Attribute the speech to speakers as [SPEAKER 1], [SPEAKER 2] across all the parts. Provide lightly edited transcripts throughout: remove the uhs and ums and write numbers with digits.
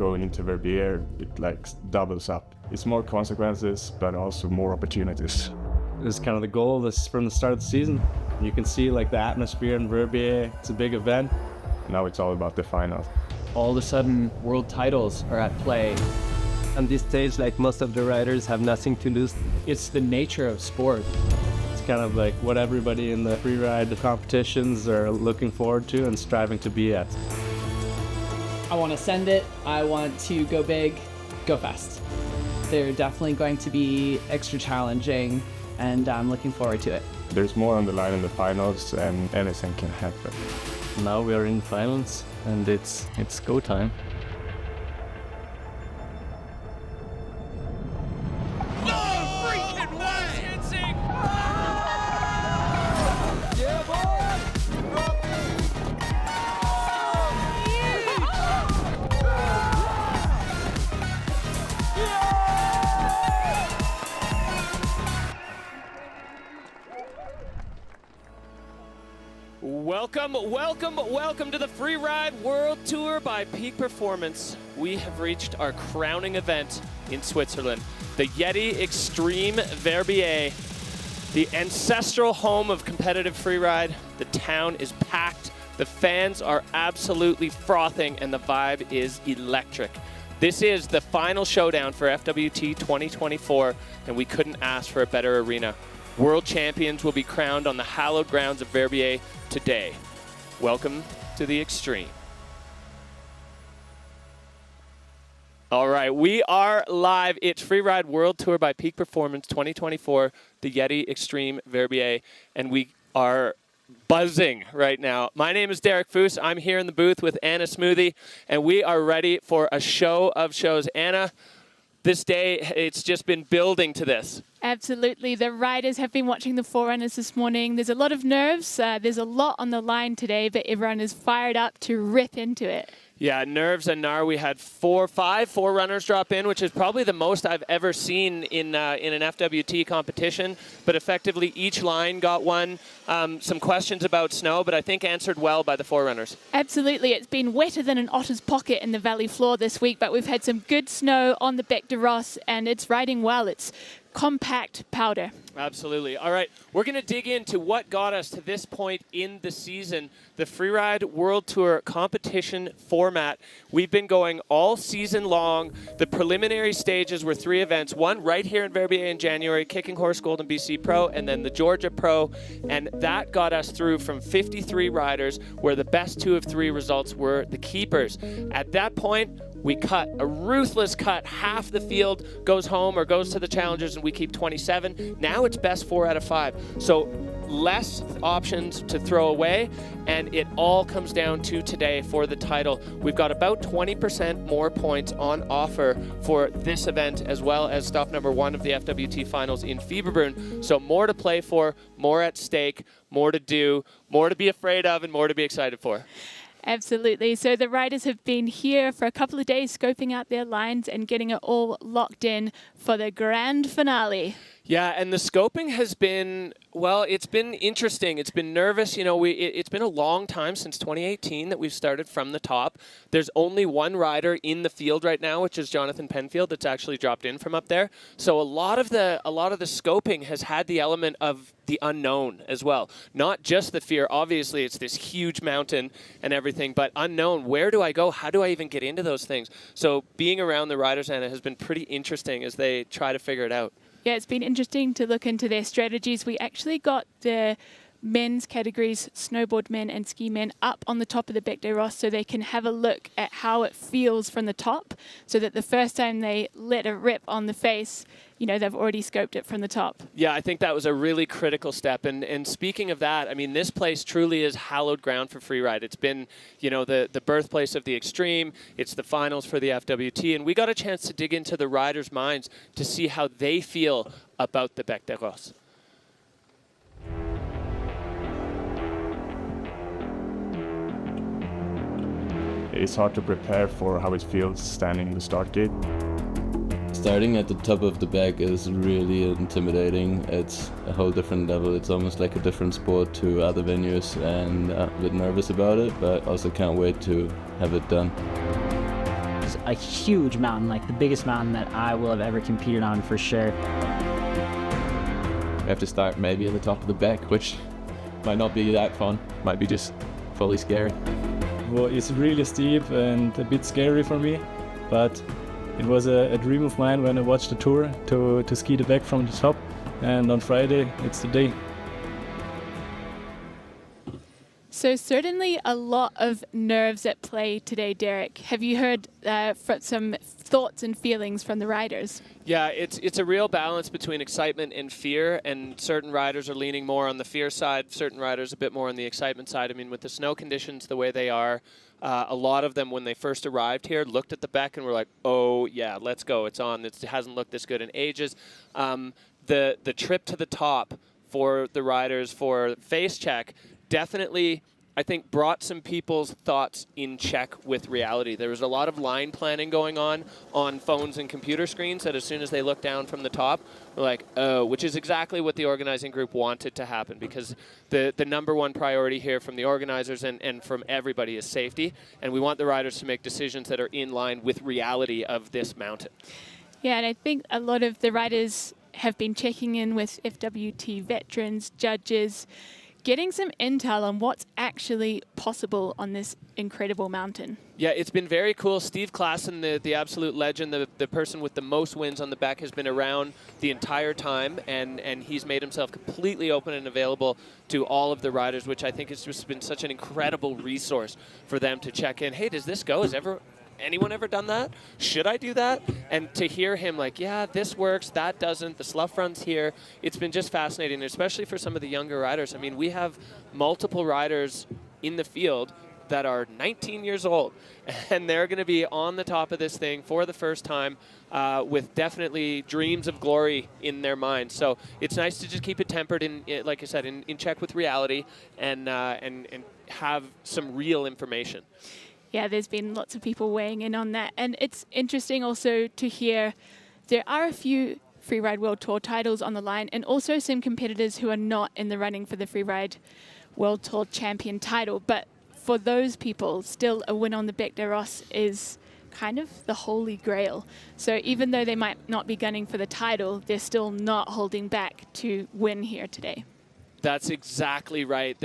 [SPEAKER 1] going into Verbier, it like doubles up. It's more consequences, but also more opportunities.
[SPEAKER 2] It's kind of the goal this from the start of the season. You can see like the atmosphere in Verbier. It's a big event.
[SPEAKER 1] Now it's all about the final.
[SPEAKER 3] All of a sudden, world titles are at play.
[SPEAKER 4] On this stage, like most of the riders have nothing to lose.
[SPEAKER 3] It's the nature of sport.
[SPEAKER 2] It's kind of like what everybody in the freeride competitions are looking forward to and striving to be at.
[SPEAKER 5] I want to send it. I want to go big, go fast. They're definitely going to be extra challenging, and I'm looking forward to it.
[SPEAKER 1] There's more on the line in the finals, and anything can happen.
[SPEAKER 2] Now we are in finals, and it's go time.
[SPEAKER 6] Welcome to the Freeride World Tour by Peak Performance. We have reached our crowning event in Switzerland, the YETI Xtreme Verbier, the ancestral home of competitive freeride. The town is packed, the fans are absolutely frothing, and the vibe is electric. This is the final showdown for FWT 2024, and we couldn't ask for a better arena. World champions will be crowned on the hallowed grounds of Verbier today. Welcome to the Extreme. All right, we are live. It's Freeride World Tour by Peak Performance 2024, the YETI Xtreme Verbier, and we are buzzing right now. My name is Derek Foos. I'm here in the booth with Anna Smoothie, and we are ready for a show of shows. Anna, this day, it's just been building to this.
[SPEAKER 7] Absolutely. The riders have been watching the forerunners this morning. There's a lot of nerves. There's a lot on the line today, but everyone is fired up to rip into it.
[SPEAKER 6] Yeah, nerves and gnar. We had four runners drop in, which is probably the most I've ever seen in an FWT competition. But effectively, each line got one. Some questions about snow, but I think answered well by the forerunners.
[SPEAKER 7] Absolutely. It's been wetter than an otter's pocket in the valley floor this week, but we've had some good snow on the Bec de Ross, and it's riding well. It's compact powder.
[SPEAKER 6] Absolutely. All right, we're going to dig into what got us to this point in the season, the Freeride World Tour competition format. We've been going all season long. The preliminary stages were 3 events, one right here in Verbier in January, Kicking Horse Golden BC Pro, and then the Georgia Pro, and that got us through from 53 riders, where the best 2 of 3 results were the keepers. At that point, we cut a ruthless cut. Half the field goes home or goes to the challengers, and we keep 27. Now it's best 4 out of 5. So less options to throw away, and it all comes down to today for the title. We've got about 20% more points on offer for this event, as well as stop number 1 of the FWT finals in Fieberbrunn. So more to play for, more at stake, more to do, more to be afraid of, and more to be excited for.
[SPEAKER 7] Absolutely. So the riders have been here for a couple of days scoping out their lines and getting it all locked in for the grand finale.
[SPEAKER 6] Yeah, and the scoping has been, well, it's been interesting. It's been nervous. You know, it's been a long time since 2018 that we've started from the top. There's only one rider in the field right now, which is Jonathan Penfield, that's actually dropped in from up there. So a lot of the scoping has had the element of the unknown as well. Not just the fear. Obviously, it's this huge mountain and everything, but unknown. Where do I go? How do I even get into those things? So being around the riders, Anna, has been pretty interesting as they try to figure it out.
[SPEAKER 7] Yeah, it's been interesting to look into their strategies. We actually got the men's categories, snowboard men and ski men, up on the top of the Bec de Ross so they can have a look at how it feels from the top, so that the first time they let it rip on the face, you know, they've already scoped it from the top.
[SPEAKER 6] Yeah, I think that was a really critical step. And speaking of that, I mean, this place truly is hallowed ground for freeride. It's been, you know, the birthplace of the Extreme. It's the finals for the FWT. And we got a chance to dig into the riders' minds to see how they feel about the Bec de Ross.
[SPEAKER 1] It's hard to prepare for how it feels standing in the start gate.
[SPEAKER 8] Starting at the top of the bag is really intimidating. It's a whole different level. It's almost like a different sport to other venues, and I'm a bit nervous about it, but also can't wait to have it done.
[SPEAKER 9] was a huge mountain, like the biggest mountain that I will have ever competed on for sure.
[SPEAKER 8] We have to start maybe at the top of the back, which might not be that fun, might be just fully scary.
[SPEAKER 2] Well, it's really steep and a bit scary for me, but it was a dream of mine when I watched the tour to ski the back from the top, and on Friday it's the day.
[SPEAKER 7] So certainly a lot of nerves at play today, Derek. Have you heard some thoughts and feelings from the riders?
[SPEAKER 6] Yeah, it's a real balance between excitement and fear, and certain riders are leaning more on the fear side, certain riders a bit more on the excitement side. I mean, with the snow conditions the way they are, a lot of them, when they first arrived here, looked at the back and were like, oh, yeah, let's go, it's on. It hasn't looked this good in ages. The trip to the top for the riders for face check definitely, I think, brought some people's thoughts in check with reality. There was a lot of line planning going on phones and computer screens that as soon as they looked down from the top, were like, oh, which is exactly what the organizing group wanted to happen, because the number one priority here from the organizers and from everybody is safety, and we want the riders to make decisions that are in line with reality of this mountain.
[SPEAKER 7] Yeah, and I think a lot of the riders have been checking in with FWT veterans, judges, getting some intel on what's actually possible on this incredible mountain.
[SPEAKER 6] Yeah, it's been very cool. Steve Klassen, the absolute legend, the person with the most wins on the back, has been around the entire time, and he's made himself completely open and available to all of the riders, which I think has just been such an incredible resource for them to check in. Hey, does this go? Has anyone ever done that? Should I do that? And to hear him like, yeah, this works, that doesn't, the slough runs here, it's been just fascinating, especially for some of the younger riders. I mean, we have multiple riders in the field that are 19 years old, and they're going to be on the top of this thing for the first time with definitely dreams of glory in their minds. So it's nice to just keep it tempered, like I said, in check with reality, and have some real information.
[SPEAKER 7] Yeah, there's been lots of people weighing in on that. And it's interesting also to hear there are a few Freeride World Tour titles on the line, and also some competitors who are not in the running for the Freeride World Tour champion title. But for those people, still a win on the Bec des Rosses is kind of the holy grail. So even though they might not be gunning for the title, they're still not holding back to win here today.
[SPEAKER 6] That's exactly right.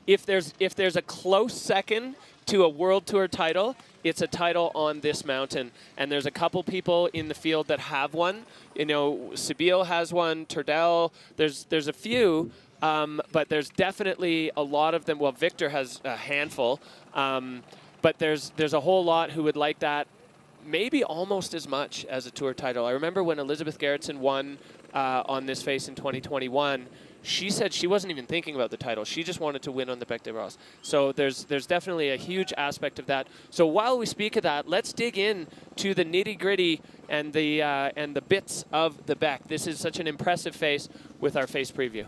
[SPEAKER 6] If there's a close second to a World Tour title, it's a title on this mountain. And there's a couple people in the field that have one. You know, Sybille has one, Turdell, there's a few, but there's definitely a lot of them. Well, Victor has a handful, but there's a whole lot who would like that maybe almost as much as a Tour title. I remember when Elizabeth Gerritsen won on this face in 2021, she said she wasn't even thinking about the title. She just wanted to win on the Bec des Rosses. So there's definitely a huge aspect of that. So while we speak of that, let's dig in to the nitty-gritty and the bits of the Bec. This is such an impressive face with our face preview.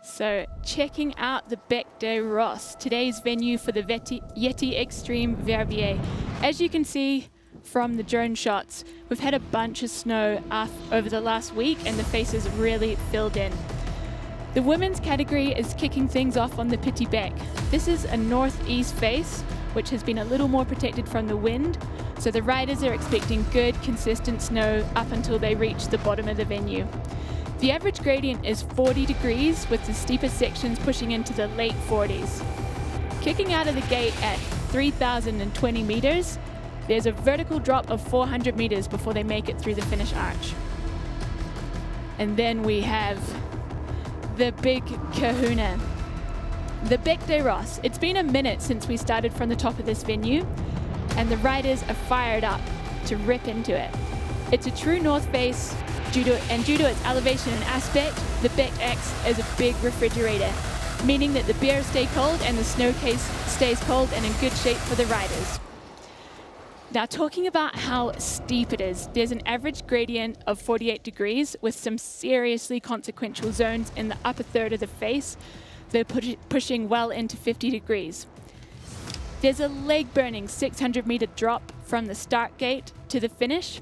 [SPEAKER 7] So checking out the Bec des Rosses, today's venue for the YETI Xtreme Verbier. As you can see from the drone shots, we've had a bunch of snow over the last week, and the face is really filled in. The women's category is kicking things off on the Petit Bec. This is a northeast face, which has been a little more protected from the wind, so the riders are expecting good, consistent snow up until they reach the bottom of the venue. The average gradient is 40 degrees, with the steeper sections pushing into the late 40s. Kicking out of the gate at 3,020 meters, there's a vertical drop of 400 meters before they make it through the finish arch. And then we have the big kahuna, the Bec des Rosses. It's been a minute since we started from the top of this venue, and the riders are fired up to rip into it. It's a true north face, due to its elevation and aspect, the Bec X is a big refrigerator, meaning that the beers stay cold and the snow case stays cold and in good shape for the riders. Now, talking about how steep it is, there's an average gradient of 48 degrees with some seriously consequential zones in the upper third of the face. They're pushing well into 50 degrees. There's a leg-burning 600-meter drop from the start gate to the finish.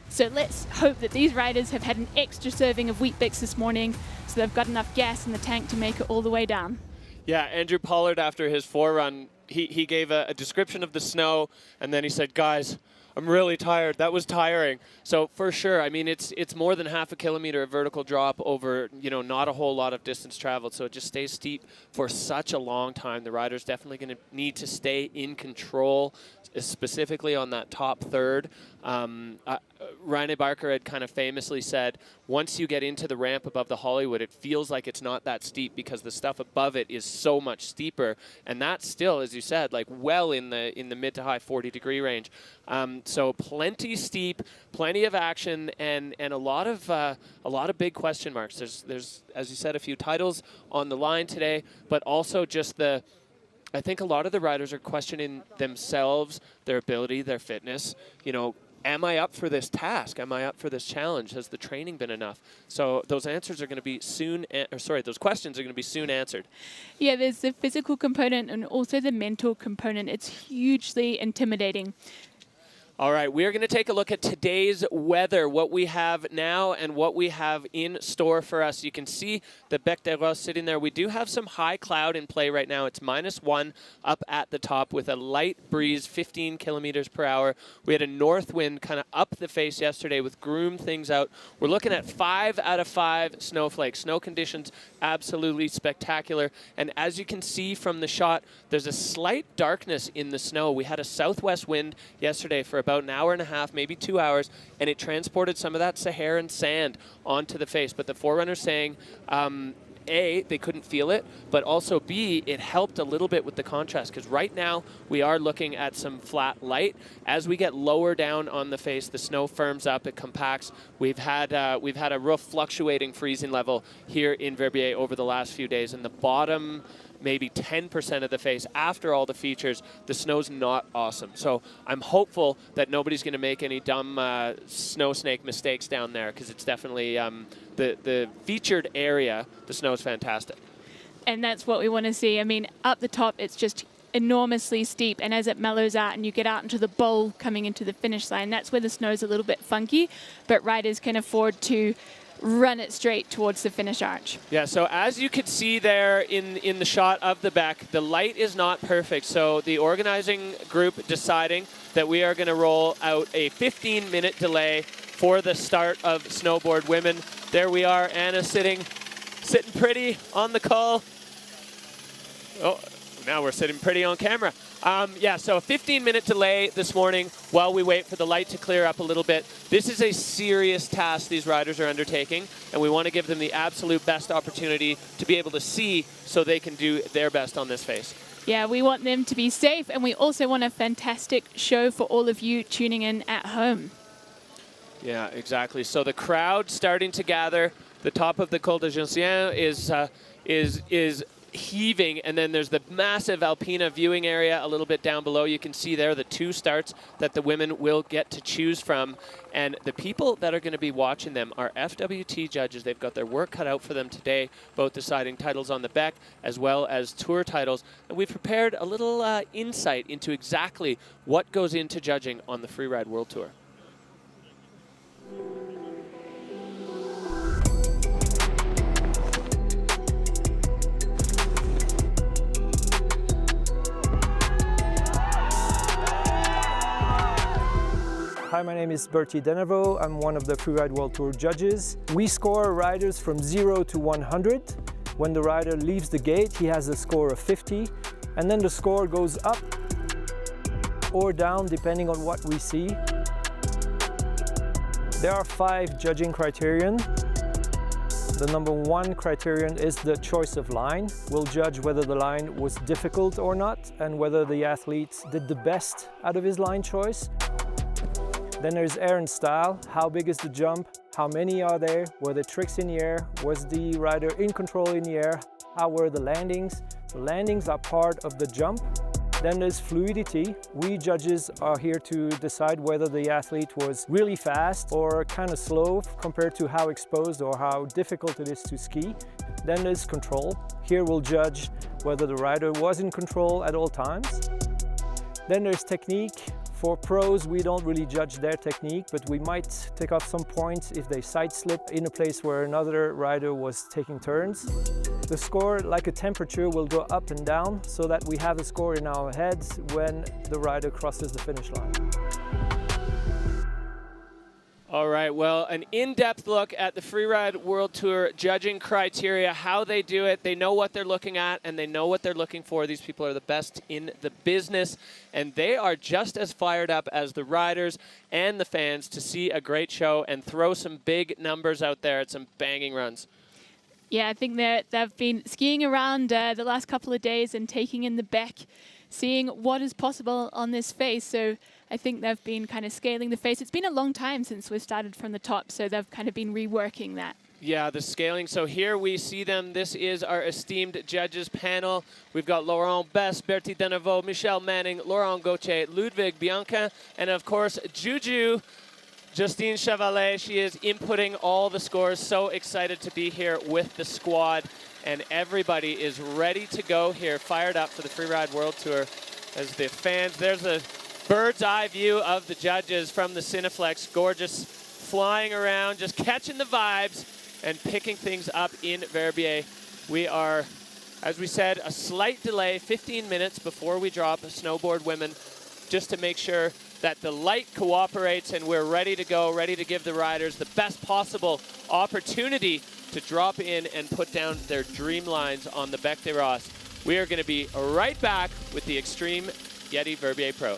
[SPEAKER 7] So let's hope that these riders have had an extra serving of Weet-Bix this morning, so they've got enough gas in the tank to make it all the way down.
[SPEAKER 6] Yeah, Andrew Pollard, after his forerun, he gave a description of the snow, and then he said, guys, I'm really tired. That was tiring. So for sure, I mean, it's more than half a kilometer of vertical drop over, you know, not a whole lot of distance traveled. So it just stays steep for such a long time. The rider's definitely going to need to stay in control, specifically on that top third. Reine Barker had kind of famously said, once you get into the ramp above the Hollywood, it feels like it's not that steep because the stuff above it is so much steeper. And that's still, as you said, like well in the mid to high 40-degree range. So plenty steep, plenty of action, and a lot of big question marks. There's, as you said, a few titles on the line today, but also just I think a lot of the riders are questioning themselves, their ability, their fitness. You know, am I up for this task? Am I up for this challenge? Has the training been enough? So those answers are going to be soon, those questions are going to be soon answered.
[SPEAKER 7] Yeah, there's the physical component and also the mental component. It's hugely intimidating.
[SPEAKER 6] All right, we're going to take a look at today's weather, what we have now and what we have in store for us. You can see the Bec des Roses sitting there. We do have some high cloud in play right now. It's -1 up at the top with a light breeze, 15 kilometers per hour. We had a north wind kind of up the face yesterday with groomed things out. We're looking at 5 out of 5 snowflakes. Snow conditions absolutely spectacular. And as you can see from the shot, there's a slight darkness in the snow. We had a southwest wind yesterday for about an hour and a half, maybe 2 hours, and it transported some of that Saharan sand onto the face. But the Forerunner's saying, A, they couldn't feel it, but also B, it helped a little bit with the contrast, because right now we are looking at some flat light. As we get lower down on the face, the snow firms up, it compacts. We've had a real fluctuating freezing level here in Verbier over the last few days, and the bottom maybe 10% of the face after all the features, the snow's not awesome. So I'm hopeful that nobody's going to make any dumb snow snake mistakes down there, because it's definitely the featured area, the snow's fantastic.
[SPEAKER 7] And that's what we want to see. I mean, up the top, it's just enormously steep, and as it mellows out and you get out into the bowl coming into the finish line, that's where the snow's a little bit funky, but riders can afford to run it straight towards the finish arch.
[SPEAKER 6] Yeah, so as you could see there in the shot of the back, the light is not perfect. So the organizing group deciding that we are going to roll out a 15-minute delay for the start of Snowboard Women. There we are, Anna sitting pretty on the call. Oh, now we're sitting pretty on camera. Yeah, so a 15-minute delay this morning while we wait for the light to clear up a little bit. This is a serious task these riders are undertaking, and we want to give them the absolute best opportunity to be able to see so they can do their best on this face.
[SPEAKER 7] Yeah, we want them to be safe, and we also want a fantastic show for all of you tuning in at home.
[SPEAKER 6] Yeah, exactly. So the crowd starting to gather. The top of the Col de Gentian is heaving, and then there's the massive Alpina viewing area a little bit down below. You can see there the 2 starts that the women will get to choose from, and the people that are going to be watching them are FWT judges. They've got their work cut out for them today, both deciding titles on the Bec as well as tour titles, and we've prepared a little insight into exactly what goes into judging on the Freeride World Tour.
[SPEAKER 10] Hi, my name is Bertie Denevo. I'm one of the Freeride World Tour judges. We score riders from 0 to 100. When the rider leaves the gate, he has a score of 50, and then the score goes up or down depending on what we see. There are 5 judging criterion. The number 1 criterion is the choice of line. We'll judge whether the line was difficult or not, and whether the athlete did the best out of his line choice. Then there's air and style. How big is the jump? How many are there? Were there tricks in the air? Was the rider in control in the air? How were the landings? The landings are part of the jump. Then there's fluidity. We judges are here to decide whether the athlete was really fast or kind of slow compared to how exposed or how difficult it is to ski. Then there's control. Here we'll judge whether the rider was in control at all times. Then there's technique. For pros, we don't really judge their technique, but we might take off some points if they side slip in a place where another rider was taking turns. The score, like a temperature, will go up and down so that we have a score in our heads when the rider crosses the finish line.
[SPEAKER 6] All right, well, an in-depth look at the Freeride World Tour judging criteria, how they do it. They know what they're looking at, and they know what they're looking for. These people are the best in the business, and they are just as fired up as the riders and the fans to see a great show and throw some big numbers out there at some banging runs.
[SPEAKER 7] Yeah, I think that they've been skiing around the last couple of days and taking in the back, seeing what is possible on this face. So I think they've been kind of scaling the face. It's been a long time since we've started from the top, so they've kind of been reworking that.
[SPEAKER 6] Yeah, the scaling. So here we see them. This is our esteemed judges panel. We've got Laurent Bess, Bertie Denevaux, Michelle Manning, Laurent Gauthier, Ludwig Bianca, and of course, Juju, Justine Chevalier. She is inputting all the scores. So excited to be here with the squad. And everybody is ready to go here, fired up for the Freeride World Tour. As the fans, there's a bird's eye view of the judges from the Cineflex. Gorgeous, flying around, just catching the vibes and picking things up in Verbier. We are, as we said, a slight delay, 15 minutes before we drop Snowboard Women, just to make sure that the light cooperates and we're ready to go, ready to give the riders the best possible opportunity to drop in and put down their dream lines on the Bec des Rosses. We are going to be right back with the Xtreme YETI Verbier Pro.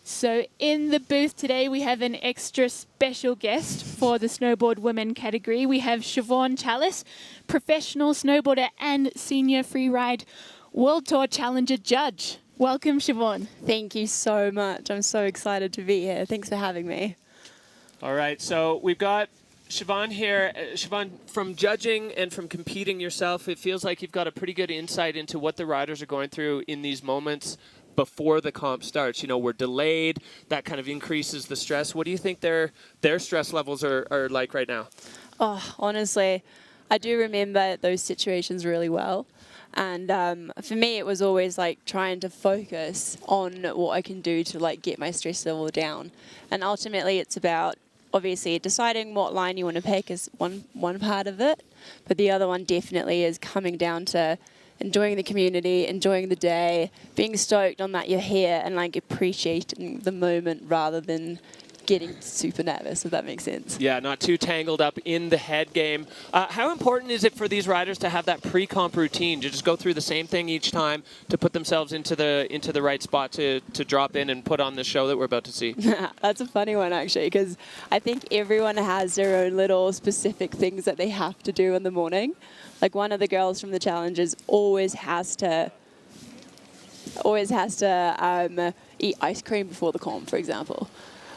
[SPEAKER 7] So in the booth today, we have an extra special guest for the Snowboard Women category. We have Siobhan Challis, professional snowboarder and senior freeride World Tour Challenger judge. Welcome, Siobhan.
[SPEAKER 11] Thank you so much. I'm so excited to be here. Thanks for having me.
[SPEAKER 6] All right, so we've got Siobhan here. Siobhan, from judging and from competing yourself, it feels like you've got a pretty good insight into what the riders are going through in these moments before the comp starts. You know, we're delayed. That kind of increases the stress. What do you think their stress levels are like right now?
[SPEAKER 11] Oh, honestly, I do remember those situations really well. And for me, it was always like trying to focus on what I can do to like get my stress level down. And ultimately, it's about obviously deciding what line you want to pick is one part of it. But the other one definitely is coming down to enjoying the community, enjoying the day, being stoked on that you're here and like appreciating the moment rather than getting super nervous, if that makes sense.
[SPEAKER 6] Yeah, not too tangled up in the head game. How important is it for these riders to have that pre-comp routine, to just go through the same thing each time to put themselves into the right spot to drop in and put on the show that we're about to see?
[SPEAKER 11] That's a funny one, actually, because I think everyone has their own little specific things that they have to do in the morning. Like one of the girls from the challenges always has to eat ice cream before the comp, for example.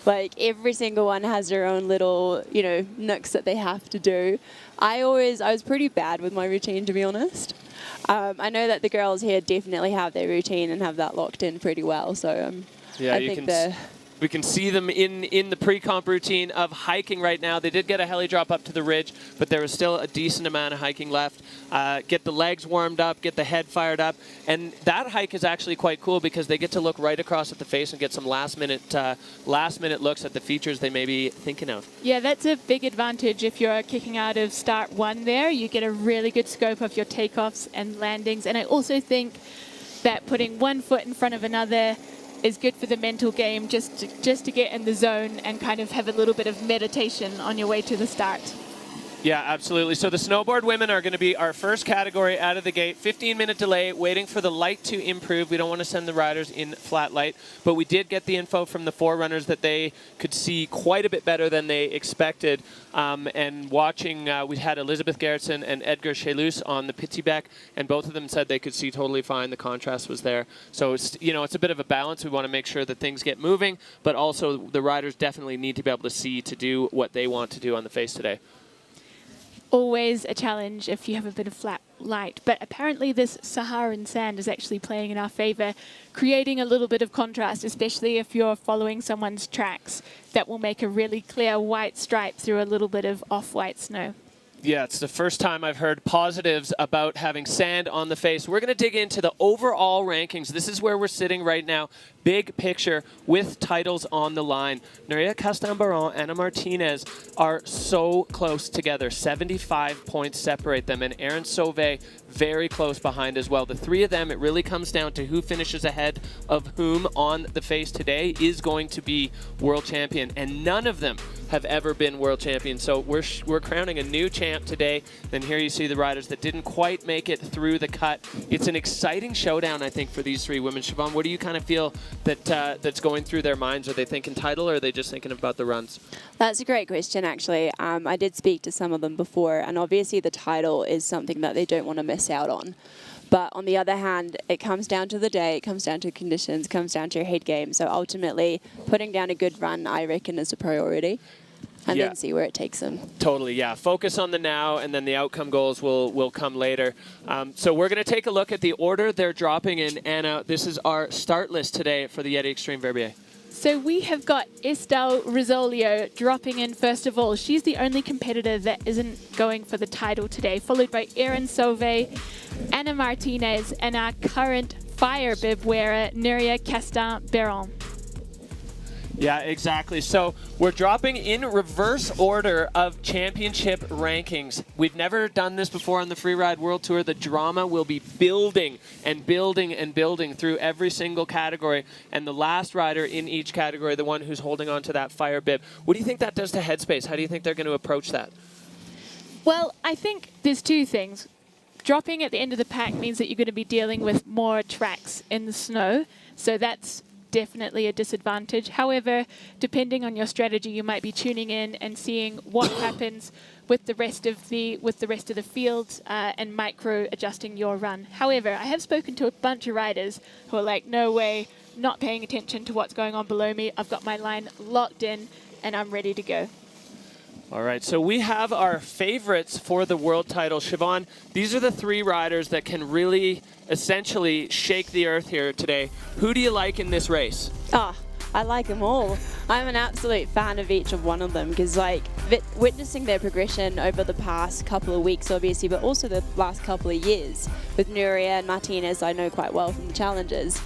[SPEAKER 11] Like every single one has their own little, you know, nooks that they have to do. I was pretty bad with my routine, to be honest. I know that the girls here definitely have their routine and have that locked in pretty well. So
[SPEAKER 6] yeah,
[SPEAKER 11] I think
[SPEAKER 6] We can see them in the pre-comp routine of hiking right now. They did get a heli drop up to the ridge, but there was still a decent amount of hiking left. Get the legs warmed up, get the head fired up. And that hike is actually quite cool because they get to look right across at the face and get some last-minute looks at the features they may be thinking of.
[SPEAKER 7] Yeah, that's a big advantage if you're kicking out of start 1 there. You get a really good scope of your takeoffs and landings. And I also think that putting one foot in front of another is good for the mental game, just to get in the zone and kind of have a little bit of meditation on your way to the start.
[SPEAKER 6] Yeah, absolutely. So the snowboard women are going to be our first category out of the gate. 15-minute delay, waiting for the light to improve. We don't want to send the riders in flat light, but we did get the info from the forerunners that they could see quite a bit better than they expected. And watching, we had Elizabeth Gerritsen and Hedvig Cheylus on the Pizzibek, and both of them said they could see totally fine. The contrast was there. So it's, it's a bit of a balance. We want to make sure that things get moving, but also the riders definitely need to be able to see to do what they want to do on the face today.
[SPEAKER 7] Always a challenge if you have a bit of flat light, but apparently this Saharan sand is actually playing in our favor, creating a little bit of contrast, especially if you're following someone's tracks. That will make a really clear white stripe through a little bit of off-white snow.
[SPEAKER 6] Yeah, it's the first time I've heard positives about having sand on the face. We're going to dig into the overall rankings. This is where we're sitting right now. Big picture with titles on the line. Núria Castán and Martinez are so close together. 75 points separate them, and Erin Sauve very close behind as well. The three of them, it really comes down to who finishes ahead of whom on the face today is going to be world champion, and none of them have ever been world champion. So we're crowning a new champ today. Then here you see the riders that didn't quite make it through the cut. It's an exciting showdown, I think, for these three women. Siobhan, what do you kind of feel that that's going through their minds? Are they thinking title, or are they just thinking about the runs?
[SPEAKER 11] That's a great question, actually. I did speak to some of them before, and obviously the title is something that they don't want to miss out on. But on the other hand, it comes down to the day, it comes down to conditions, it comes down to your head game. So ultimately, putting down a good run, I reckon, is a priority. And then see where it takes them.
[SPEAKER 6] Totally, yeah. Focus on the now, and then the outcome goals will come later. So we're going to take a look at the order they're dropping in. Anna, this is our start list today for the YETI Xtreme Verbier.
[SPEAKER 7] So we have got Estelle Rizzolio dropping in first of all. She's the only competitor that isn't going for the title today, followed by Erin Sauve, Anna Martinez, and our current fire bib wearer, Núria Castán.
[SPEAKER 6] Yeah, exactly. So we're dropping in reverse order of championship rankings. We've never done this before on the Freeride World Tour. The drama will be building and building and building through every single category. And the last rider in each category, the one who's holding on to that fire bib. What do you think that does to headspace? How do you think they're going to approach that?
[SPEAKER 7] Well, I think there's two things. Dropping at the end of the pack means that you're going to be dealing with more tracks in the snow. So that's definitely a disadvantage. However, depending on your strategy, you might be tuning in and seeing what happens with the rest of the field and micro adjusting your run. However, I have spoken to a bunch of riders who are like, no way, not paying attention to what's going on below me. I've got my line locked in and I'm ready to go.
[SPEAKER 6] All right, so we have our favorites for the world title. Siobhan, these are the three riders that can really essentially shake the earth here today. Who do you like in this race?
[SPEAKER 11] Oh, I like them all. I'm an absolute fan of each of one of them because, like, witnessing their progression over the past couple of weeks, obviously, but also the last couple of years with Núria and Martinez, I know quite well from the challenges.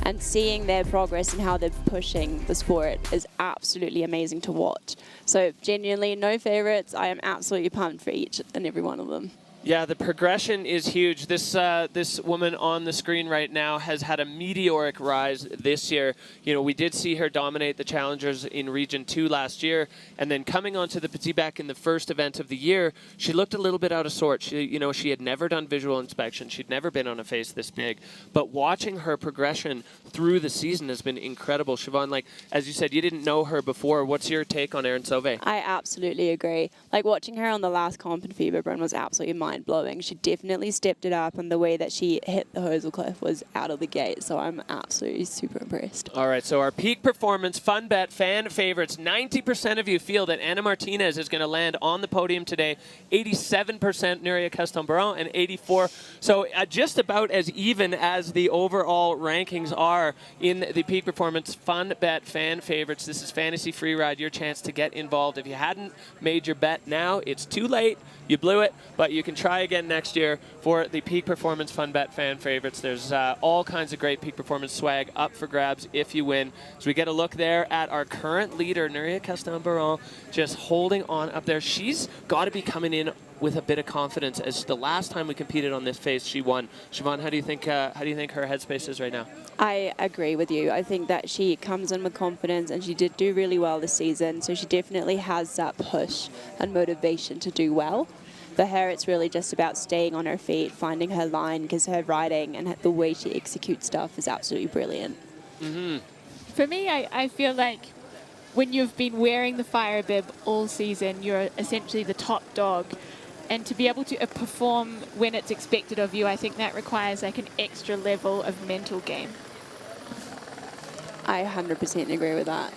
[SPEAKER 11] And seeing their progress and how they're pushing the sport is absolutely amazing to watch. So genuinely, no favorites. I am absolutely pumped for each and every one of them.
[SPEAKER 6] Yeah, the progression is huge. This woman on the screen right now has had a meteoric rise this year. You know, we did see her dominate the challengers in Region 2 last year, and then coming onto the Pizzibek in the first event of the year, she looked a little bit out of sorts. She had never done visual inspection. She'd never been on a face this big. But watching her progression through the season has been incredible. Siobhan, like, as you said, you didn't know her before. What's your take on Erin Sauve?
[SPEAKER 11] I absolutely agree. Like, watching her on the last comp in FIBA run was absolutely mind-blowing. She definitely stepped it up, and the way that she hit the hosel cliff was out of the gate, so I'm absolutely super impressed.
[SPEAKER 6] All right, so our peak performance fun bet fan favorites, 90% of you feel that Anna Martinez is going to land on the podium today, 87% Núria Castán and 84%. So just about as even as the overall rankings are in the peak performance fun bet fan favorites. This is Fantasy Freeride, your chance to get involved. If you hadn't made your bet now, it's too late. You blew it, but you can try again next year for the peak performance fun bet fan favorites. There's all kinds of great peak performance swag up for grabs if you win. So we get a look there at our current leader, Núria Castán, just holding on up there. She's got to be coming in with a bit of confidence, as the last time we competed on this phase, she won. Siobhan, how do you think her headspace is right now?
[SPEAKER 11] I agree with you. I think that she comes in with confidence, and she did do really well this season, so she definitely has that push and motivation to do well. For her, it's really just about staying on her feet, finding her line, because her riding and the way she executes stuff is absolutely brilliant.
[SPEAKER 6] Mm-hmm.
[SPEAKER 7] For me, I feel like when you've been wearing the fire bib all season, you're essentially the top dog. And to be able to perform when it's expected of you, I think that requires like an extra level of mental game.
[SPEAKER 11] I 100% agree with that.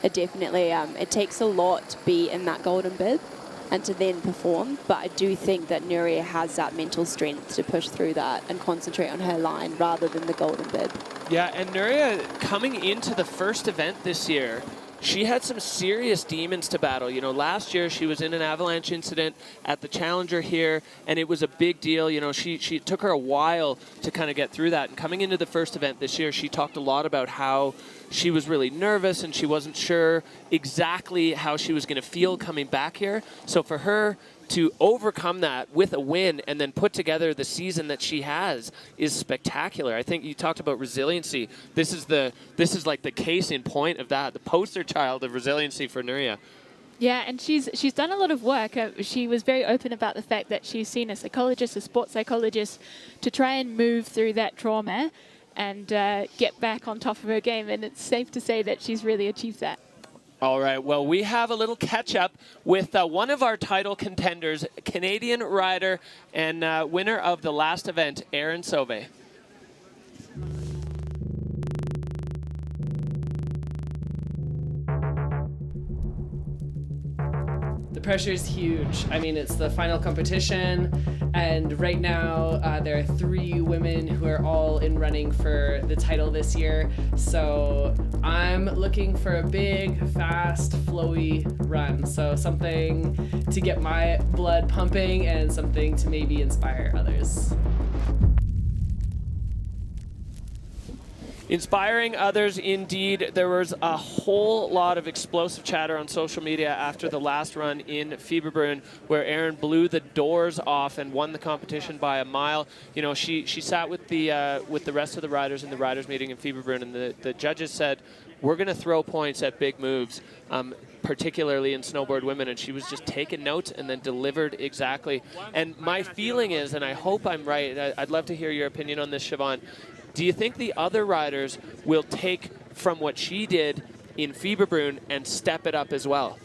[SPEAKER 11] It definitely, it takes a lot to be in that golden bib and to then perform, but I do think that Núria has that mental strength to push through that and concentrate on her line rather than the golden bib.
[SPEAKER 6] Yeah, and Núria coming into the first event this year, she had some serious demons to battle. You know, last year she was in an avalanche incident at the Challenger here, and it was a big deal. You know, she took her a while to kind of get through that. And coming into the first event this year, she talked a lot about how she was really nervous and she wasn't sure exactly how she was going to feel coming back here. So for her to overcome that with a win and then put together the season that she has is spectacular. I think you talked about resiliency. This is like the case in point of that, the poster child of resiliency for Núria.
[SPEAKER 7] Yeah, and she's done a lot of work. She was very open about the fact that she's seen a psychologist, a sports psychologist, to try and move through that trauma and get back on top of her game. And it's safe to say that she's really achieved that.
[SPEAKER 6] All right, well, we have a little catch-up with one of our title contenders, Canadian rider and winner of the last event, Erin Sauve.
[SPEAKER 5] The pressure is huge. I mean, it's the final competition, and right now there are 3 women who are all in running for the title this year. So I'm looking for a big, fast, flowy run. So something to get my blood pumping and something to maybe inspire others.
[SPEAKER 6] Inspiring others, indeed. There was a whole lot of explosive chatter on social media after the last run in Fieberbrunn, where Erin blew the doors off and won the competition by a mile. You know, she sat with the rest of the riders in the riders meeting in Fieberbrunn, and the judges said, "We're going to throw points at big moves." Particularly in snowboard women, and she was just taking notes and then delivered exactly. And my feeling is, and I hope I'm right, I'd love to hear your opinion on this, Siobhan, do you think the other riders will take from what she did in Fieberbrunn and step it up as well?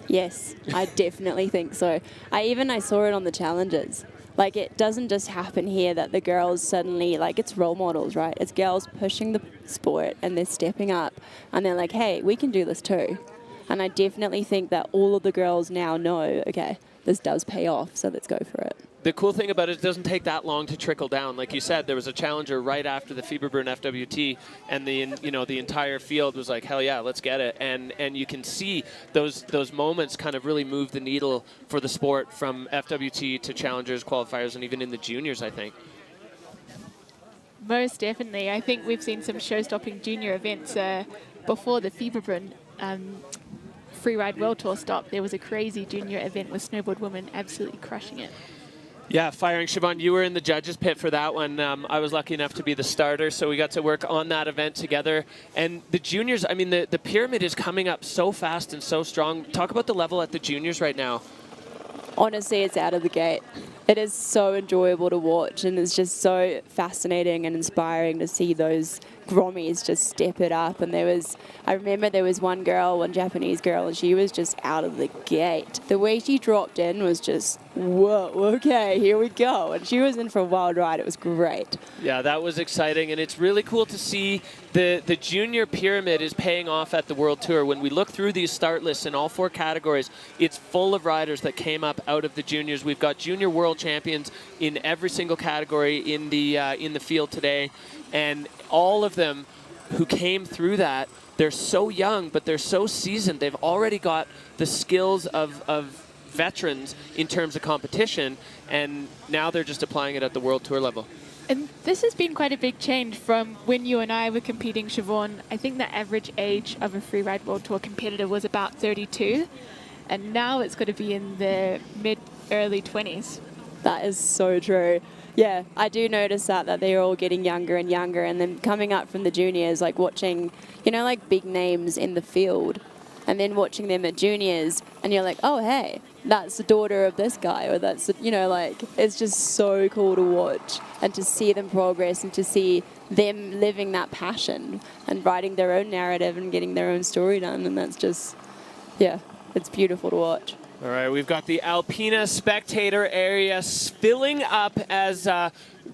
[SPEAKER 11] Yes, I definitely think so. I saw it on the challenges. Like, it doesn't just happen here that the girls suddenly, like, it's role models, right? It's girls pushing the sport and they're stepping up and they're like, hey, we can do this too. And I definitely think that all of the girls now know, okay, this does pay off, so let's go for it.
[SPEAKER 6] The cool thing about it doesn't take that long to trickle down. Like you said, there was a challenger right after the Fieberbrunn FWT, and the entire field was like, hell yeah, let's get it. And you can see those moments kind of really move the needle for the sport from FWT to challengers, qualifiers, and even in the juniors, I think.
[SPEAKER 7] Most definitely. I think we've seen some show-stopping junior events before the Fieberbrunn Freeride World Tour stop. There was a crazy junior event with snowboard women absolutely crushing it.
[SPEAKER 6] Yeah, firing. Siobhan, you were in the judges' pit for that one. I was lucky enough to be the starter, so we got to work on that event together. And the juniors, I mean, the pyramid is coming up so fast and so strong. Talk about the level at the juniors right now.
[SPEAKER 11] Honestly, it's out of the gate. It is so enjoyable to watch, and it's just so fascinating and inspiring to see those Grommies just step it up. And I remember there was one Japanese girl, and she was just out of the gate. The way she dropped in was just, whoa, okay, here we go. And she was in for a wild ride. It was great.
[SPEAKER 6] Yeah, that was exciting, and it's really cool to see the junior pyramid is paying off at the World Tour. When we look through these start lists in all 4 categories, it's full of riders that came up out of the juniors. We've got junior world champions in every single category in the field today, and all of them who came through that, they're so young, but they're so seasoned. They've already got the skills of veterans in terms of competition, and now they're just applying it at the World Tour level.
[SPEAKER 7] And this has been quite a big change from when you and I were competing, Siobhan. I think the average age of a Freeride World Tour competitor was about 32, and now it's got to be in the mid-early 20s.
[SPEAKER 11] That is so true. Yeah, I do notice that they're all getting younger and younger, and then coming up from the juniors, like watching, like big names in the field, and then watching them at juniors, and you're like, oh, hey, that's the daughter of this guy, or that's, it's just so cool to watch and to see them progress and to see them living that passion and writing their own narrative and getting their own story done, and that's just, yeah, it's beautiful to watch.
[SPEAKER 6] All right, we've got the Alpina spectator area filling up as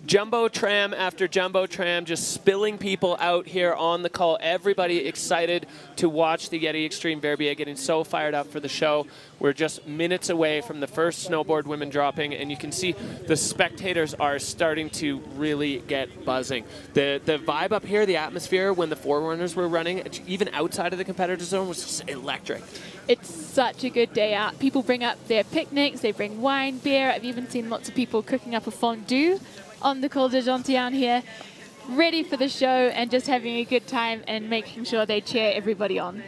[SPEAKER 6] jumbo tram after jumbo tram, just spilling people out here on the call. Everybody excited to watch the YETI Xtreme Verbier, getting so fired up for the show. We're just minutes away from the first snowboard women dropping, and you can see the spectators are starting to really get buzzing. The vibe up here, the atmosphere when the forerunners were running, even outside of the competitor zone, was just electric.
[SPEAKER 7] It's such a good day out. People bring up their picnics, they bring wine, beer. I've even seen lots of people cooking up a fondue on the Col de Gentian here, ready for the show and just having a good time and making sure they cheer everybody on.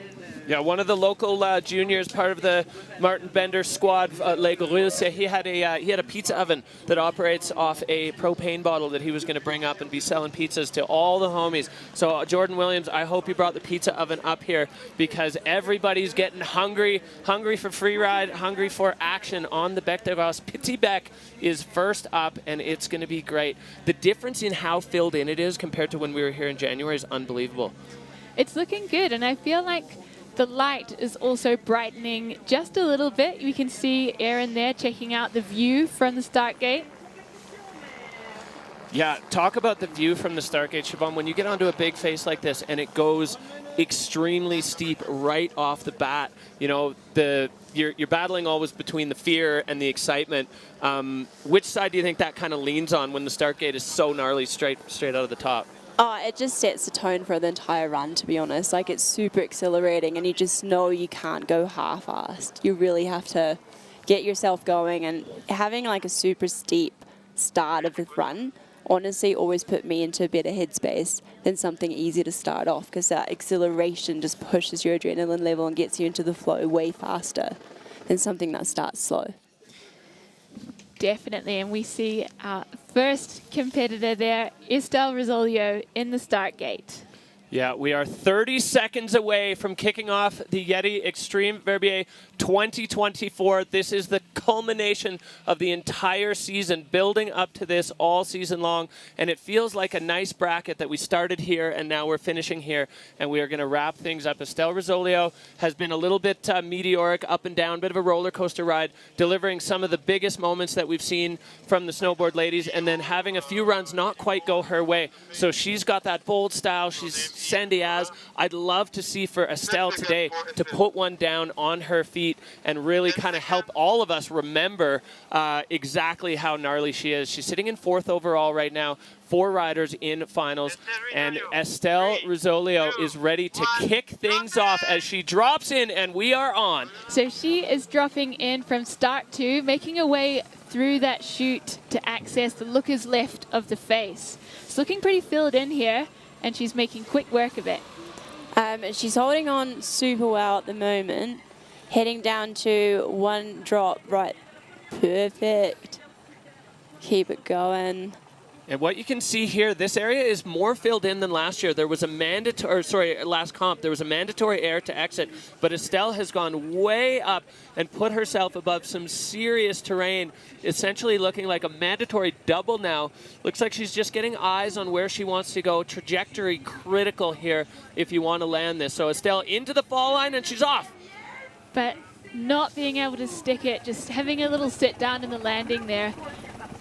[SPEAKER 6] Yeah, one of the local juniors, part of the Martin Bender squad, Les Gorilles, he had a pizza oven that operates off a propane bottle that he was going to bring up and be selling pizzas to all the homies. So Jordan Williams, I hope you brought the pizza oven up here, because everybody's getting hungry for Freeride, hungry for action on the Bec de Ross. Petit Bec is first up, and it's going to be great. The difference in how filled in it is compared to when we were here in January is unbelievable.
[SPEAKER 7] It's looking good, and I feel like the light is also brightening just a little bit. We can see Erin there checking out the view from the start gate.
[SPEAKER 6] Yeah, talk about the view from the start gate, Siobhan. When you get onto a big face like this and it goes extremely steep right off the bat, you're battling always between the fear and the excitement. Which side do you think that kind of leans on when the start gate is so gnarly straight out of the top?
[SPEAKER 11] Oh, it just sets the tone for the entire run, to be honest. Like, it's super exhilarating, and you just know you can't go half-assed. You really have to get yourself going, and having like a super steep start of the run honestly always put me into a better headspace than something easy to start off, because that exhilaration just pushes your adrenaline level and gets you into the flow way faster than something that starts slow.
[SPEAKER 7] Definitely, and we see our first competitor there, Estelle Rizzolio, in the start gate.
[SPEAKER 6] Yeah, we are 30 seconds away from kicking off the YETI Xtreme Verbier 2024. This is the culmination of the entire season, building up to this all season long. And it feels like a nice bracket that we started here and now we're finishing here. And we are going to wrap things up. Estelle Rizzolio has been a little bit meteoric, up and down, bit of a roller coaster ride, delivering some of the biggest moments that we've seen from the snowboard ladies, and then having a few runs not quite go her way. So she's got that bold style. She's Sandy as. I'd love to see for Estelle today to put one down on her feet and really kind of help all of us remember exactly how gnarly she is. She's sitting in 4th overall right now, 4 riders in finals, and Estelle Rizzolio is ready to kick things off as she drops in, and we are on.
[SPEAKER 7] So she is dropping in from start 2, making her way through that chute to access the looker's left of the face. It's looking pretty filled in here, and she's making quick work of it.
[SPEAKER 11] She's holding on super well at the moment, heading down to 1 drop, right, perfect. Keep it going.
[SPEAKER 6] And what you can see here, this area is more filled in than last year. There was a last comp, there was a mandatory air to exit, but Estelle has gone way up and put herself above some serious terrain, essentially looking like a mandatory double now. Looks like she's just getting eyes on where she wants to go. Trajectory critical here if you want to land this. So Estelle into the fall line, and she's off.
[SPEAKER 7] But not being able to stick it, just having a little sit down in the landing there.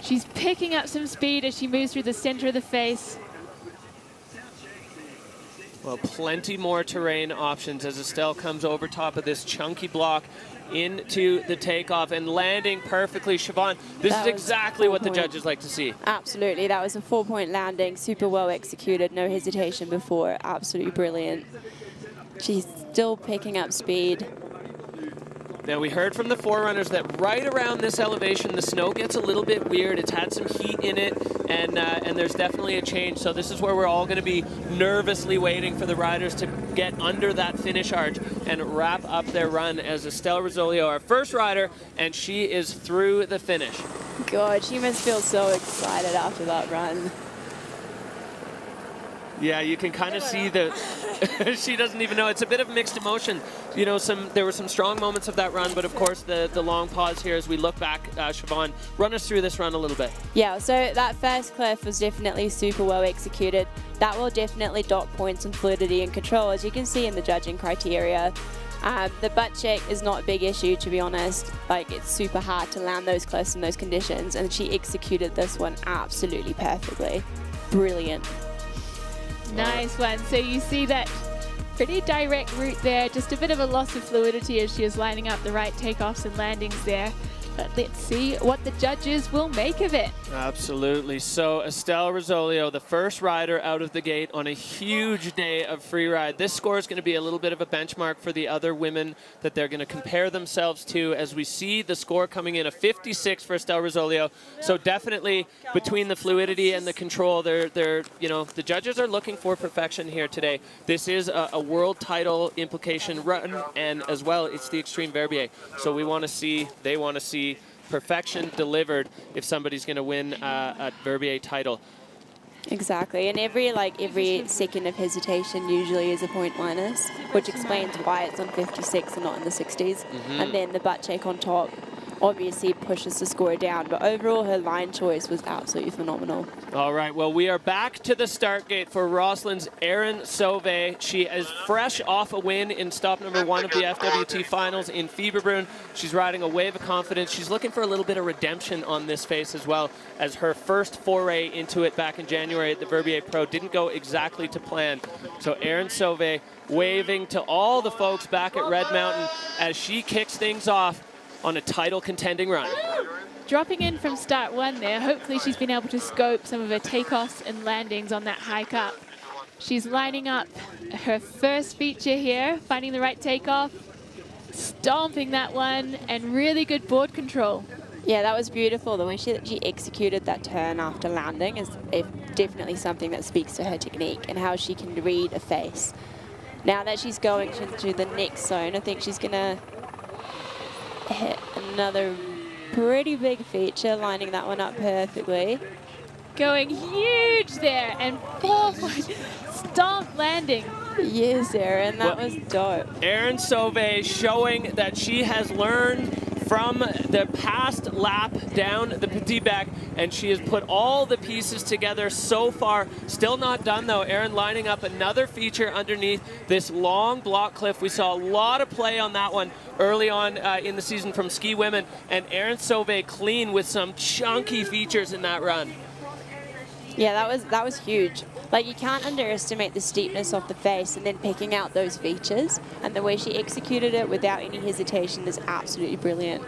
[SPEAKER 7] She's picking up some speed as she moves through the center of the face.
[SPEAKER 6] Well, plenty more terrain options as Estelle comes over top of this chunky block into the takeoff and landing perfectly. Siobhan, this is exactly what the judges like to see.
[SPEAKER 11] Absolutely. That was a 4-point landing, super well executed, no hesitation before, absolutely brilliant. She's still picking up speed.
[SPEAKER 6] Now, we heard from the forerunners that right around this elevation, the snow gets a little bit weird. It's had some heat in it, and there's definitely a change. So this is where we're all going to be nervously waiting for the riders to get under that finish arch and wrap up their run as Estelle Rizzolio, our first rider, and she is through the finish.
[SPEAKER 11] God, she must feel so excited after that run.
[SPEAKER 6] Yeah, you can kind of see that she doesn't even know. It's a bit of mixed emotion. You know, there were some strong moments of that run, but of course the long pause here as we look back. Siobhan, run us through this run a little bit.
[SPEAKER 11] Yeah, so that first cliff was definitely super well executed. That will definitely dock points on fluidity and control, as you can see in the judging criteria. The butt check is not a big issue, to be honest. Like, it's super hard to land those cliffs in those conditions, and she executed this one absolutely perfectly. Brilliant.
[SPEAKER 7] Nice one. So you see that pretty direct route there, just a bit of a loss of fluidity as she is lining up the right takeoffs and landings there. But let's see what the judges will make of it.
[SPEAKER 6] Absolutely. So Estelle Rizzolio, the first rider out of the gate on a huge day of free ride. This score is going to be a little bit of a benchmark for the other women that they're going to compare themselves to, as we see the score coming in a 56 for Estelle Rizzolio. So definitely between the fluidity and the control, you know, the judges are looking for perfection here today. This is a world title implication run, and as well, it's the Xtreme Verbier. So we want to see, they want to see perfection delivered if somebody's going to win a Verbier title.
[SPEAKER 11] Exactly, and every second of hesitation usually is a point minus, which explains why it's on 56 and not in the 60s. And then the butt check on top obviously pushes the score down, but overall her line choice was absolutely phenomenal. All
[SPEAKER 6] right, well, we are back to the start gate for Rossland's Erin Sauve. She is fresh off a win in stop number 1 of the FWT finals in Fieberbrunn. She's riding a wave of confidence. She's looking for a little bit of redemption on this face as well, as her first foray into it back in January at the Verbier Pro didn't go exactly to plan. So Erin Sauve waving to all the folks back at Red Mountain as she kicks things off on a title contending run.
[SPEAKER 7] Dropping in from start 1 there, hopefully she's been able to scope some of her takeoffs and landings on that hike up. She's lining up her first feature here, finding the right takeoff, stomping that one, and really good board control.
[SPEAKER 11] Yeah, that was beautiful. The way she executed that turn after landing is definitely something that speaks to her technique and how she can read a face. Now that she's going into the next zone, I think she's going to hit another pretty big feature, lining that one up perfectly.
[SPEAKER 7] Going huge there, and 4-point stomp landing.
[SPEAKER 11] Yes, Erin, that was dope.
[SPEAKER 6] Erin Sauve showing that she has learned from the past lap down the Petit Bec, and she has put all the pieces together so far. Still not done though. Erin lining up another feature underneath this long block cliff. We saw a lot of play on that one early on in the season from Ski Women, and Erin Sauve clean with some chunky features in that run.
[SPEAKER 11] Yeah, that was huge. Like, you can't underestimate the steepness of the face and then picking out those features, and the way she executed it without any hesitation is absolutely brilliant.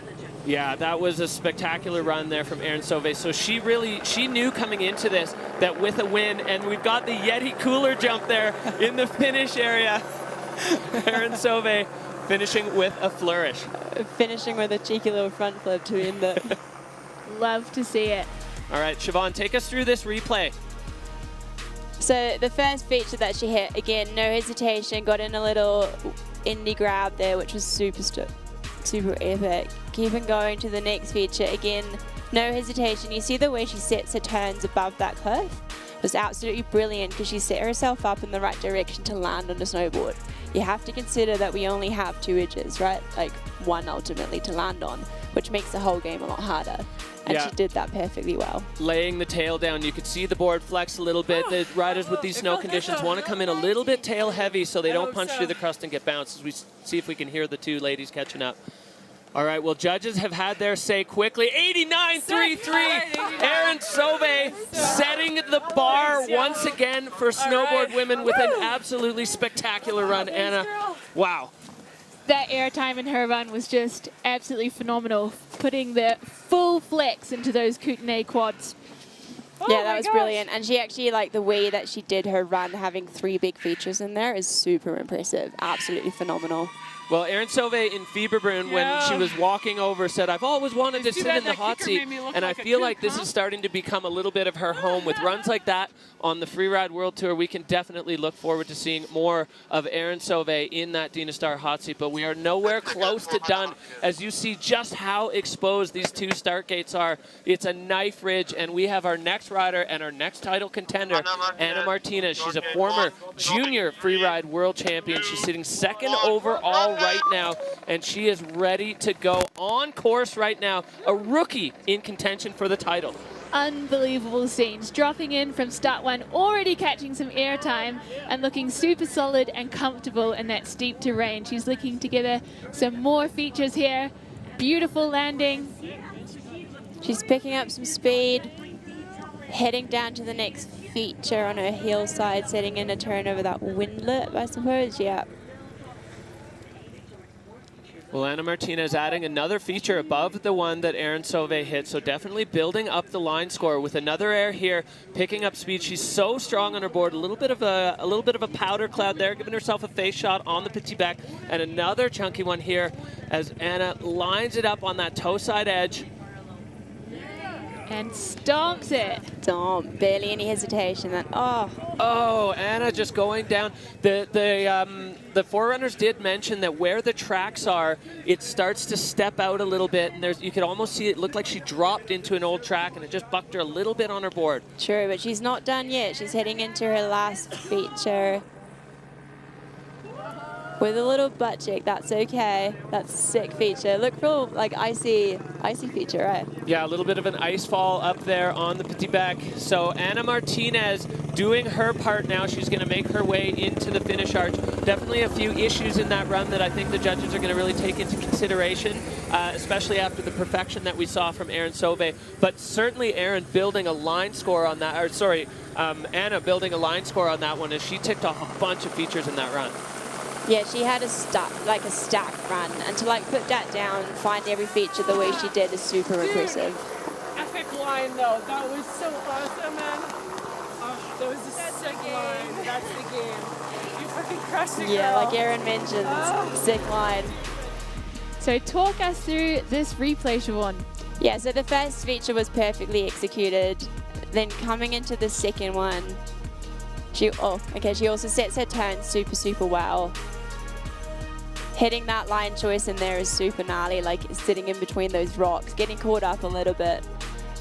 [SPEAKER 6] Yeah, that was a spectacular run there from Erin Sauve. So she knew coming into this that with a win, and we've got the Yeti cooler jump there in the finish area. Erin Sauve finishing with a flourish.
[SPEAKER 11] Finishing with a cheeky little front flip to end it.
[SPEAKER 7] Love to see it.
[SPEAKER 6] All right, Siobhan, take us through this replay.
[SPEAKER 11] So the first feature that she hit, again, no hesitation, got in a little indie grab there, which was super epic. Keeping going to the next feature, again, No hesitation. You see the way she sets her turns above that cliff? It was absolutely brilliant because she set herself up in the right direction to land on the snowboard. You have to consider that we only have 2 edges, right? Like one ultimately to land on, which makes the whole game a lot harder. And she did that perfectly well.
[SPEAKER 6] Laying the tail down, you could see the board flex a little bit. The riders with these snow conditions want to come in a little bit tail heavy so they don't punch through the crust and get bounced, as we see if we can hear the 2 ladies catching up. All right, well, judges have had their say quickly. 89.33, Erin Sauve setting the bar once again for snowboard women with an absolutely spectacular run. Anna, wow.
[SPEAKER 7] That airtime in her run was just absolutely phenomenal, putting the full flex into those Kootenay quads.
[SPEAKER 11] Yeah, that was brilliant. And she actually, like, the way that she did her run, having 3 big features in there is super impressive. Absolutely phenomenal.
[SPEAKER 6] Well, Erin Sauve in Fieberbrunn, when she was walking over, said, I've always wanted to sit in the hot seat. And I feel like this is starting to become a little bit of her home. With runs like that on the Freeride World Tour, we can definitely look forward to seeing more of Erin Sauve in that Dina Star hot seat. But we are nowhere close to done, as you see just how exposed these 2 start gates are. It's a knife ridge, and we have our next rider and our next title contender, Anna Martinez. She's a former junior Freeride world champion. She's sitting 2nd overall right now, and she is ready to go on course right now. A rookie in contention for the title.
[SPEAKER 7] Unbelievable scenes, dropping in from start 1, already catching some airtime and looking super solid and comfortable in that steep terrain. She's looking together some more features here. Beautiful landing.
[SPEAKER 11] She's picking up some speed, heading down to the next feature on her heel side, setting in a turn over that windlet, I suppose. Yeah.
[SPEAKER 6] Well, Anna Martinez adding another feature above the one that Erin Sauve hit, so definitely building up the line score with another air here, picking up speed. She's so strong on her board. A little bit of a powder cloud there, giving herself a face shot on the petit back, and another chunky one here as Anna lines it up on that toe side edge.
[SPEAKER 7] And stomps it.
[SPEAKER 11] Stomp, barely any hesitation. Then,
[SPEAKER 6] oh, Anna just going down. The forerunners did mention that where the tracks are, it starts to step out a little bit, and you could almost see it looked like she dropped into an old track, and it just bucked her a little bit on her board.
[SPEAKER 11] True, but she's not done yet. She's heading into her last feature with a little butt cheek. That's okay. That's a sick feature. Look for like icy feature, right?
[SPEAKER 6] Yeah, a little bit of an ice fall up there on the petit back. So Anna Martinez doing her part now. She's going to make her way into the finish arch. Definitely a few issues in that run that I think the judges are going to really take into consideration, especially after the perfection that we saw from Erin Sauve. But certainly Erin building a line score on that, or sorry, Anna building a line score on that one as she ticked off a bunch of features in that run.
[SPEAKER 11] Yeah, she had a stacked run, and to like put that down and find every feature the way she did is super impressive.
[SPEAKER 5] Epic line though, that was so awesome, man. Oh, that was a sick line. That's the game. You fucking crushed it,
[SPEAKER 11] Yeah,
[SPEAKER 5] girl.
[SPEAKER 11] like Erin mentioned, sick line.
[SPEAKER 7] So talk us through this replay, Siobhan.
[SPEAKER 11] Yeah, so the first feature was perfectly executed. Then coming into the second one, she also sets her turn super well. Hitting that line choice in there is super gnarly, like sitting in between those rocks, getting caught up a little bit,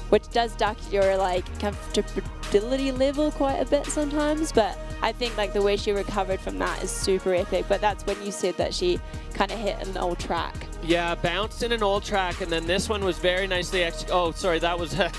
[SPEAKER 11] which does duck your like comfortability level quite a bit sometimes, but I think like the way she recovered from that is super epic. But that's when you said that she kind of hit an old track.
[SPEAKER 6] Yeah, bounced in an old track, and then this one was very nicely executed. Oh, sorry, that was a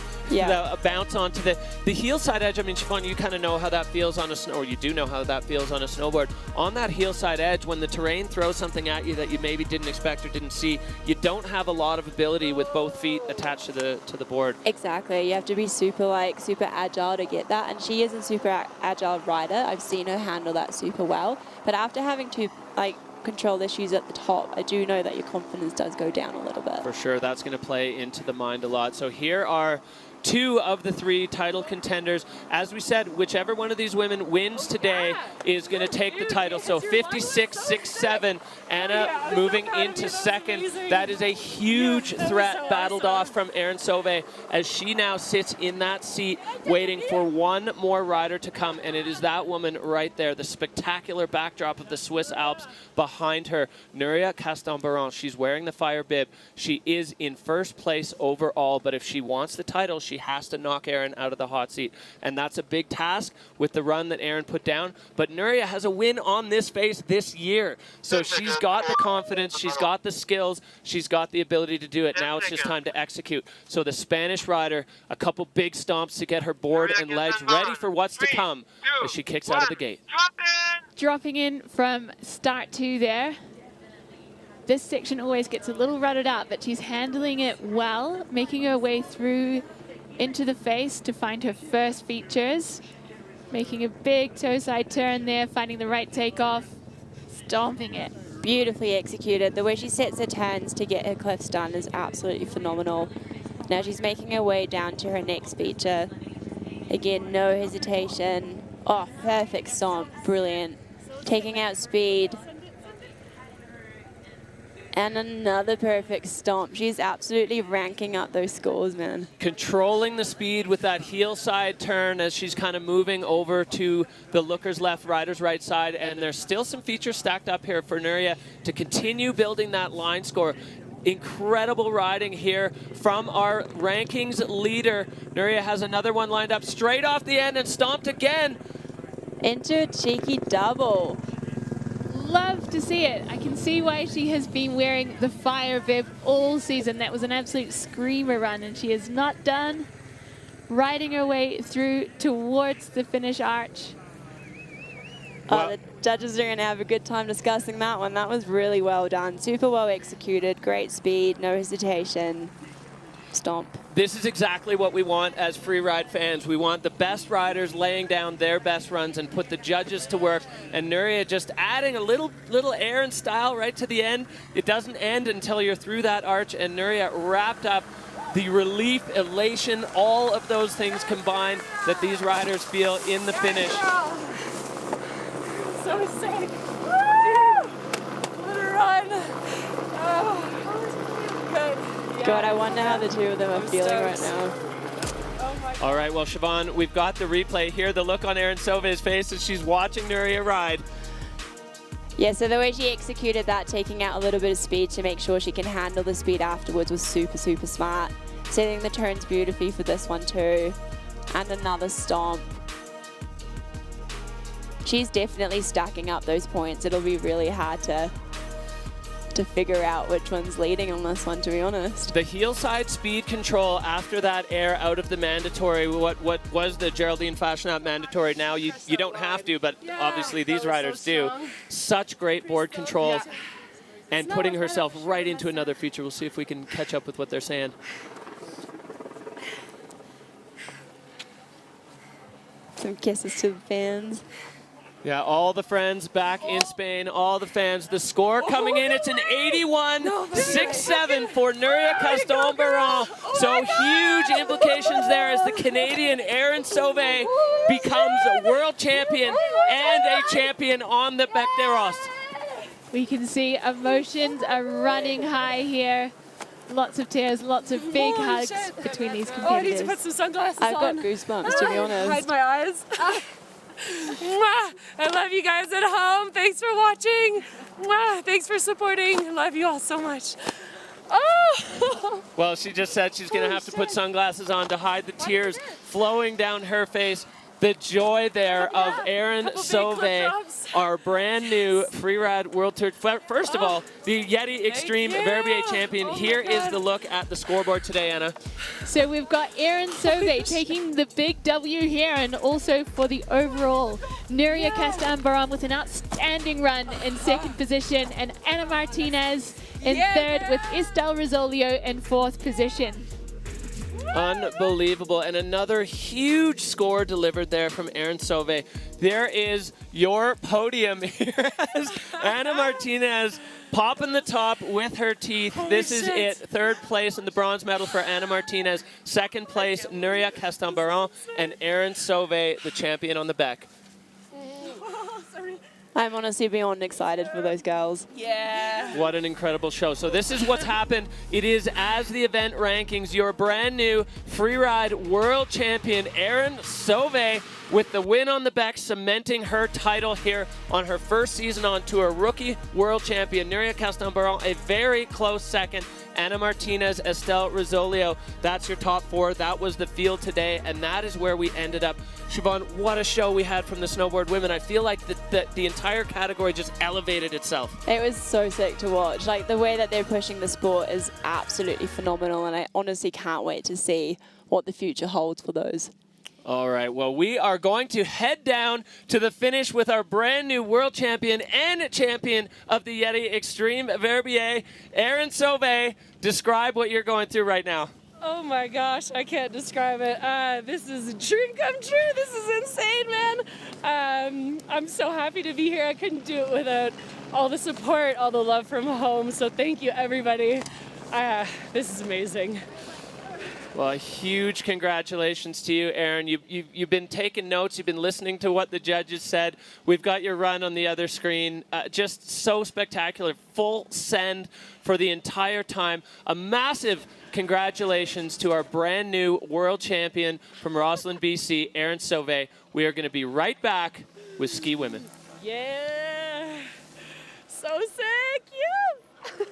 [SPEAKER 6] bounce onto the heel side edge. I mean, Siobhan, you kind of know how that feels on a or you do know how that feels on a snowboard. On that heel side edge, when the terrain throws something at you that you maybe didn't expect or didn't see, you don't have a lot of ability with both feet attached to the board.
[SPEAKER 11] Exactly, you have to be super agile to get that, and she is a super agile rider. I've seen her handle that super well, but after having to control issues at the top, I do know that your confidence does go down a little bit.
[SPEAKER 6] For sure, that's going to play into the mind a lot. So here are 2 of the 3 title contenders. As we said, whichever one of these women wins today is going to take the title. So 56-6-7, Anna moving into second. That is a huge threat battled off from Erin Sauve as she now sits in that seat waiting for one more rider to come, and it is that woman right there, the spectacular backdrop of the Swiss Alps behind her, Núria Castán. She's wearing the fire bib. She is in first place overall, but if she wants the title, she has to knock Erin out of the hot seat, and that's a big task with the run that Erin put down. But Núria has a win on this face this year, so she's got the confidence, she's got the skills, she's got the ability to do it. Now it's just time to execute. So the Spanish rider, a couple big stomps to get her board and legs ready for what's to come as she kicks out of the gate.
[SPEAKER 7] Dropping in from start 2 there. This section always gets a little rutted up, but she's handling it well, making her way through into the face to find her first features. Making a big toe side turn there, finding the right takeoff, stomping it.
[SPEAKER 11] Beautifully executed. The way she sets her turns to get her cliffs done is absolutely phenomenal. Now she's making her way down to her next feature. Again, no hesitation. Oh, perfect stomp, brilliant. Taking out speed. And another perfect stomp. She's absolutely ranking up those scores, man.
[SPEAKER 6] Controlling the speed with that heel side turn as she's kind of moving over to the looker's left, rider's right side. And there's still some features stacked up here for Núria to continue building that line score. Incredible riding here from our rankings leader. Núria has another one lined up straight off the end and stomped again.
[SPEAKER 11] Into a cheeky double.
[SPEAKER 7] Love to see it. I can see why she has been wearing the fire bib all season. That was an absolute screamer run, and she is not done. Riding her way through towards the finish arch.
[SPEAKER 11] Oh, the judges are going to have a good time discussing that one. That was really well done. Super well executed. Great speed, no hesitation. Stomp.
[SPEAKER 6] This is exactly what we want as Freeride fans. We want the best riders laying down their best runs and put the judges to work. And Núria just adding a little Erin style right to the end. It doesn't end until you're through that arch, and Núria wrapped up the relief, elation, all of those things combined that these riders feel in the finish.
[SPEAKER 12] So sick. Woo! What a run. Oh. Good. Yeah.
[SPEAKER 11] God, I wonder how the two of them are feeling right now.
[SPEAKER 6] All right, well, Siobhan, we've got the replay here. The look on Erin Sauve's face as she's watching Núria ride.
[SPEAKER 11] Yeah, so the way she executed that, taking out a little bit of speed to make sure she can handle the speed afterwards, was super, super smart. Setting the turns beautifully for this one too. And another stomp. She's definitely stacking up those points. It'll be really hard to figure out which one's leading on this one, to be honest.
[SPEAKER 6] The heel side speed control after that air out of the mandatory, what was the Geraldine Fashionat mandatory, now you don't have to, but obviously these riders do. Such great board controls and putting herself right into another feature. We'll see if we can catch up with what they're saying.
[SPEAKER 11] Some kisses to the fans.
[SPEAKER 6] Yeah, all the friends back in Spain, all the fans. The score coming in, it's an 81-6-7 for Núria Castán. So huge implications there as the Canadian Erin Sauve becomes a world champion and a champion on the Bec des Roses.
[SPEAKER 7] We can see emotions are running high here. Lots of tears, lots of big hugs between these competitors.
[SPEAKER 12] Oh, I need to put some sunglasses on.
[SPEAKER 11] I've got goosebumps, to be honest.
[SPEAKER 12] Hide my eyes. I love you guys at home. Thanks for watching. Thanks for supporting. I love you all so much. Oh!
[SPEAKER 6] Well, she just said she's going to have to put sunglasses on to hide the tears flowing down her face. The joy there of Erin Sauve, our brand new Freeride World Tour. First of all, the YETI Xtreme Verbier champion. Here is the look at the scoreboard today, Anna.
[SPEAKER 7] So we've got Erin Sauve taking the big W here, and also for the overall, Núria Castán with an outstanding run in second position, and Anna Martinez in third with Estelle Rizzolio in fourth position.
[SPEAKER 6] Unbelievable. And another huge score delivered there from Erin Sauve. There is your podium here as Anna Martinez popping the top with her teeth.
[SPEAKER 12] Holy
[SPEAKER 6] this is
[SPEAKER 12] shit.
[SPEAKER 6] it. Third place in the bronze medal for Anna Martinez. Second place, Núria Castán and Erin Sauve, the champion on the back.
[SPEAKER 11] I'm honestly beyond excited for those girls.
[SPEAKER 12] Yeah.
[SPEAKER 6] What an incredible show. So this is what's happened. It is, as the event rankings, your brand new Freeride world champion, Erin Sauve, with the win on the back, cementing her title here on her first season on tour. Rookie world champion, Núria Castán, a very close second. Anna Martinez, Estelle Rizzolio. That's your top four. That was the field today, and that is where we ended up. Siobhan, what a show we had from the snowboard women. I feel like the entire category just elevated itself.
[SPEAKER 11] It was so sick to watch. Like, the way that they're pushing the sport is absolutely phenomenal, and I honestly can't wait to see what the future holds for those.
[SPEAKER 6] All right, well, we are going to head down to the finish with our brand new world champion and champion of the YETI Xtreme Verbier, Erin Sauve. Describe what you're going through right now.
[SPEAKER 12] Oh my gosh, I can't describe it. This is a dream come true. This is insane, man. I'm so happy to be here. I couldn't do it without all the support, all the love from home. So thank you, everybody. This is amazing.
[SPEAKER 6] Well, a huge congratulations to you, Erin. You've been taking notes. You've been listening to what the judges said. We've got your run on the other screen. Just so spectacular. Full send for the entire time. A massive congratulations to our brand new world champion from Roslyn, BC, Erin Sauve. We are going to be right back with Ski Women.
[SPEAKER 12] Yeah. So sick. Yeah.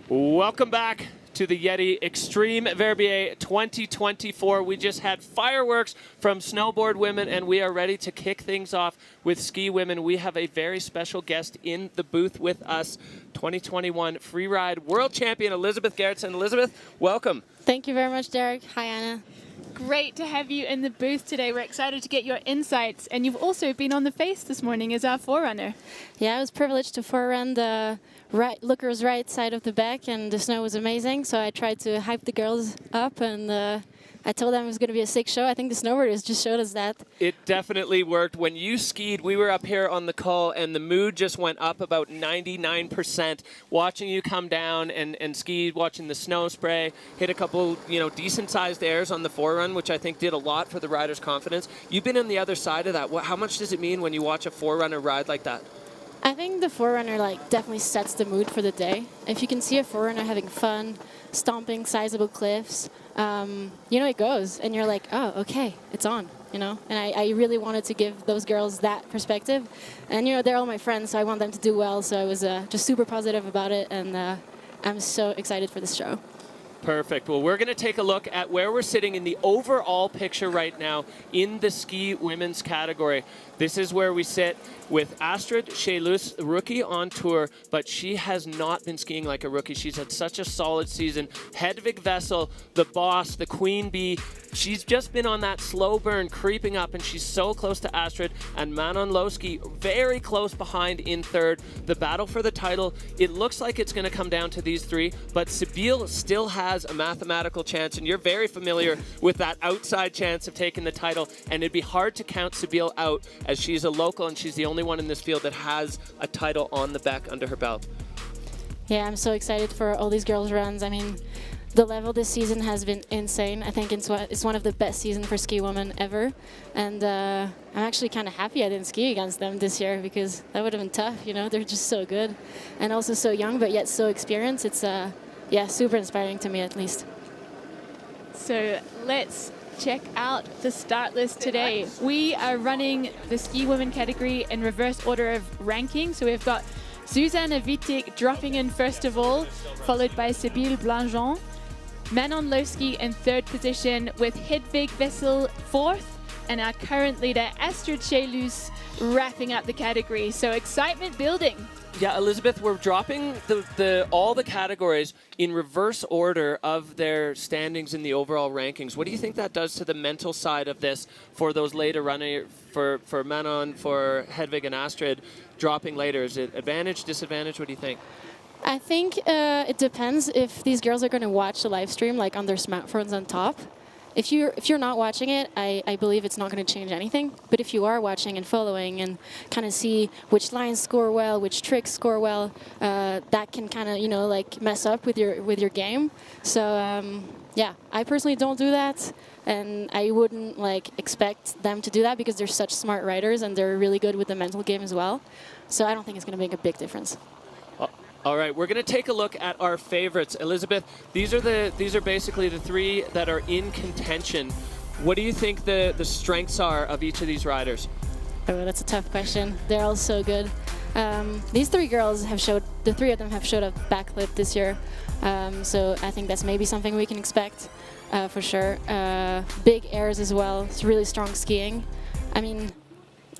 [SPEAKER 6] Welcome back to the YETI Xtreme Verbier 2024. We just had fireworks from Snowboard Women, and we are ready to kick things off with Ski Women. We have a very special guest in the booth with us, 2021 Freeride World Champion Elizabeth Gerritsen. Elizabeth, welcome.
[SPEAKER 13] Thank you very much, Derek. Hi, Anna.
[SPEAKER 7] Great to have you in the booth today. We're excited to get your insights. And you've also been on the face this morning as our forerunner.
[SPEAKER 13] Yeah, I was privileged to forerun the looker's right side of the back, and the snow was amazing. So I tried to hype the girls up, and I told them it was going to be a sick show. I think the snowboarders just showed us that.
[SPEAKER 6] It definitely worked. When you skied, we were up here on the call, and the mood just went up about 99%. Watching you come down and ski, watching the snow spray, hit a couple, decent-sized airs on the forerun, which I think did a lot for the riders' confidence. You've been on the other side of that. How much does it mean when you watch a forerunner ride like that?
[SPEAKER 13] I think the forerunner definitely sets the mood for the day. If you can see a forerunner having fun, stomping sizable cliffs, it goes, and you're like, oh, okay, it's on, And I really wanted to give those girls that perspective, and they're all my friends, so I want them to do well. So I was just super positive about it, and I'm so excited for this show.
[SPEAKER 6] Perfect. Well, we're going to take a look at where we're sitting in the overall picture right now in the ski women's category. This is where we sit with Astrid Cheylus, rookie on tour, but she has not been skiing like a rookie. She's had such a solid season. Hedvig Wessel, the boss, the queen bee, she's just been on that slow burn, creeping up, and she's so close to Astrid. And Manon Loschi, very close behind in third. The battle for the title, it looks like it's going to come down to these three, but Sybille still has a mathematical chance, and you're very familiar with that outside chance of taking the title, and it'd be hard to count Sybille out, as she's a local and she's the only one in this field that has a title on the back under her belt.
[SPEAKER 13] Yeah, I'm so excited for all these girls' runs. I mean, the level this season has been insane. I think it's one of the best seasons for ski women ever. And I'm actually kind of happy I didn't ski against them this year, because that would have been tough, you know? They're just so good. And also so young, but yet so experienced. It's, yeah, super inspiring to me, at least.
[SPEAKER 7] So let's check out the start list today. We are running the ski women category in reverse order of ranking. So we've got Zuzanna Witych dropping in first of all, followed by Sybille Blanjean. Manon Loschi in third position, with Hedvig Wessel fourth, and our current leader Astrid Cheylus wrapping up the category. So excitement building.
[SPEAKER 6] Yeah, Elizabeth, we're dropping all the categories in reverse order of their standings in the overall rankings. What do you think that does to the mental side of this for those later runners, for Manon, for Hedvig and Astrid dropping later? Is it advantage, disadvantage? What do you think?
[SPEAKER 13] I think it depends if these girls are going to watch the live stream like on their smartphones on top. If you're not watching it, I believe it's not going to change anything. But if you are watching and following and kind of see which lines score well, which tricks score well, that can kind of, you know, like mess up with your game. So yeah, I personally don't do that, and I wouldn't like expect them to do that, because they're such smart riders and they're really good with the mental game as well. So I don't think it's going to make a big difference.
[SPEAKER 6] All right, we're going to take a look at our favorites. Elizabeth, these are basically the three that are in contention. What do you think the strengths are of each of these riders?
[SPEAKER 13] Oh, that's a tough question. They're all so good. These three girls have showed, the three of them have showed a backflip this year. So I think that's maybe something we can expect for sure. Big airs as well. It's really strong skiing. I mean,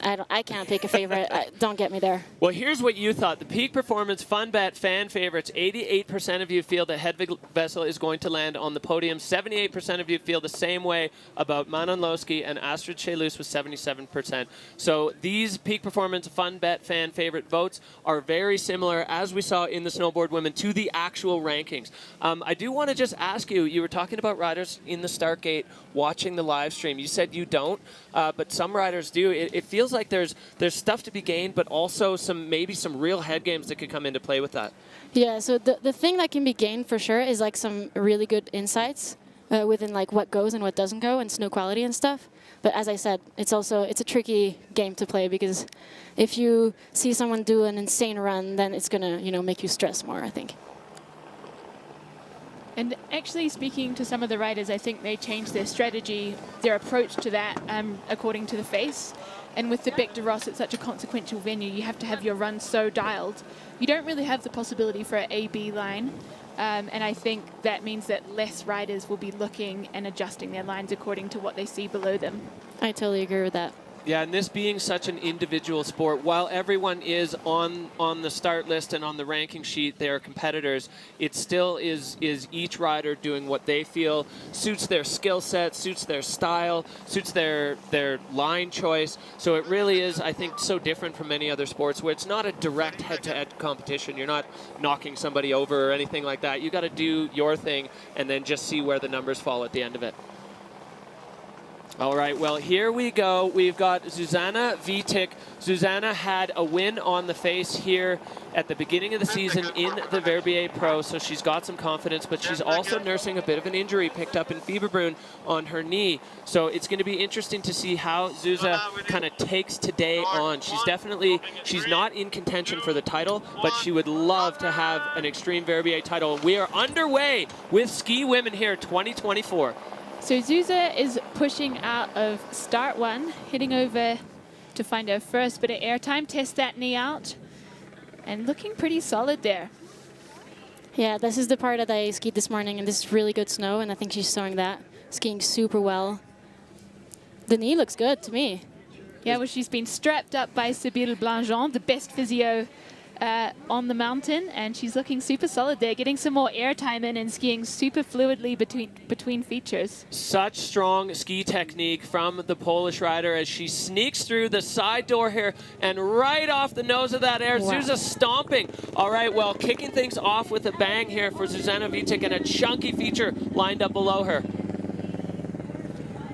[SPEAKER 13] I can't pick a favorite. Don't get me there.
[SPEAKER 6] Well, here's what you thought. The Peak Performance Fun Bet fan favorites. 88% of you feel that Hedvig Wessel is going to land on the podium. 78% of you feel the same way about Manon Loschi, and Astrid Cheylus with 77%. So these Peak Performance Fun Bet fan favorite votes are very similar, as we saw in the Snowboard Women, to the actual rankings. I do want to just ask you, you were talking about riders in the start gate watching the live stream. You said you don't, but some riders do. It feels like there's stuff to be gained, but also maybe some real head games that could come into play with that.
[SPEAKER 13] Yeah, so the thing that can be gained for sure is like some really good insights within like what goes and what doesn't go, and snow quality and stuff. But as I said, it's a tricky game to play, because if you see someone do an insane run, then it's gonna, you know, make you stress more, I think.
[SPEAKER 7] And actually, speaking to some of the riders, I think they changed their strategy, their approach to that, according to the face. And with the Bec de Ros, it's such a consequential venue, you have to have your run so dialed. You don't really have the possibility for an A-B line. And I think that means that less riders will be looking and adjusting their lines according to what they see below them.
[SPEAKER 13] I totally agree with that.
[SPEAKER 6] Yeah, and this being such an individual sport, while everyone is on the start list and on the ranking sheet, they are competitors, it still is each rider doing what they feel suits their skill set, suits their style, suits their line choice. So it really is, I think, so different from many other sports where it's not a direct head-to-head competition. You're not knocking somebody over or anything like that. You got to do your thing and then just see where the numbers fall at the end of it. All right, well, here we go. We've got Zuzanna Witych. Zuzanna had a win on the face here at the beginning of the season in the Verbier Pro, so she's got some confidence, but she's also nursing a bit of an injury picked up in Fieberbrunn on her knee. So it's going to be interesting to see how Zuza kind of takes today on. She's not in contention for the title, but she would love to have an Xtreme Verbier title. We are underway with Ski Women here 2024.
[SPEAKER 7] So Zuza is pushing out of start one, heading over to find her first bit of airtime, test that knee out, and looking pretty solid there.
[SPEAKER 13] Yeah, this is the part that I skied this morning, and this is really good snow, and I think she's showing that. Skiing super well. The knee looks good to me.
[SPEAKER 7] Yeah, well, she's been strapped up by Sybille Blanjean, the best physio on the mountain, and she's looking super solid there, getting some more air time in and skiing super fluidly between features.
[SPEAKER 6] Such strong ski technique from the Polish rider as she sneaks through the side door here and right off the nose of that air.
[SPEAKER 13] Wow.
[SPEAKER 6] Zuzanna stomping. All right, well, kicking things off with a bang here for Zuzanna Witych and a chunky feature lined up below her.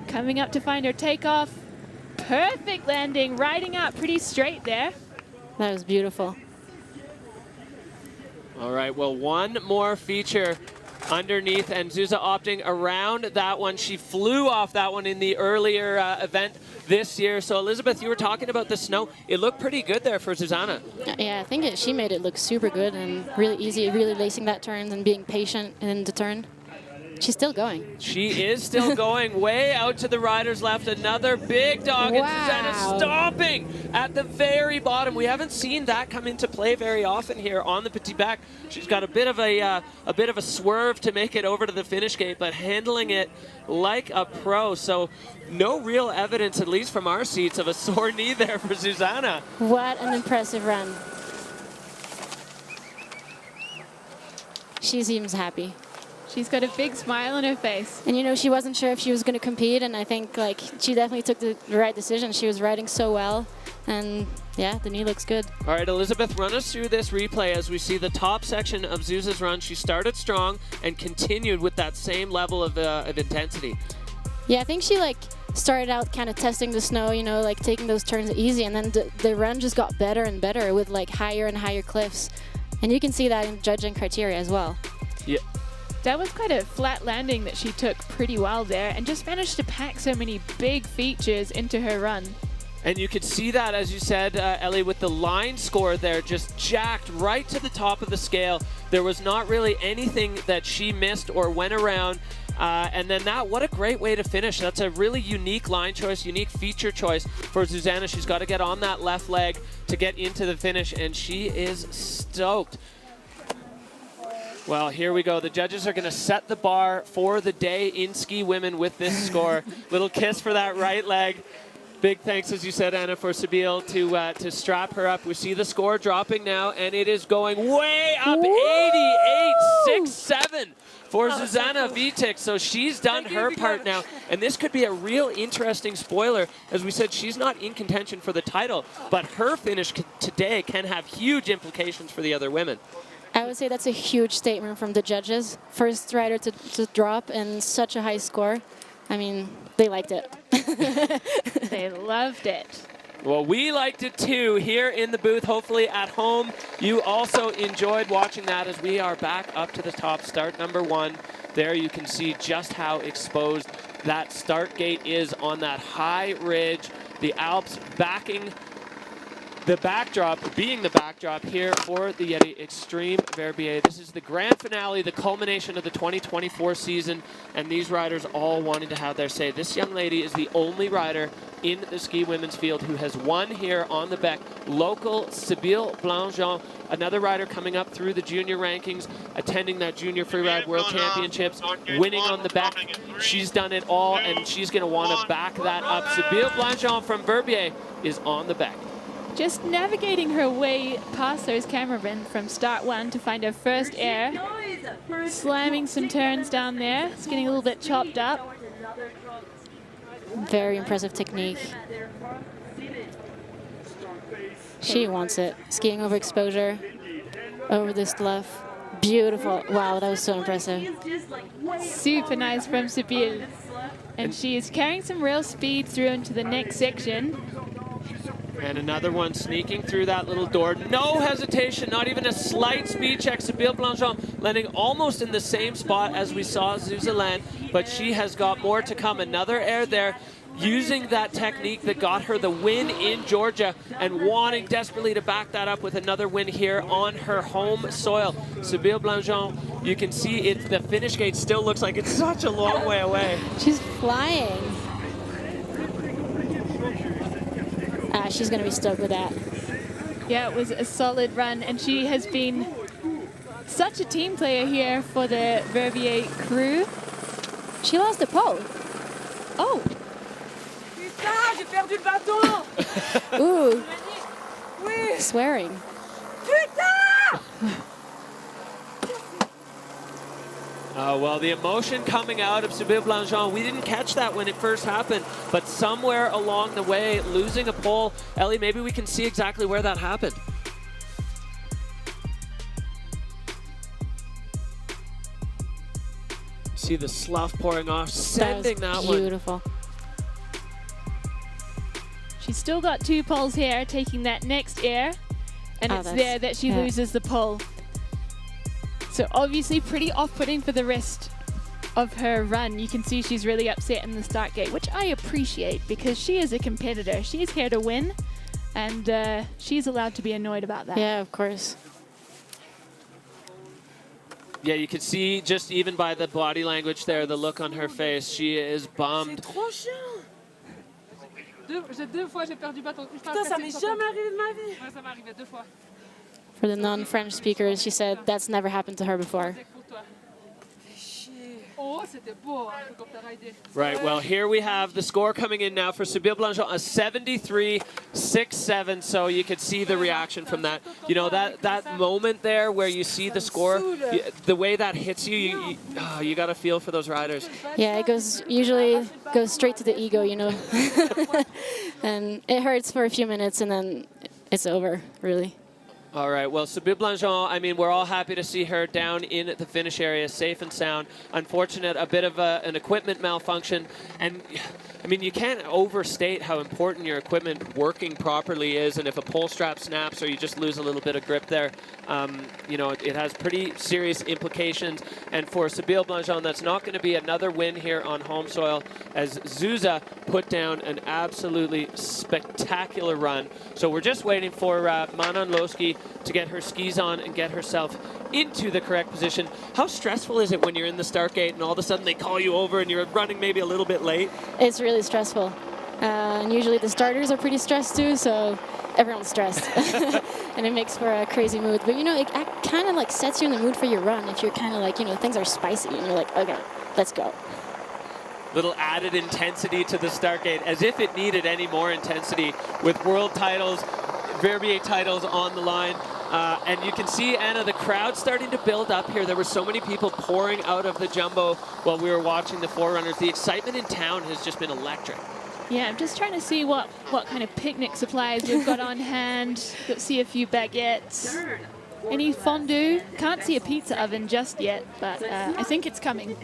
[SPEAKER 7] Coming up to find her takeoff. Perfect landing, riding out pretty straight there.
[SPEAKER 13] That was beautiful.
[SPEAKER 6] All right, well, one more feature underneath, and Zuzanna opting around that one. She flew off that one in the earlier event this year. So, Elizabeth, you were talking about the snow. It looked pretty good there for Zuzanna.
[SPEAKER 13] Yeah, I think she made it look super good and really easy, really lacing that turn and being patient in the turn. She's still going.
[SPEAKER 6] She is still going way out to the rider's left. Another big dog, and Zuzanna stomping at the very bottom. We haven't seen that come into play very often here on the Petit Bec. She's got a bit of a swerve to make it over to the finish gate, but handling it like a pro. So no real evidence, at least from our seats, of a sore knee there for Zuzanna.
[SPEAKER 13] What an impressive run. She seems happy.
[SPEAKER 7] She's got a big smile on her face.
[SPEAKER 13] And, you know, she wasn't sure if she was going to compete, and I think, like, she definitely took the right decision. She was riding so well, and, yeah, the knee looks good.
[SPEAKER 6] All right, Elizabeth, run us through this replay as we see the top section of Zuz's run. She started strong and continued with that same level of intensity.
[SPEAKER 13] Yeah, I think she, like, started out kind of testing the snow, you know, like, taking those turns easy, and then the run just got better and better with, like, higher and higher cliffs. And you can see that in judging criteria as well.
[SPEAKER 6] Yeah.
[SPEAKER 7] That was quite a flat landing that she took pretty well there and just managed to pack so many big features into her run.
[SPEAKER 6] And you could see that, as you said, Ellie, with the line score there, just jacked right to the top of the scale. There was not really anything that she missed or went around. And then what a great way to finish. That's a really unique line choice, unique feature choice for Zuzanna. She's got to get on that left leg to get into the finish, and she is stoked. Well, here we go. The judges are going to set the bar for the day in ski women with this score. Little kiss for that right leg. Big thanks, as you said, Anna, for Sybille to strap her up. We see the score dropping now, and it is going way up, 88.67 for Zuzanna Witych. So she's done her part now, and this could be a real interesting spoiler. As we said, she's not in contention for the title, but her finish today can have huge implications for the other women.
[SPEAKER 13] I would say that's a huge statement from the judges. First rider to drop and such a high score. I mean, they liked it.
[SPEAKER 7] They loved it.
[SPEAKER 6] Well, we liked it too here in the booth. Hopefully at home you also enjoyed watching that as we are back up to the top. Start number 1. There you can see just how exposed that start gate is on that high ridge. The Alps backing the backdrop, being the backdrop here for the YETI Xtreme Verbier. This is the grand finale, the culmination of the 2024 season, and these riders all wanting to have their say. This young lady is the only rider in the ski women's field who has won here on the Bec. Local Sybille Blanjean, another rider coming up through the junior rankings, attending that Junior Freeride World Championships, winning on the Bec. She's done it all, and she's going to want to back that up. Sybille Blanjean from Verbier is on the Bec.
[SPEAKER 7] Just navigating her way past those cameramen from start 1 to find her first air. Slamming some turns down there. It's getting a little bit chopped up.
[SPEAKER 13] Very impressive technique. She wants it. Skiing over exposure, over this bluff. Beautiful. Wow, that was so impressive.
[SPEAKER 7] Super nice from Sybille. And she is carrying some real speed through into the next section.
[SPEAKER 6] And another one sneaking through that little door. No hesitation, not even a slight speed check. Sybille Blanjean landing almost in the same spot as we saw Zuzanna land, but she has got more to come. Another air there, using that technique that got her the win in Georgia and wanting desperately to back that up with another win here on her home soil. Sybille Blanjean, you can see the finish gate still looks like it's such a long way away.
[SPEAKER 13] She's flying. She's going to be stoked with that.
[SPEAKER 7] Yeah, it was a solid run, and she has been Such a team player here for the Verbier crew.
[SPEAKER 13] She lost the pole.
[SPEAKER 7] Oh.
[SPEAKER 12] Putain, j'ai perdu le bâton.
[SPEAKER 13] Ooh.
[SPEAKER 12] Oui.
[SPEAKER 13] Swearing.
[SPEAKER 12] Putain.
[SPEAKER 6] Well, the emotion coming out of Sybille Blanjean, we didn't catch that when it first happened, but somewhere along the way, losing a pole, Ellie, maybe we can see exactly where that happened. See the slough pouring off, sending that one.
[SPEAKER 13] Beautiful.
[SPEAKER 7] She's still got 2 poles here, taking that next air, and it's there that she loses the pole. So obviously pretty off-putting for the rest of her run. You can see she's really upset in the start gate, which I appreciate because she is a competitor. She's here to win, and she's allowed to be annoyed about that.
[SPEAKER 13] Yeah, of course.
[SPEAKER 6] Yeah, you can see just even by the body language there, the look on her face, she is bummed.
[SPEAKER 12] Deux fois j'ai perdu bâton. Putain, ça m'est jamais arrivé de ma vie. Ouais, ça m'est arrivé 2 fois.
[SPEAKER 13] For the non-French speakers, she said that's never happened to her before.
[SPEAKER 12] Oh, c'était beau.
[SPEAKER 6] Right, well, here we have the score coming in now for Sybille Blanjean, a 73-6-7, so you could see the reaction from that. You know, that moment there where you see the score, the way that hits you, you got to feel for those riders.
[SPEAKER 13] Yeah, it usually goes straight to the ego, you know. And it hurts for a few minutes, and then it's over, really.
[SPEAKER 6] All right, well, Sybille Blanjean, I mean, we're all happy to see her down in the finish area, safe and sound. Unfortunate, a bit of an equipment malfunction. And, I mean, you can't overstate how important your equipment working properly is. And if a pole strap snaps or you just lose a little bit of grip there, you know, it has pretty serious implications. And for Sybille Blanjean, that's not going to be another win here on home soil, as Zuzanna put down an absolutely spectacular run. So we're just waiting for Manon Loschi to get her skis on and get herself into the correct position. How stressful is it when you're in the start gate and all of a sudden they call you over and you're running maybe a little bit late?
[SPEAKER 13] It's really stressful. And usually the starters are pretty stressed too, so everyone's stressed. And it makes for a crazy mood. But you know, it kind of like sets you in the mood for your run if you're kind of like, you know, things are spicy and you're like, okay, let's go.
[SPEAKER 6] Little added intensity to the start gate, as if it needed any more intensity with world titles, Verbier titles on the line. And you can see, Anna, the crowd starting to build up here. There were so many people pouring out of the jumbo while we were watching the forerunners. The excitement in town has just been electric.
[SPEAKER 7] Yeah, I'm just trying to see what kind of picnic supplies we've got on hand. Let's see a few baguettes. Any fondue? Can't see a pizza oven just yet, but I think it's coming.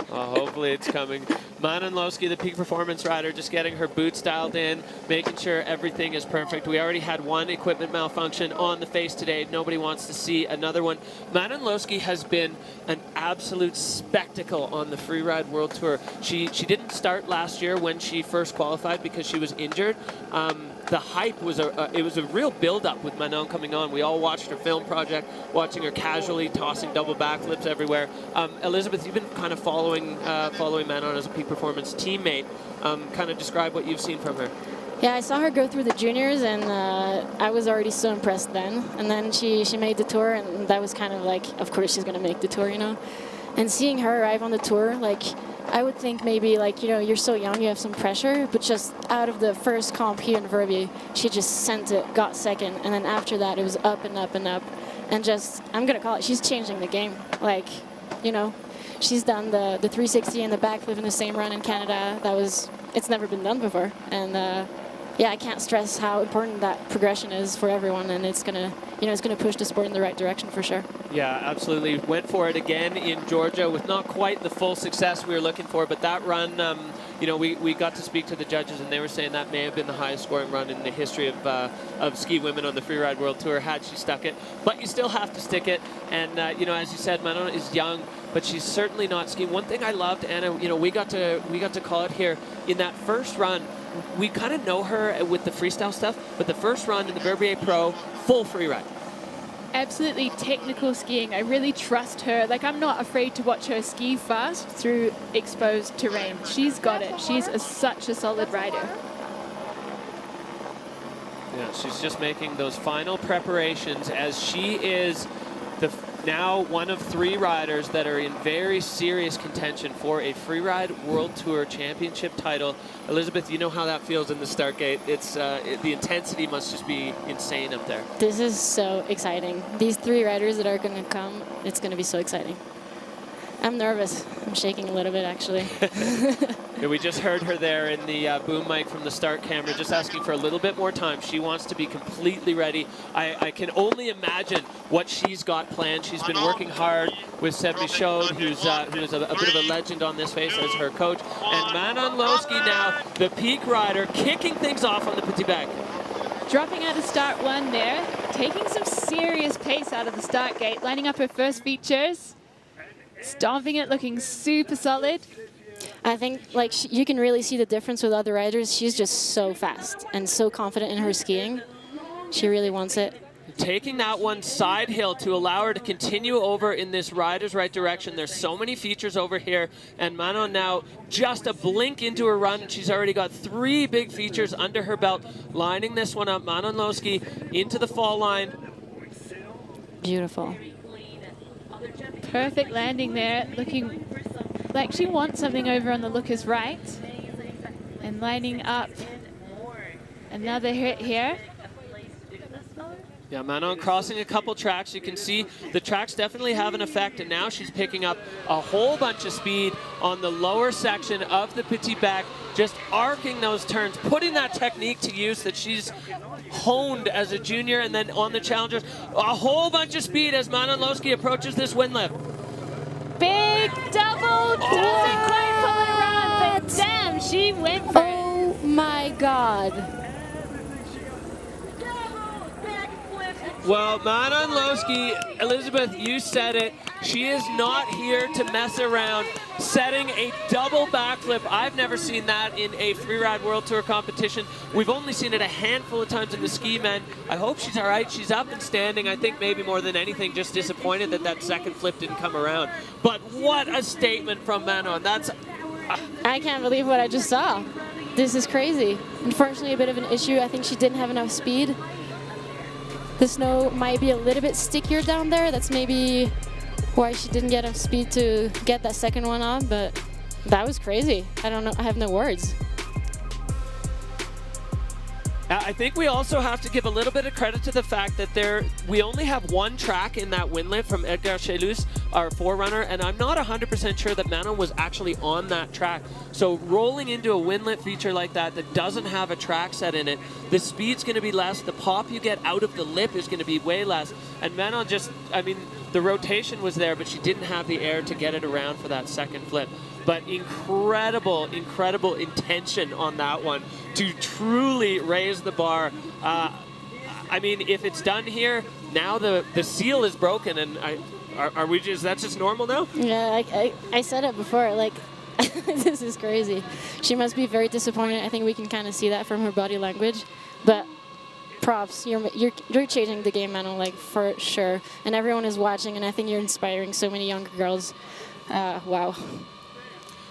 [SPEAKER 6] Hopefully it's coming. Manon Loschi, the peak performance rider, just getting her boots dialed in, making sure everything is perfect. We already had one equipment malfunction on the face today. Nobody wants to see another one. Manon Loschi has been an absolute spectacle on the Freeride World Tour. She didn't start last year when she first qualified because she was injured. The hype was it was a real build-up with Manon coming on. We all watched her film project, watching her casually tossing double backflips everywhere. Elizabeth, you've been kind of following Manon as a peak performance teammate. Kind of describe what you've seen from her.
[SPEAKER 13] Yeah, I saw her go through the juniors, and I was already so impressed then. And then she made the tour, and that was kind of like, of course she's going to make the tour, you know. And seeing her arrive on the tour, like, I would think maybe, like, you know, you're so young, you have some pressure, but just out of the first comp here in Verbier, she just sent it, got second, and then after that, it was up and up and up. And just, I'm going to call it, she's changing the game. Like, you know, she's done the 360 and the backflip in the same run in Canada. It's never been done before. And, yeah, I can't stress how important that progression is for everyone, and it's gonna, you know, it's gonna push the sport in the right direction for sure.
[SPEAKER 6] Yeah, absolutely. Went for it again in Georgia with not quite the full success we were looking for, but that run, you know, we got to speak to the judges, and they were saying that may have been the highest scoring run in the history of ski women on the Freeride World Tour had she stuck it. But you still have to stick it, and you know, as you said, Manon is young, but she's certainly not skiing. One thing I loved, Anna, you know, we got to call it here in that first run. We kind of know her with the freestyle stuff, but the first run in the Verbier Pro, full freeride.
[SPEAKER 7] Absolutely technical skiing. I really trust her. Like, I'm not afraid to watch her ski fast through exposed terrain. She's got it. She's such a solid rider. Yeah,
[SPEAKER 6] she's just making those final preparations as she is the now one of 3 riders that are in very serious contention for a Freeride World Tour Championship title. Elizabeth, you know how that feels in the start gate. It's the intensity must just be insane up there.
[SPEAKER 13] This is so exciting. These 3 riders that are going to come, it's going to be so exciting. I'm nervous. I'm shaking a little bit, actually.
[SPEAKER 6] Yeah, we just heard her there in the boom mic from the start camera, just asking for a little bit more time. She wants to be completely ready. I can only imagine what she's got planned. She's been working hard with Sybille Blanjean, who's a bit of a legend on this face as her coach. And Manon Loschi now, the peak rider, kicking things off on the petit back.
[SPEAKER 7] Dropping out of start 1 there, taking some serious pace out of the start gate, lining up her first features. Stomping it, looking super solid.
[SPEAKER 13] I think like you can really see the difference with other riders. She's just so fast and so confident in her skiing. She really wants it.
[SPEAKER 6] Taking that one side hill to allow her to continue over in this rider's right direction. There's so many features over here, and Manon now just a blink into her run, and she's already got 3 big features under her belt. Lining this one up, Manon Loschi into the fall line.
[SPEAKER 13] Beautiful.
[SPEAKER 7] Perfect landing there, looking like she wants something over on the looker's right. And lining up another hit here.
[SPEAKER 6] Yeah, Manon crossing a couple tracks. You can see the tracks definitely have an effect, and now she's picking up a whole bunch of speed on the lower section of the petit back, just arcing those turns, putting that technique to use that she's honed as a junior, and then on the challengers, a whole bunch of speed as Manon Loschi approaches this wind lift.
[SPEAKER 7] Big double, doesn't quite pull it around, but damn, she went for it.
[SPEAKER 13] Oh my God.
[SPEAKER 6] Well, Manon Loschi, Elizabeth, you said it. She is not here to mess around. Setting a double backflip. I've never seen that in a Freeride World Tour competition. We've only seen it a handful of times in the ski men. I hope she's all right. She's up and standing. I think maybe more than anything, just disappointed that that second flip didn't come around. But what a statement from Manon. That's...
[SPEAKER 13] I can't believe what I just saw. This is crazy. Unfortunately, a bit of an issue. I think she didn't have enough speed. The snow might be a little bit stickier down there. That's maybe why she didn't get enough speed to get that second one on, but that was crazy. I don't know, I have no words.
[SPEAKER 6] I think we also have to give a little bit of credit to the fact that we only have 1 track in that wind lift from Hedvig Cheylus, our forerunner, and I'm not 100% sure that Manon was actually on that track. So rolling into a wind lift feature like that doesn't have a track set in it, the speed's going to be less, the pop you get out of the lip is going to be way less, and Manon just, I mean, the rotation was there, but she didn't have the air to get it around for that second flip. But incredible, incredible intention on that one to truly raise the bar. I mean, if it's done here, now the seal is broken, and are we just, that's just normal now?
[SPEAKER 13] Yeah, I said it before, like, this is crazy. She must be very disappointed. I think we can kind of see that from her body language. But props, you're changing the game, Manon, like, for sure. And everyone is watching, and I think you're inspiring so many younger girls. Wow.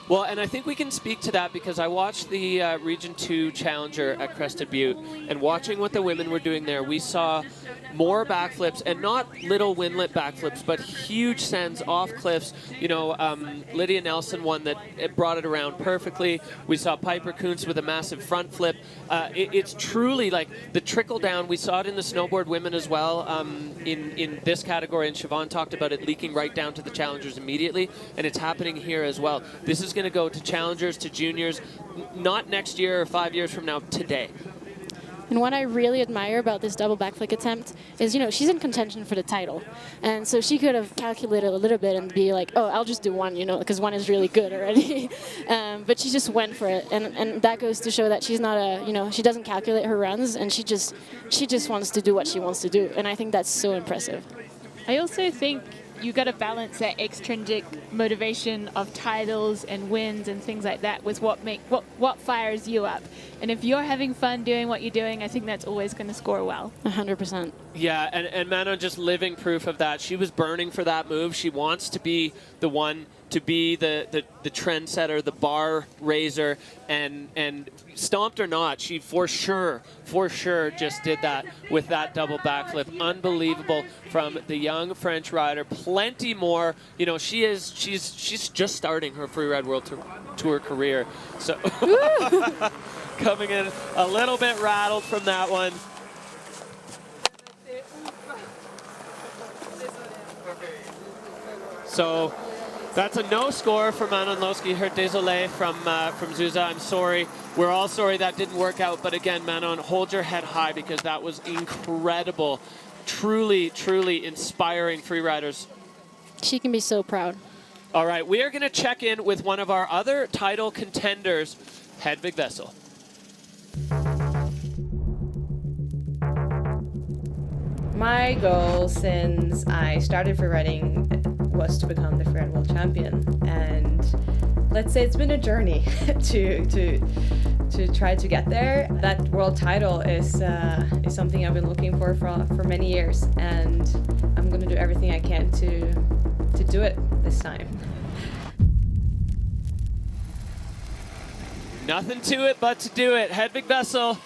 [SPEAKER 6] Well, and I think we can speak to that because I watched the Region 2 Challenger at Crested Butte, and watching what the women were doing there, we saw more backflips, and not little windlet backflips, but huge sends off cliffs. You know, Lydia Nelson one that brought it around perfectly. We saw Piper Kuntz with a massive front flip. It's truly like the trickle down. We saw it in the snowboard women as well in this category, and Siobhan talked about it leaking right down to the challengers immediately, and it's happening here as well. This is going to go to challengers, to juniors, not next year or 5 years from now, today.
[SPEAKER 13] And what I really admire about this double backflip attempt is, you know, she's in contention for the title. And so she could have calculated a little bit and be like, oh, I'll just do one, you know, because one is really good already. But she just went for it. And that goes to show that she's not a, you know, she doesn't calculate her runs, and she just wants to do what she wants to do. And I think that's so impressive.
[SPEAKER 7] I also think you got to balance that extrinsic motivation of titles and wins and things like that with what fires you up. And if you're having fun doing what you're doing, I think that's always going to score well.
[SPEAKER 13] 100%.
[SPEAKER 6] Yeah, and Manon just living proof of that. She was burning for that move. She wants to be the one to be the trendsetter, the bar raiser, and stomped or not, she for sure just did that with that double backflip. Unbelievable from the young French rider. Plenty more. You know, she's just starting her Freeride World Tour career. So coming in a little bit rattled from that one. So that's a no score for Manon Loschi. Her désolé from Zuza. I'm sorry. We're all sorry that didn't work out. But again, Manon, hold your head high because that was incredible. Truly, truly inspiring freeriders.
[SPEAKER 13] She can be so proud.
[SPEAKER 6] All right, we are going to check in with one of our other title contenders, Hedvig Wessel.
[SPEAKER 14] My goal since I started freeriding was to become the Freeride World Champion, and let's say it's been a journey to try to get there. That world title is something I've been looking for many years, and I'm going to do everything I can to do it this time.
[SPEAKER 6] Nothing to it but to do it. Hedvig Wessel,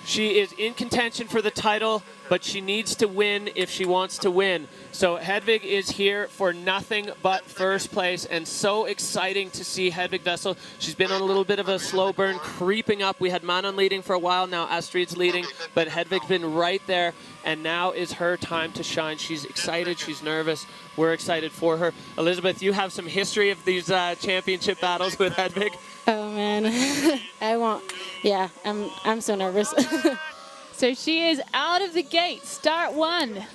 [SPEAKER 6] she is in contention for the title, but she needs to win if she wants to win. So Hedvig is here for nothing but first place, and so exciting to see Hedvig Wessel. She's been on a little bit of a slow burn, creeping up. We had Manon leading for a while, now Astrid's leading, but Hedvig's been right there, and now is her time to shine. She's excited, she's nervous. We're excited for her. Elizabeth, you have some history of these championship battles with Hedvig.
[SPEAKER 13] Oh man, yeah, I'm so nervous.
[SPEAKER 7] So she is out of the gate, start one.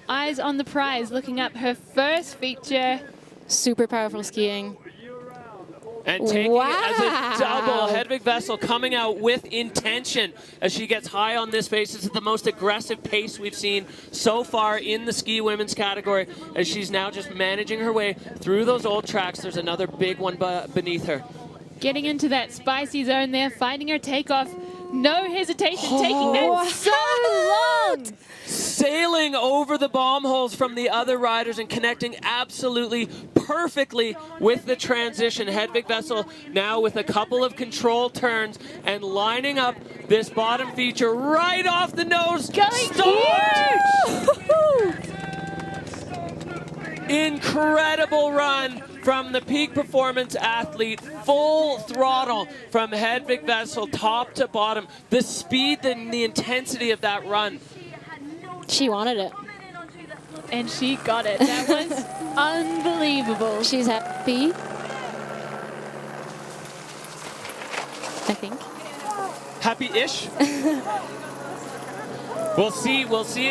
[SPEAKER 7] Eyes on the prize, looking up her first feature.
[SPEAKER 13] Super powerful skiing.
[SPEAKER 6] And taking it as a double. Hedvig Wessel coming out with intention as she gets high on this pace. This is the most aggressive pace we've seen so far in the ski women's category, as she's now just managing her way through those old tracks. There's another big one beneath her.
[SPEAKER 7] Getting into that spicy zone there, finding her takeoff. No hesitation, taking that so long.
[SPEAKER 6] Sailing over the bomb holes from the other riders and connecting absolutely perfectly with the transition. Hedvig Wessel now with a couple of control turns and lining up this bottom feature right off the nose. Incredible run from the peak performance athlete, full throttle from Hedvig Wessel, top to bottom. The speed and the intensity of that run.
[SPEAKER 13] She wanted it.
[SPEAKER 7] And she got it. That was unbelievable.
[SPEAKER 13] She's happy, I think.
[SPEAKER 6] Happy-ish? We'll see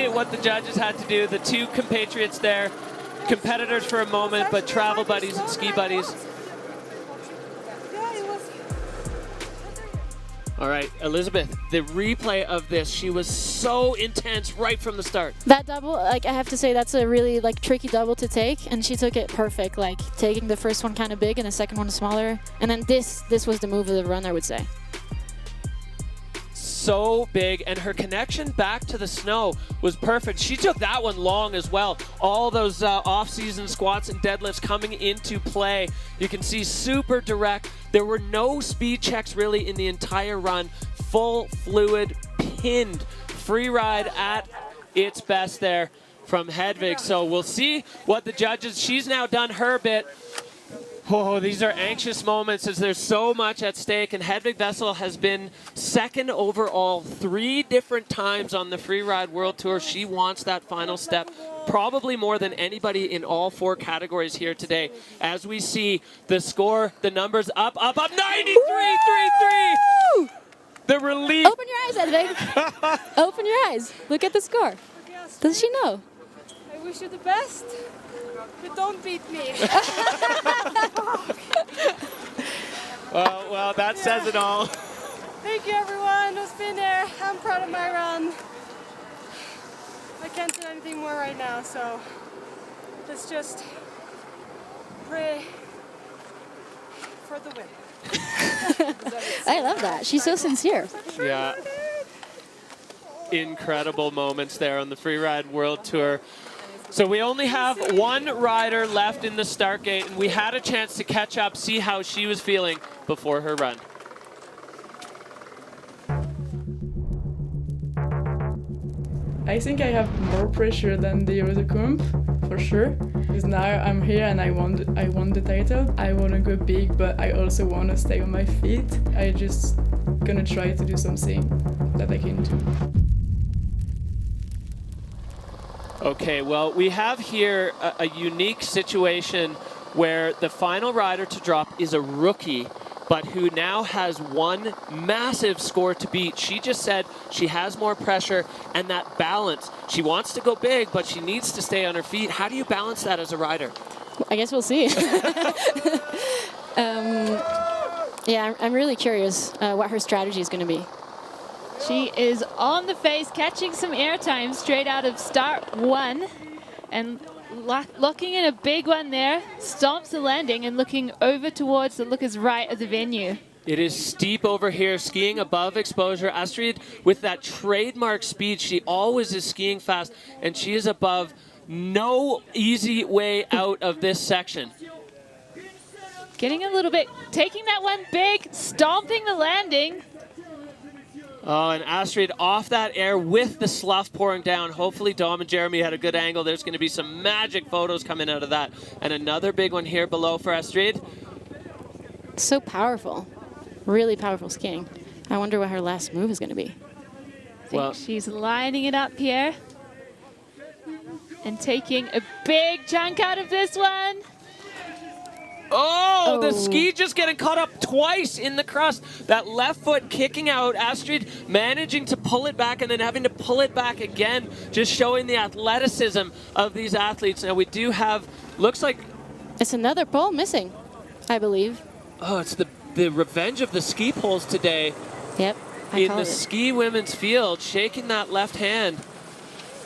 [SPEAKER 6] what the judges had to do. The two compatriots there, competitors for a moment, but travel buddies and ski buddies. All right, Elizabeth, the replay of this, she was so intense right from the start.
[SPEAKER 13] That double, like, I have to say that's a really tricky double to take, and she took it perfect, like taking the first one kind of big and the second one smaller, and then this was the move of the run, I would say.
[SPEAKER 6] So big, and her connection back to the snow was perfect. She took that one long as well. All those off-season squats and deadlifts coming into play. You can see super direct. There were no speed checks really in the entire run. Full fluid, pinned Freeride at its best there from Hedvig. So we'll see what the judges, she's now done her bit. Oh, these are anxious moments as there's so much at stake, and Hedvig Wessel has been second overall 3 different times on the Freeride World Tour. She wants that final step, probably more than anybody in all 4 categories here today. As we see the score, the numbers up, 93-3-3. The relief.
[SPEAKER 13] Open your eyes, Hedvig. Open your eyes. Look at the score. Does she know?
[SPEAKER 12] I wish you the best. But don't beat me.
[SPEAKER 6] Well, that says it all.
[SPEAKER 12] Thank you, everyone who's been there. I'm proud of my run. I can't do anything more right now, so let's just pray for the win.
[SPEAKER 13] I love that. She's so sincere.
[SPEAKER 6] Yeah. Incredible moments there on the Freeride World Tour. So we only have one rider left in the start gate, and we had a chance to catch up, see how she was feeling before her run.
[SPEAKER 15] I think I have more pressure than the other comp, for sure. Because now I'm here and I won the title. I want to go big, but I also want to stay on my feet. I just gonna try to do something that I can do.
[SPEAKER 6] Okay, well, we have here a unique situation where the final rider to drop is a rookie, but who now has one massive score to beat. She just said she has more pressure and that balance. She wants to go big, but she needs to stay on her feet. How do you balance that as a rider?
[SPEAKER 13] I guess we'll see. Yeah, I'm really curious what her strategy is going to be.
[SPEAKER 7] She is on the face, catching some airtime straight out of start 1 and locking in a big one there, stomps the landing and looking over towards the lookers right of the venue.
[SPEAKER 6] It is steep over here, skiing above exposure. Astrid, with that trademark speed, she always is skiing fast, and she is above. No easy way out of this section.
[SPEAKER 7] Getting a little bit, taking that one big, stomping the landing.
[SPEAKER 6] Oh, and Astrid off that air with the slough pouring down. Hopefully Dom and Jeremy had a good angle. There's going to be some magic photos coming out of that. And another big one here below for Astrid.
[SPEAKER 13] So powerful. Really powerful skiing. I wonder what her last move is going to be.
[SPEAKER 7] I think she's lining it up here. And taking a big chunk out of this one.
[SPEAKER 6] Oh, the ski just getting caught up twice in the crust. That left foot kicking out. Astrid managing to pull it back and then having to pull it back again. Just showing the athleticism of these athletes. Now we do have, looks like...
[SPEAKER 13] It's another pole missing, I believe.
[SPEAKER 6] Oh, it's the revenge of the ski poles today.
[SPEAKER 13] Yep,
[SPEAKER 6] in the ski women's field, shaking that left hand.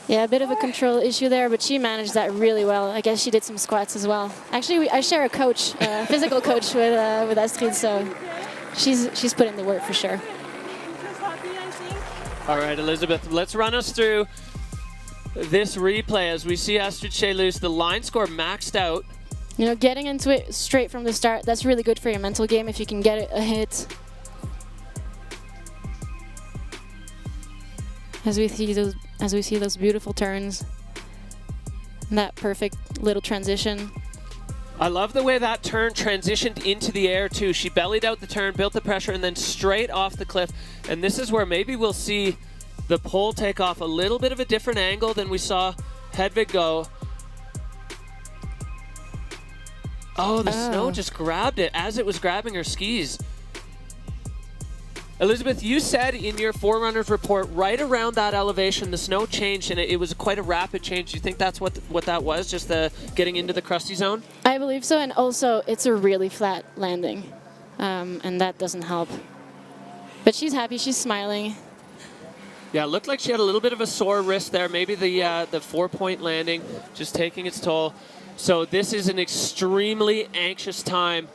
[SPEAKER 13] Yeah, a bit of a control issue there, but she managed that really well. I guess she did some squats as well. Actually, I share a coach, physical coach with Astrid, so she's put in the work for sure.
[SPEAKER 6] All right, Elizabeth, let's run us through this replay as we see Astrid Cheylus, the line score maxed out.
[SPEAKER 13] You know, getting into it straight from the start, that's really good for your mental game if you can get it a hit. As we see those beautiful turns, and that perfect little transition.
[SPEAKER 6] I love the way that turn transitioned into the air too. She bellied out the turn, built the pressure, and then straight off the cliff. And this is where maybe we'll see the pole take off a little bit of a different angle than we saw Hedvig go. Oh, the snow just grabbed it as it was grabbing her skis. Elizabeth, you said in your Forerunners report, right around that elevation, the snow changed, and it was quite a rapid change. Do you think that's what that was, just the getting into the crusty zone?
[SPEAKER 13] I believe so, and also it's a really flat landing, and that doesn't help. But she's happy, she's smiling.
[SPEAKER 6] Yeah, it looked like she had a little bit of a sore wrist there. Maybe the 4-point landing just taking its toll. So this is an extremely anxious time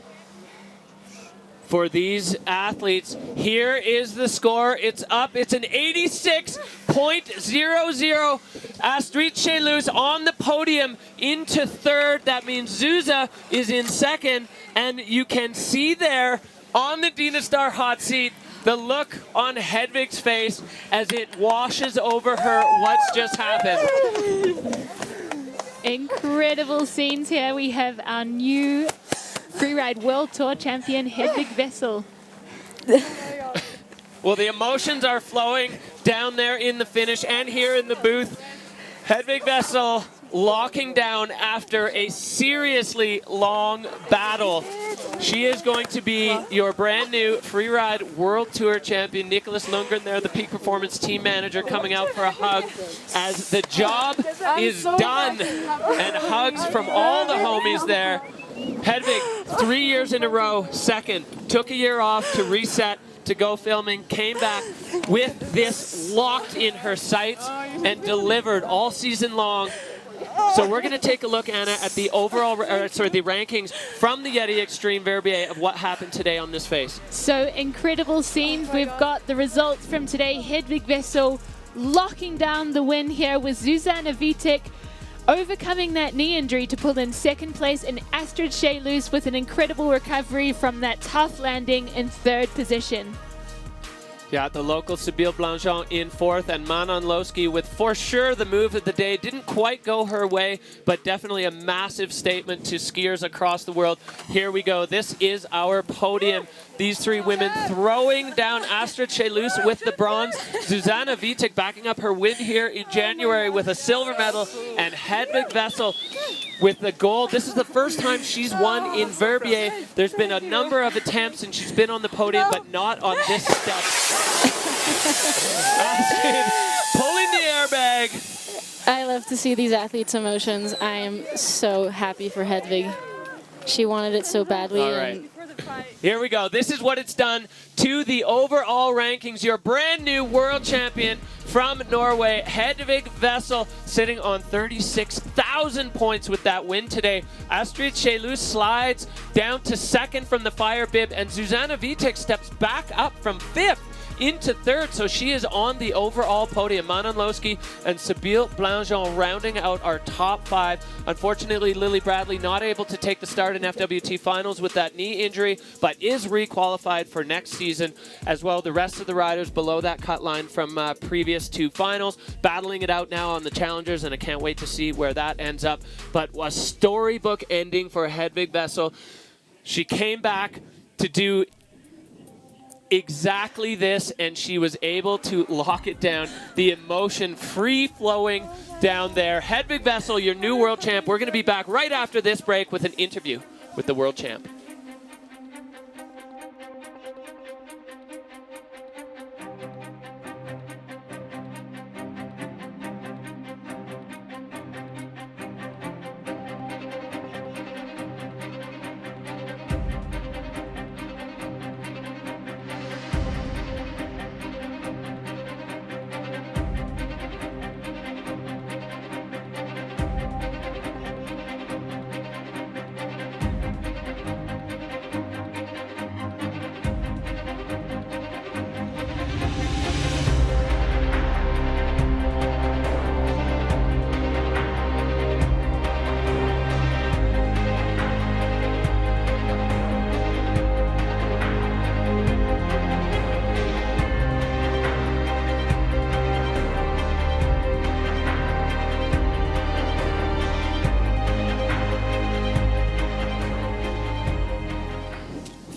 [SPEAKER 6] for these athletes. Here is the score. It's up. It's an 86.00. Astrid Cheylus on the podium into third. That means Zuzanna is in second. And you can see there on the Dina Star hot seat the look on Hedvig's face as it washes over her what's just happened.
[SPEAKER 7] Incredible scenes here. We have our new Freeride World Tour champion, Hedvig Wessel.
[SPEAKER 6] Well, the emotions are flowing down there in the finish and here in the booth. Hedvig Wessel locking down after a seriously long battle. She is going to be your brand new Freeride World Tour champion. Nicholas Lundgren there, the Peak Performance team manager, coming out for a hug as the job is done. And hugs from all the homies there. Hedvig, 3 years in a row, second. Took a year off to reset, to go filming, came back with this locked in her sights and delivered all season long. So we're going to take a look, Anna, at the overall, the rankings from the YETI Xtreme Verbier of what happened today on this face.
[SPEAKER 7] So incredible scenes. We've got the results from today. Hedvig Wessel locking down the win here with Zuzanna Witych Overcoming that knee injury to pull in second place, and Astrid Cheylus with an incredible recovery from that tough landing in third position.
[SPEAKER 6] Yeah, the local Sybille Blanjean in fourth, and Manon Loschi with for sure the move of the day. Didn't quite go her way, but definitely a massive statement to skiers across the world. Here we go. This is our podium. These three women throwing down Astrid Cheylus with the bronze. Zuzanna Witych backing up her win here in January with a silver medal, and Hedvig Wessel with the gold. This is the first time she's won in Verbier. There's been a number of attempts, and she's been on the podium, but not on this step. Astrid pulling the airbag.
[SPEAKER 13] I love to see these athletes' emotions. I am so happy for Hedvig. She wanted it so badly.
[SPEAKER 6] All right. Here we go. This is what it's done to the overall rankings. Your brand new world champion from Norway, Hedvig Wessel, sitting on 36,000 points with that win today. Astrid Cheylus slides down to second from the fire bib, and Zuzanna Witych steps back up from fifth into third, so she is on the overall podium. Manon Loschi and Sybille Blanjean rounding out our top five. Unfortunately, Lily Bradley not able to take the start in FWT finals with that knee injury, but is re-qualified for next season as well. The rest of the riders below that cut line from previous two finals, battling it out now on the challengers, and I can't wait to see where that ends up. But a storybook ending for Hedvig Wessel. She came back to do exactly this, and she was able to lock it down. The emotion free-flowing down there. Hedvig Wessel, your new world champ. We're going to be back right after this break with an interview with the world champ.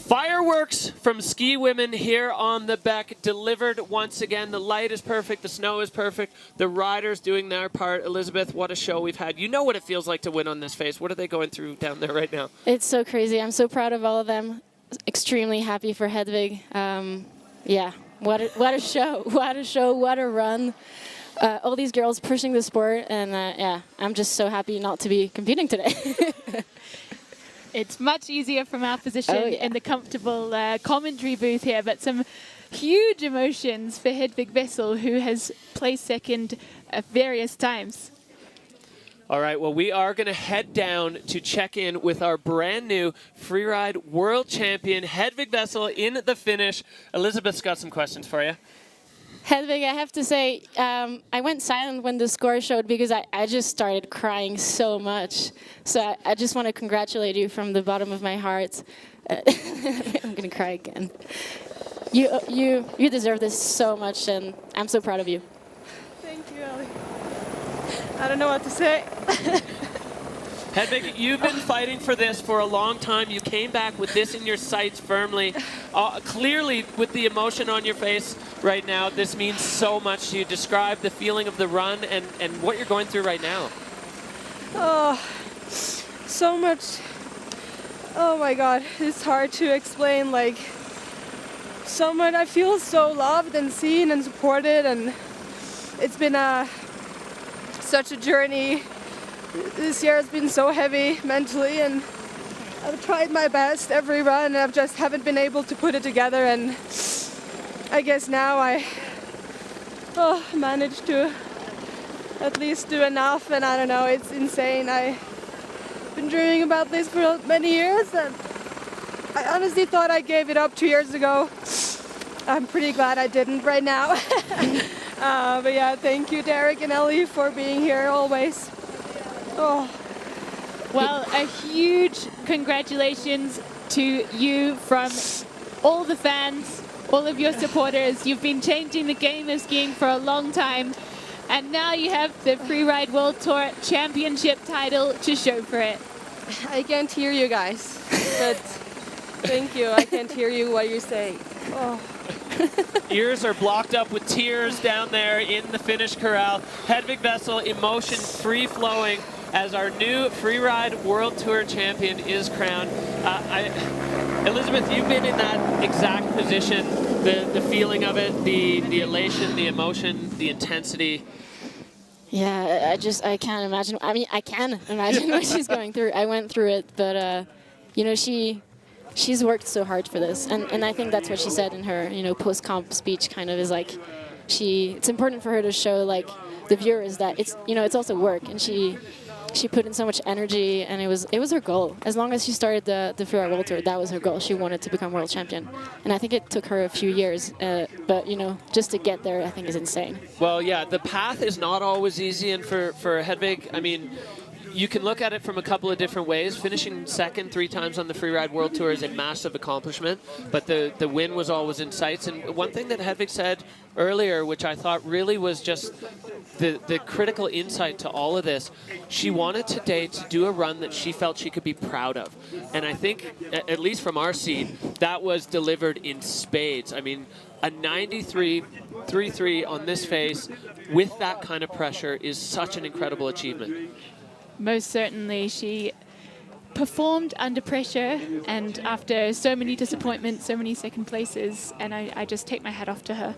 [SPEAKER 6] Fireworks from ski women here on the Beck, delivered once again. The light is perfect, the snow is perfect, the riders doing their part. Elizabeth, what a show we've had. You know what it feels like to win on this face. What are they going through down there right now?
[SPEAKER 13] It's so crazy. I'm so proud of all of them. Extremely happy for Hedvig. Yeah, what a show. What a show, what a run. All these girls pushing the sport, and yeah, I'm just so happy not to be competing today.
[SPEAKER 7] It's much easier from our position in the comfortable commentary booth here, but some huge emotions for Hedvig Wessel, who has placed second at various times.
[SPEAKER 6] All right, well, we are going to head down to check in with our brand new freeride world champion, Hedvig Wessel, in the finish. Elizabeth's got some questions for you.
[SPEAKER 13] Hedvig, I have to say, I went silent when the score showed because I just started crying so much. So I just want to congratulate you from the bottom of my heart. I'm going to cry again. You deserve this so much, and I'm so proud of you.
[SPEAKER 12] Thank you, Ali. I don't know what to say.
[SPEAKER 6] Hedvig, you've been fighting for this for a long time. You came back with this in your sights firmly. Clearly, with the emotion on your face right now, this means so much to you. Describe the feeling of the run and what you're going through right now.
[SPEAKER 12] Oh, so much. Oh my God, it's hard to explain. Like, so much. I feel so loved and seen and supported, and it's been such a journey. This year has been so heavy mentally, and I've tried my best every run, and I just haven't been able to put it together, and I guess now I managed to at least do enough, and I don't know, it's insane. I've been dreaming about this for many years, and I honestly thought I gave it up 2 years ago. I'm pretty glad I didn't right now. But yeah, thank you, Derek and Ellie, for being here always.
[SPEAKER 7] Oh. Well, a huge congratulations to you from all the fans, all of your supporters. You've been changing the game of skiing for a long time, and now you have the Freeride World Tour Championship title to show for it.
[SPEAKER 16] I can't hear you guys, but thank you. I can't hear you what you say. Oh.
[SPEAKER 6] Ears are blocked up with tears down there in the finish corral. Hedvig Wessel, emotion free-flowing as our new Freeride World Tour champion is crowned. Elizabeth, you've been in that exact position, the feeling of it, the elation, the emotion, the intensity.
[SPEAKER 13] Yeah, I can't imagine. I mean, I can imagine what she's going through. I went through it, but you know, she's worked so hard for this, and I think that's what she said in her, you know, post-comp speech. Kind of is like, it's important for her to show like the viewers that it's, you know, it's also work, and she put in so much energy, and it was her goal. As long as she started the Freeride World Tour, that was her goal. She wanted to become world champion, and I think it took her a few years, but you know, just to get there, I think is insane.
[SPEAKER 6] Well, yeah, the path is not always easy, and for Hedvig, I mean, you can look at it from a couple of different ways. Finishing second 3 times on the Freeride World Tour is a massive accomplishment, but the win was always in sights. And one thing that Hedvig said earlier, which I thought really was just the critical insight to all of this, she wanted today to do a run that she felt she could be proud of. And I think, at least from our seat, that was delivered in spades. I mean, a 93.33 on this face with that kind of pressure is such an incredible achievement.
[SPEAKER 7] Most certainly. She performed under pressure, and after so many disappointments, so many second places, and I just take my hat off to her.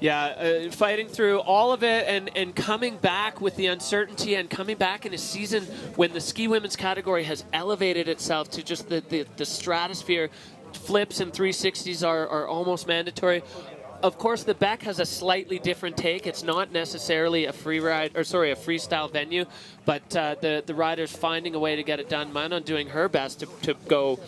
[SPEAKER 6] Yeah, fighting through all of it and coming back with the uncertainty, and coming back in a season when the ski women's category has elevated itself to just the stratosphere. Flips and 360s are almost mandatory. Of course, the Beck has a slightly different take. It's not necessarily a freestyle venue, but the riders finding a way to get it done. Manon doing her best to go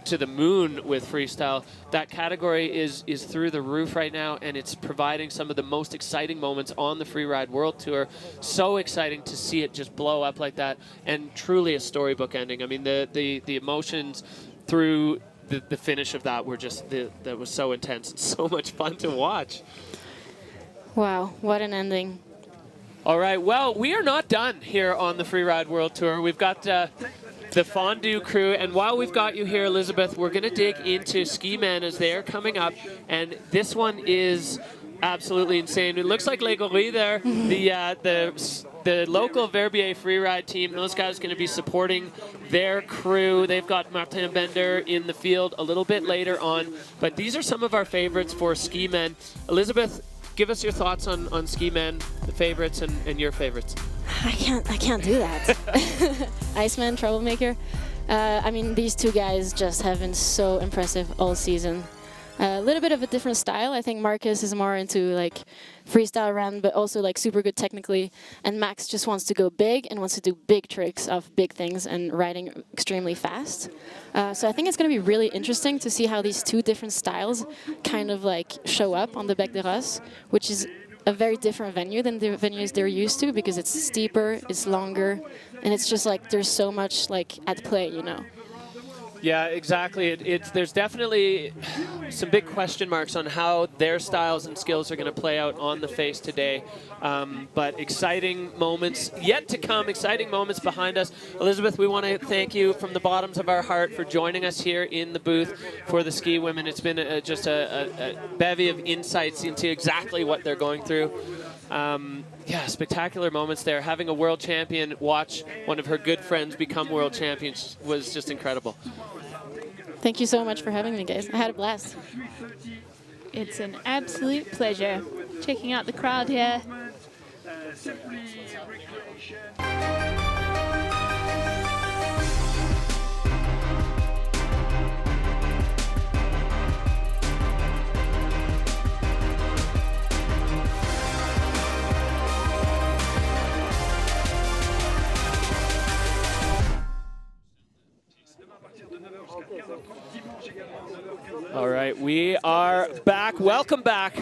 [SPEAKER 6] to the moon with freestyle. That category is through the roof right now, and it's providing some of the most exciting moments on the Freeride World Tour. So exciting to see it just blow up like that, and truly a storybook ending. I mean, the emotions through the finish of that were just, that was so intense and so much fun to watch.
[SPEAKER 13] Wow, what an ending.
[SPEAKER 6] All right, well, we are not done here on the Freeride World Tour. We've got the fondue crew, and while we've got you here, Elizabeth, we're going to dig into ski men as they're coming up, and this one is absolutely insane. It looks like Les Gorilles there, the local Verbier Freeride team. Those guys are going to be supporting their crew. They've got Martin Bender in the field a little bit later on, but these are some of our favorites for ski men. Elizabeth, give us your thoughts on ski men, the favorites, and your favorites.
[SPEAKER 13] I can't do that. Iceman, Troublemaker. I mean, these two guys just have been so impressive all season. A little bit of a different style. I think Marcus is more into like freestyle run, but also like super good technically. And Max just wants to go big and wants to do big tricks of big things and riding extremely fast. So I think it's going to be really interesting to see how these two different styles kind of like show up on the Bec de Ross, which is a very different venue than the venues they're used to, because it's steeper, it's longer, and it's just like there's so much like at play, you know.
[SPEAKER 6] Yeah, exactly. There's definitely some big question marks on how their styles and skills are going to play out on the face today. But exciting moments yet to come, exciting moments behind us. Elizabeth, we want to thank you from the bottoms of our heart for joining us here in the booth for the ski women. It's been just a bevy of insights into exactly what they're going through. Yeah, spectacular moments there. Having a world champion watch one of her good friends become world champions was just incredible.
[SPEAKER 13] Thank you so much for having me, guys. I had a blast.
[SPEAKER 7] It's an absolute pleasure. Checking out the crowd here.
[SPEAKER 6] All right, we are back. Welcome back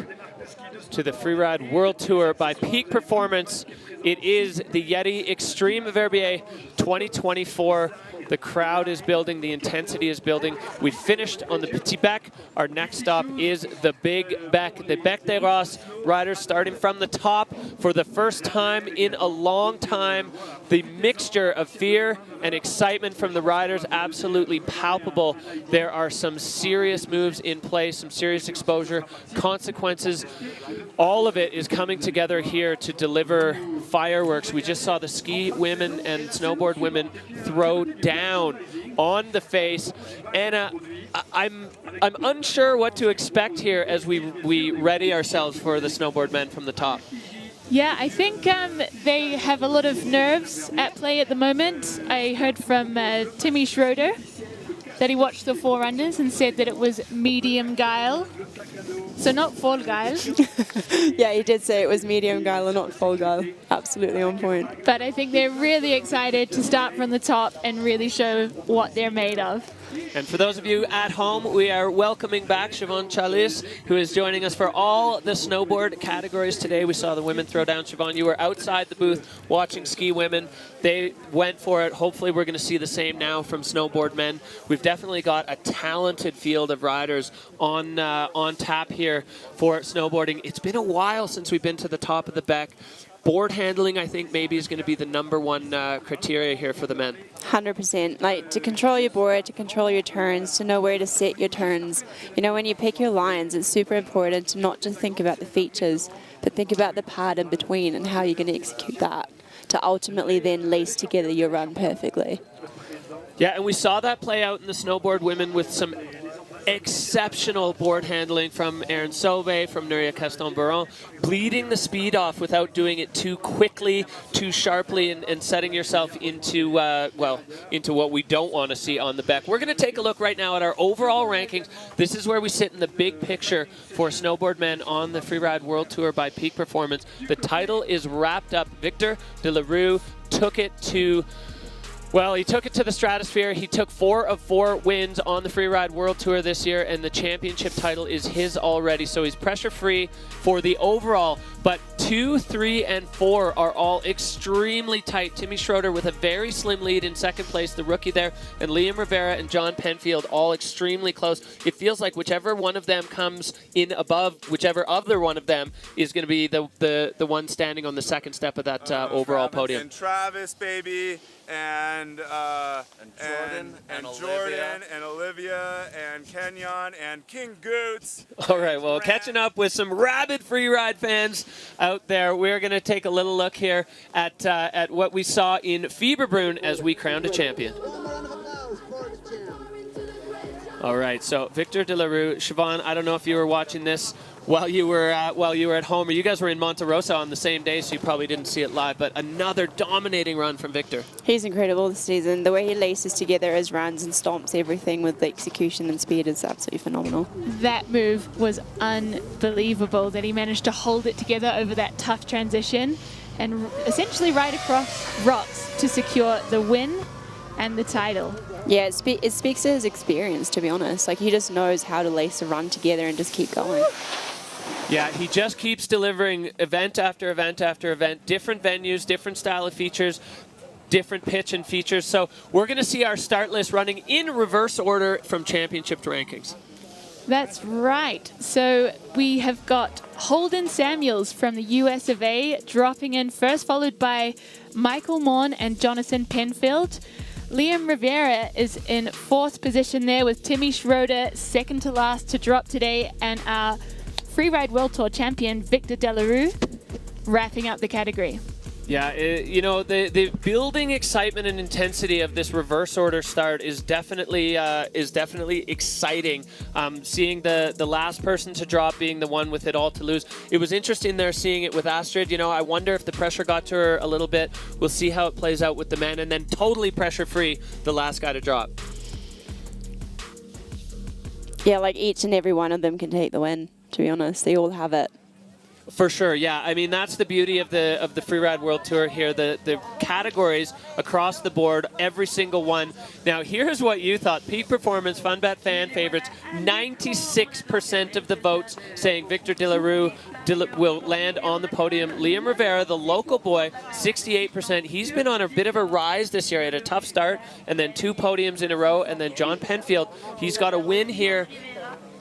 [SPEAKER 6] to the Freeride World Tour by Peak Performance. It is the YETI Xtreme Verbier 2024. The crowd is building, the intensity is building. We finished on the Petit Bec. Our next stop is the Big Bec, the Bec des Rosses. Riders starting from the top for the first time in a long time. The mixture of fear and excitement from the riders, absolutely palpable. There are some serious moves in play, some serious exposure, consequences. All of it is coming together here to deliver fireworks. We just saw the ski women and snowboard women throw down on the face. Anna, I'm unsure what to expect here as we ready ourselves for the snowboard men from the top.
[SPEAKER 7] Yeah, I think they have a lot of nerves at play at the moment. I heard from Timm Schröder that he watched the forerunners and said that it was medium guile. So not full guile.
[SPEAKER 11] Yeah, he did say it was medium guile and not full guile. Absolutely on point.
[SPEAKER 7] But I think they're really excited to start from the top and really show what they're made of.
[SPEAKER 6] And for those of you at home, we are welcoming back Siobhan Cheylus, who is joining us for all the snowboard categories today. We saw the women throw down. Siobhan, you were outside the booth watching ski women. They went for it. Hopefully we're going to see the same now from snowboard men. We've definitely got a talented field of riders on tap here for snowboarding. It's been a while since we've been to the top of the Bec. Board handling, I think, maybe is going to be the #1 criteria here for the men.
[SPEAKER 11] 100%. Like, to control your board, to control your turns, to know where to set your turns. You know, when you pick your lines, it's super important to not just think about the features, but think about the part in between and how you're going to execute that to ultimately then lace together your run perfectly.
[SPEAKER 6] Yeah, and we saw that play out in the snowboard women with some exceptional board handling from Erin Sauve, from Núria Castán, bleeding the speed off without doing it too quickly, too sharply, and setting yourself into, well, into what we don't want to see on the Bec. We're going to take a look right now at our overall rankings. This is where we sit in the big picture for snowboard men on the Freeride World Tour by Peak Performance. The title is wrapped up. Victor de la Rue took it to... Well, he took it to the stratosphere. He took 4 of 4 wins on the Freeride World Tour this year, and the championship title is his already. So he's pressure-free for the overall. But 2, 3, and 4 are all extremely tight. Timm Schröder with a very slim lead in second place, the rookie there, and Liam Rivera and John Penfield all extremely close. It feels like whichever one of them comes in above, whichever other one of them is going to be the one standing on the second step of that overall podium.
[SPEAKER 17] And Travis, baby. And Jordan and Olivia and Kenyon and King Goots.
[SPEAKER 6] All right, well, catching up with some rabid Freeride fans out there, we're going to take a little look here at what we saw in Fieberbrunn as we crowned a champion. All right, so Victor de la Rue, Siobhan, I don't know if you were watching this while you were at home, or you guys were in Monte Rosa on the same day, so you probably didn't see it live, but another dominating run from Victor.
[SPEAKER 11] He's incredible this season. The way he laces together his runs and stomps everything with the execution and speed is absolutely phenomenal.
[SPEAKER 7] That move was unbelievable, that he managed to hold it together over that tough transition and essentially ride across rocks to secure the win and the title.
[SPEAKER 11] Yeah, it speaks to his experience, to be honest. Like, he just knows how to lace a run together and just keep going.
[SPEAKER 6] Yeah, he just keeps delivering event after event after event, different venues, different style of features, different pitch and features. So we're going to see our start list running in reverse order from championship rankings.
[SPEAKER 7] That's right. So we have got Holden Samuels from the US of A dropping in first, followed by Michael Mawn and Jonathan Penfield. Liam Rivera is in 4th position there with Timm Schröder second to last to drop today, and our Freeride World Tour champion Victor de la Rue wrapping up the category.
[SPEAKER 6] Yeah, you know, the building excitement and intensity of this reverse order start is definitely exciting. Seeing the last person to drop being the one with it all to lose. It was interesting there seeing it with Astrid. You know, I wonder if the pressure got to her a little bit. We'll see how it plays out with the men, and then totally pressure-free, the last guy to drop.
[SPEAKER 11] Yeah, like each and every one of them can take the win, to be honest. They all have it.
[SPEAKER 6] For sure, yeah. I mean, that's the beauty of the Freeride World Tour here. The categories across the board, every single one. Now, here's what you thought. Peak performance, fun bet, fan favorites. 96% of the votes saying Victor de la Rue will land on the podium. Liam Rivera, the local boy, 68%. He's been on a bit of a rise this year. He had a tough start, and then 2 podiums in a row. And then John Penfield, he's got a win here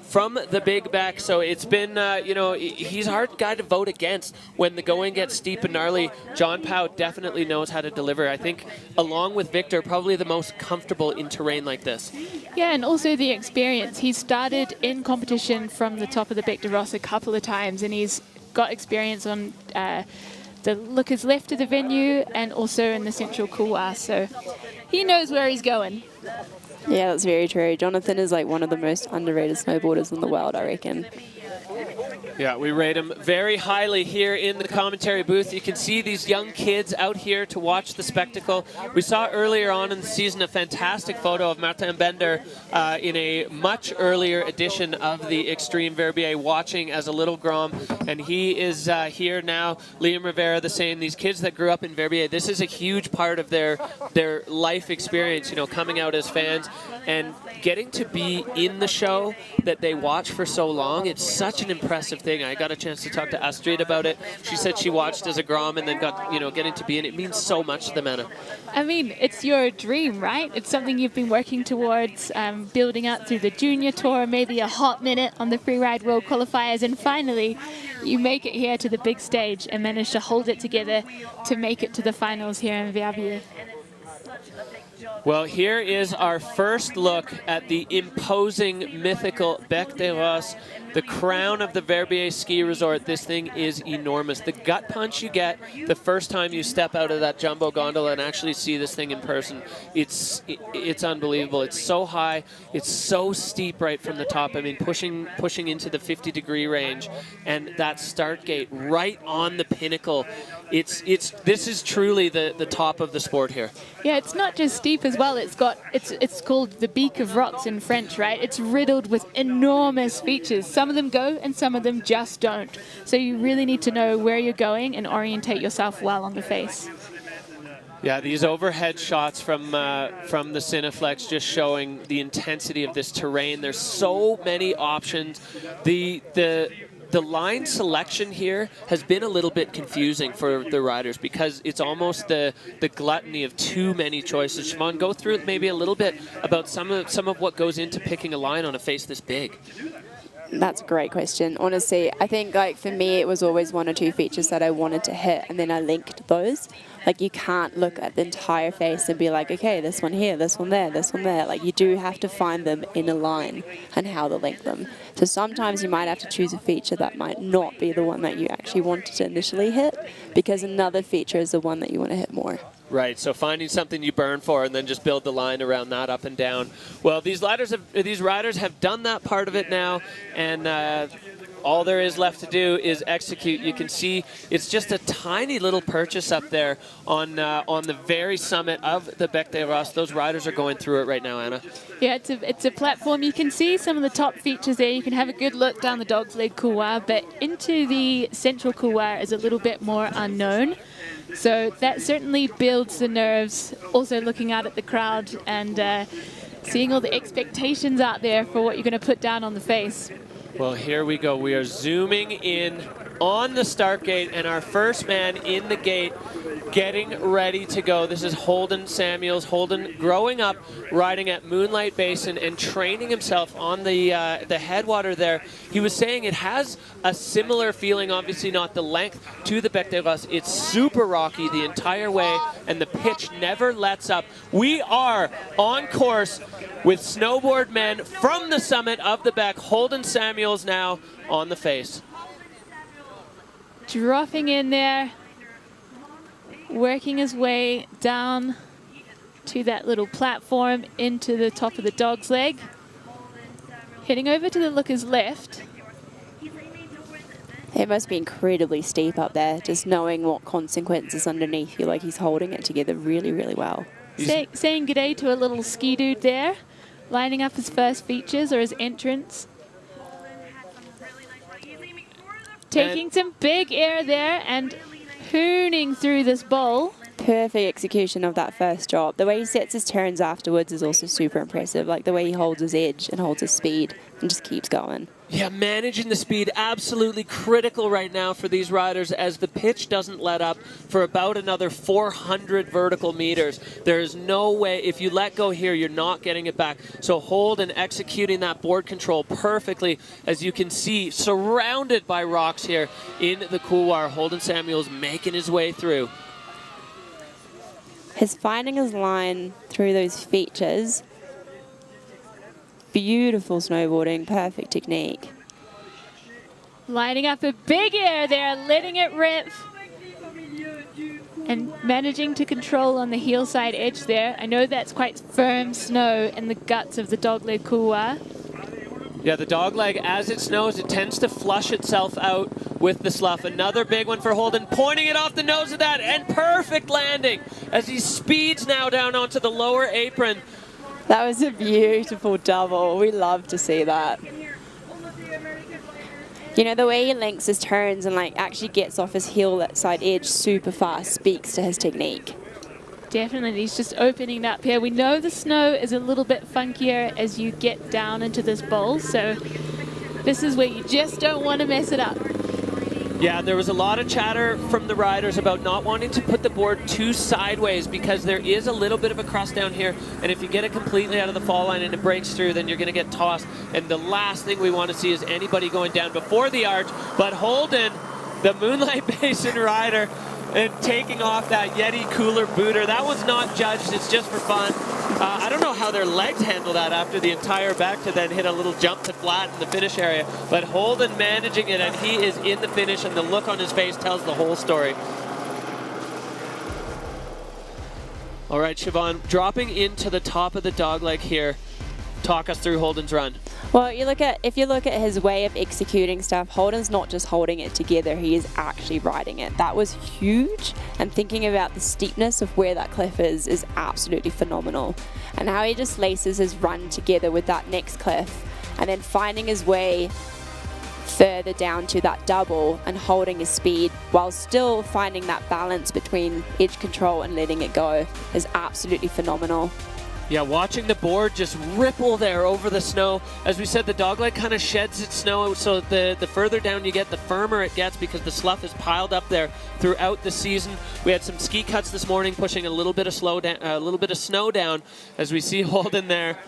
[SPEAKER 6] from the big back, so it's been, you know, he's a hard guy to vote against when the going gets steep and gnarly. John Powell definitely knows how to deliver. I think, along with Victor, probably the most comfortable in terrain like this.
[SPEAKER 7] Yeah, and also the experience. He started in competition from the top of the Bec de Ross a couple of times, and he's got experience on the lookers left of the venue and also in the central couloir, so he knows where he's going.
[SPEAKER 11] Yeah, that's very true. Jonathan is like one of the most underrated snowboarders in the world, I reckon.
[SPEAKER 6] Yeah, we rate him very highly here in the commentary booth. You can see these young kids out here to watch the spectacle. We saw earlier on in the season a fantastic photo of Martin Bender in a much earlier edition of the Xtreme Verbier watching as a little Grom, and he is here now. Liam Rivera the same. These kids that grew up in Verbier, this is a huge part of their life experience, you know, coming out as fans and getting to be in the show that they watch for so long. It's such an impressive thing. I got a chance to talk to Astrid about it. She said she watched as a Grom and then got, you know, getting to be in it. It means so much to them, Anna.
[SPEAKER 7] I mean, it's your dream, right? It's something you've been working towards, building up through the junior tour, maybe a hot minute on the Freeride World Qualifiers, and finally you make it here to the big stage and manage to hold it together to make it to the finals here in Verbier.
[SPEAKER 6] Well, here is our first look at the imposing, mythical Bec de Ross, the crown of the Verbier ski resort. This thing is enormous. The gut punch you get the first time you step out of that jumbo gondola and actually see this thing in person, it's unbelievable. It's so high, it's so steep right from the top. I mean, pushing into the 50-degree range, and that start gate right on the pinnacle. This is truly the top of the sport here.
[SPEAKER 7] Yeah, it's not just steep as well. It's called the Beak of Rocks in French, right? It's riddled with enormous features. Some of them go and some of them just don't. So you really need to know where you're going and orientate yourself well on the face.
[SPEAKER 6] Yeah, these overhead shots from the Cineflex just showing the intensity of this terrain. There's so many options. The line selection here has been a little bit confusing for the riders because it's almost the gluttony of too many choices. Siobhan, go through maybe a little bit about some of what goes into picking a line on a face this big.
[SPEAKER 11] That's a great question. Honestly, I think like for me it was always 1 or 2 features that I wanted to hit, and then I linked those. Like you can't look at the entire face and be like, okay, this one here, this one there, this one there. Like you do have to find them in a line and how to link them. So sometimes you might have to choose a feature that might not be the one that you actually wanted to initially hit, because another feature is the one that you want to hit more.
[SPEAKER 6] Right, so finding something you burn for and then just build the line around that up and down. Well, these riders have done that part of it now, and all there is left to do is execute. You can see it's just a tiny little purchase up there on the very summit of the Bec de Ross. Those riders are going through it right now, Anna.
[SPEAKER 7] Yeah, it's a platform. You can see some of the top features there. You can have a good look down the dog's leg couloir, but into the central couloir is a little bit more unknown. So that certainly builds the nerves. Also looking out at the crowd and seeing all the expectations out there for what you're going to put down on the face.
[SPEAKER 6] Well, here we go. We are zooming in on the start gate, and our first man in the gate getting ready to go. This is Holden Samuels. Holden growing up riding at Moonlight Basin and training himself on the headwater there. He was saying it has a similar feeling, obviously not the length, to the Bec de Ross. It's super rocky the entire way, and the pitch never lets up. We are on course with Snowboard Men from the summit of the Bec. Holden Samuels now on the face.
[SPEAKER 7] Dropping in there, working his way down to that little platform into the top of the dog's leg. Heading over to the looker's left.
[SPEAKER 11] It must be incredibly steep up there, just knowing what consequences underneath you. Like he's holding it together really, really well.
[SPEAKER 7] Saying g'day to a little ski dude there, lining up his first features or his entrance. Taking some big air there and hooning through this bowl.
[SPEAKER 11] Perfect execution of that first drop. The way he sets his turns afterwards is also super impressive. Like the way he holds his edge and holds his speed and just keeps going.
[SPEAKER 6] Yeah, managing the speed, absolutely critical right now for these riders as the pitch doesn't let up for about another 400 vertical meters. There is no way, if you let go here, you're not getting it back. So Holden executing that board control perfectly, as you can see, surrounded by rocks here in the couloir. Holden Samuels making his way through.
[SPEAKER 11] His finding his line through those features. Beautiful snowboarding, perfect technique.
[SPEAKER 7] Lining up a big air there, letting it rip. And managing to control on the heel side edge there. I know that's quite firm snow in the guts of the dogleg couloir.
[SPEAKER 6] Yeah, the dogleg, as it snows, it tends to flush itself out with the slough. Another big one for Holden, pointing it off the nose of that, and perfect landing as he speeds now down onto the lower apron.
[SPEAKER 11] That was a beautiful double. We love to see that. You know, the way he links his turns and like actually gets off his heel side edge super fast speaks to his technique.
[SPEAKER 7] Definitely, he's just opening up here. We know the snow is a little bit funkier as you get down into this bowl, so this is where you just don't want to mess it up.
[SPEAKER 6] Yeah, there was a lot of chatter from the riders about not wanting to put the board too sideways because there is a little bit of a crust down here, and if you get it completely out of the fall line and it breaks through, then you're going to get tossed. And the last thing we want to see is anybody going down before the arch. But Holden, the Moonlight Basin rider, and taking off that YETI cooler booter. That one's not judged, it's just for fun. I don't know how their legs handle that after the entire back to then hit a little jump to flat in the finish area. But Holden managing it, and he is in the finish, and the look on his face tells the whole story. All right, Siobhan, dropping into the top of the dogleg here. Talk us through Holden's run.
[SPEAKER 11] Well, if you look at his way of executing stuff, Holden's not just holding it together, he is actually riding it. That was huge, and thinking about the steepness of where that cliff is absolutely phenomenal. And how he just laces his run together with that next cliff, and then finding his way further down to that double and holding his speed while still finding that balance between edge control and letting it go is absolutely phenomenal.
[SPEAKER 6] Yeah, watching the board just ripple there over the snow. As we said, the dogleg kind of sheds its snow, so the further down you get, the firmer it gets because the slough is piled up there throughout the season. We had some ski cuts this morning pushing a little bit of snow down as we see Holden there.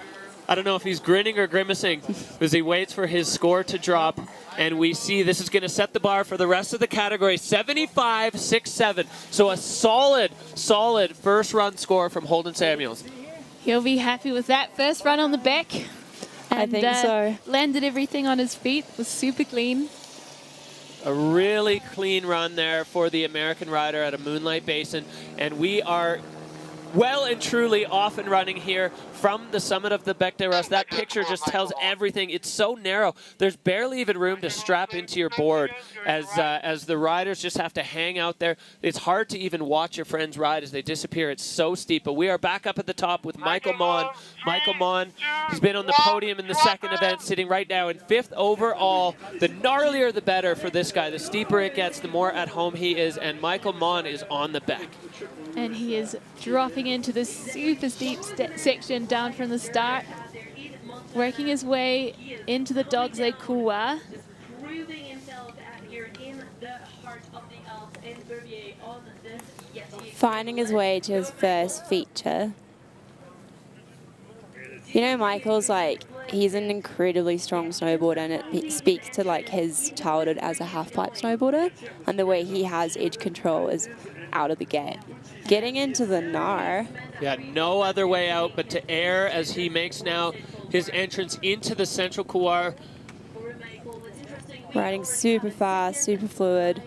[SPEAKER 6] I don't know if he's grinning or grimacing as he waits for his score to drop. And we see this is going to set the bar for the rest of the category, 75.67. So a solid first run score from Holden Samuels.
[SPEAKER 7] He'll be happy with that first run on the back. And,
[SPEAKER 11] I think so.
[SPEAKER 7] Landed everything on his feet, was super clean.
[SPEAKER 6] A really clean run there for the American rider at a Moonlight Basin. And we are well and truly off and running here from the summit of the Bec des Roses. That picture just tells everything. It's so narrow. There's barely even room to strap into your board as the riders just have to hang out there. It's hard to even watch your friends ride as they disappear. It's so steep. But we are back up at the top with Michael Mawn. Michael Mawn, he's been on the podium in the second event, sitting right now in 5th overall. The gnarlier the better for this guy. The steeper it gets, the more at home he is. And Michael Mawn is on the back.
[SPEAKER 7] And he is dropping into the super steep section down from the start, working his way into the dog's leg couloir.
[SPEAKER 11] Finding his way to his first feature. You know, Michael's like, he's an incredibly strong snowboarder, and it speaks to like his childhood as a half-pipe snowboarder, and the way he has edge control is out of the gate. Getting into the Nar.
[SPEAKER 6] Yeah, no other way out but to air as he makes now his entrance into the central couloir.
[SPEAKER 11] Riding super fast, super fluid.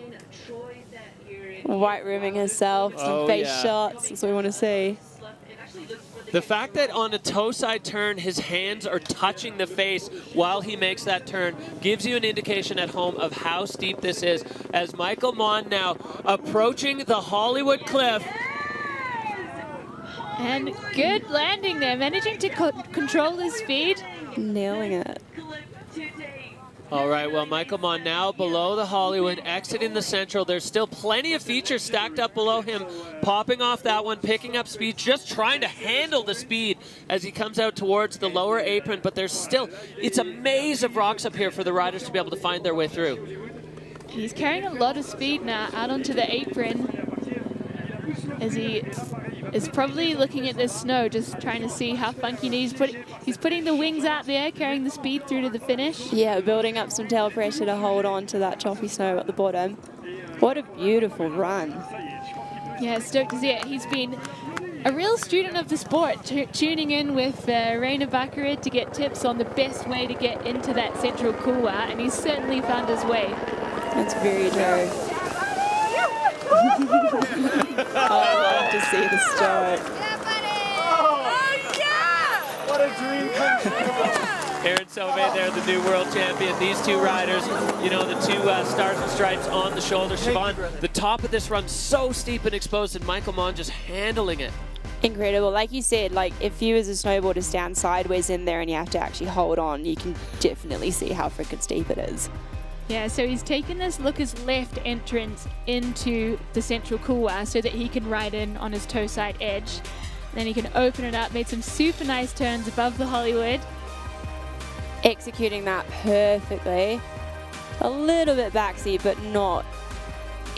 [SPEAKER 11] White rooming herself, some face shots, that's what we want to see.
[SPEAKER 6] The fact that on a toe side turn, his hands are touching the face while he makes that turn gives you an indication at home of how steep this is. As Michael Mawn now approaching the Hollywood cliff.
[SPEAKER 7] And good landing there, managing to control his speed.
[SPEAKER 11] Nailing it.
[SPEAKER 6] All right, well, Michael Mawn now below the Hollywood, exiting the central. There's still plenty of features stacked up below him, popping off that one, picking up speed, just trying to handle the speed as he comes out towards the lower apron, but there's still, it's a maze of rocks up here for the riders to be able to find their way through.
[SPEAKER 7] He's carrying a lot of speed now out onto the apron as he is probably looking at this snow, just trying to see how funky he's putting the wings out there, carrying the speed through to the finish.
[SPEAKER 11] Yeah, building up some tail pressure to hold on to that choppy snow at the bottom. What a beautiful run.
[SPEAKER 7] Yeah, stoked to see it. He's been a real student of the sport, tuning in with Rainer to get tips on the best way to get into that central couloir, and he's certainly found his way.
[SPEAKER 11] That's very true. I love to see the start.
[SPEAKER 17] What a dream come true.
[SPEAKER 6] Erin Sauve there, the new world champion. These two riders, you know, the two stars and stripes on the shoulder. Siobhan, the top of this run so steep and exposed, and Michael Mawn just handling it.
[SPEAKER 11] Incredible. Like you said, like if you as a snowboarder stand sideways in there and you have to actually hold on, you can definitely see how freaking steep it is.
[SPEAKER 7] Yeah, so he's taken this Looker's left entrance into the central couloir so that he can ride in on his toe side edge. Then he can open it up, made some super nice turns above the Hollywood.
[SPEAKER 11] Executing that perfectly. A little bit backseat, but not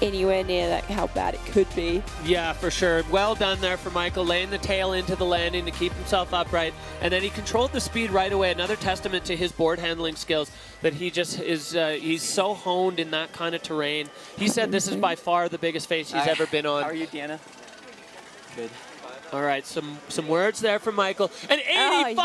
[SPEAKER 11] anywhere near that how bad it could be.
[SPEAKER 6] Yeah, for sure. Well done there for Michael, laying the tail into the landing to keep himself upright. And then he controlled the speed right away. Another testament to his board handling skills, that he just is, he's so honed in that kind of terrain. He said this is by far the biggest face he's ever been on.
[SPEAKER 18] How are you, Deanna? Good.
[SPEAKER 6] All right, some words there from Michael. An 85!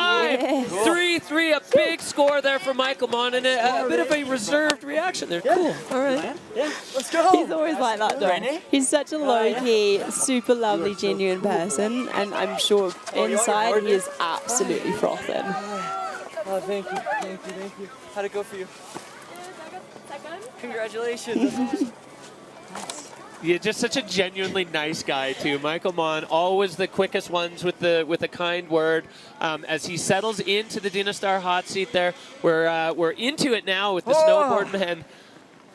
[SPEAKER 11] yes.
[SPEAKER 6] 3-3, a big score there for Michael Mawn, and a bit of a reserved reaction there. Cool.
[SPEAKER 11] All right.
[SPEAKER 18] Yeah, let's go.
[SPEAKER 11] He's always like that, though. He's such a low-key, super lovely, genuine person, and I'm sure inside he is absolutely frothing.
[SPEAKER 18] Oh, thank you, thank you, thank you. How'd it go for you? Congratulations.
[SPEAKER 6] Yeah, just such a genuinely nice guy too. Michael Mawn, always the quickest ones with a kind word. As he settles into the Dynastar hot seat there, we're into it now with the Snowboard Men.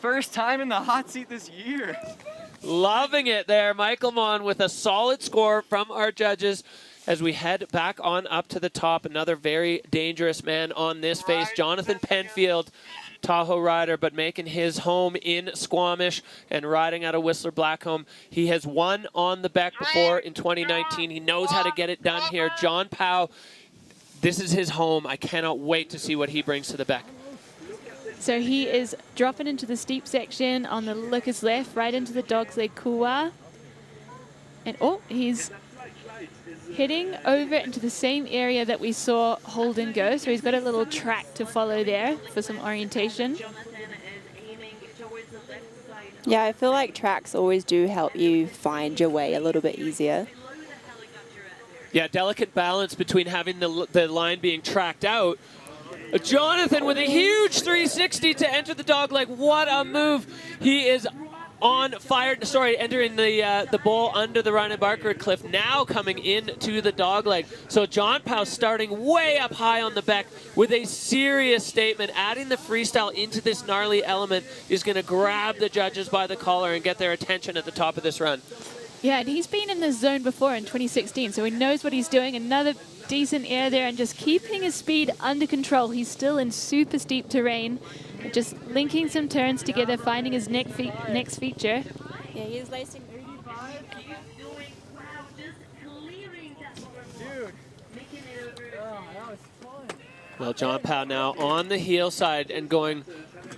[SPEAKER 18] First time in the hot seat this year.
[SPEAKER 6] Loving it there, Michael Mawn with a solid score from our judges. As we head back on up to the top, another very dangerous man on this face, Jonathan Penfield. Tahoe rider, but making his home in Squamish and riding out of Whistler Blackcomb. He has won on the Beck before in 2019. He knows how to get it done here. John Powell, this is his home. I cannot wait to see what he brings to the Beck.
[SPEAKER 7] So he is dropping into the steep section on the Looker's left, right into the Dog's Leg couloir. And he's heading over into the same area that we saw Holden go. So he's got a little track to follow there for some orientation.
[SPEAKER 11] Yeah, I feel like tracks always do help you find your way a little bit easier.
[SPEAKER 6] Yeah, delicate balance between having the line being tracked out. Jonathan with a huge 360 to enter the dogleg. What a move. He is on fire, entering the bowl under the Ryan Barker cliff, now coming into the dogleg. So John Powell starting way up high on the Beck with a serious statement. Adding the freestyle into this gnarly element is going to grab the judges by the collar and get their attention at the top of this run.
[SPEAKER 7] Yeah, and he's been in this zone before in 2016, so he knows what he's doing. Another decent air there and just keeping his speed under control. He's still in super steep terrain. Just linking some turns together, finding his next feature.
[SPEAKER 11] Yeah, he's lacing.
[SPEAKER 6] Well, John Powell now on the heel side and going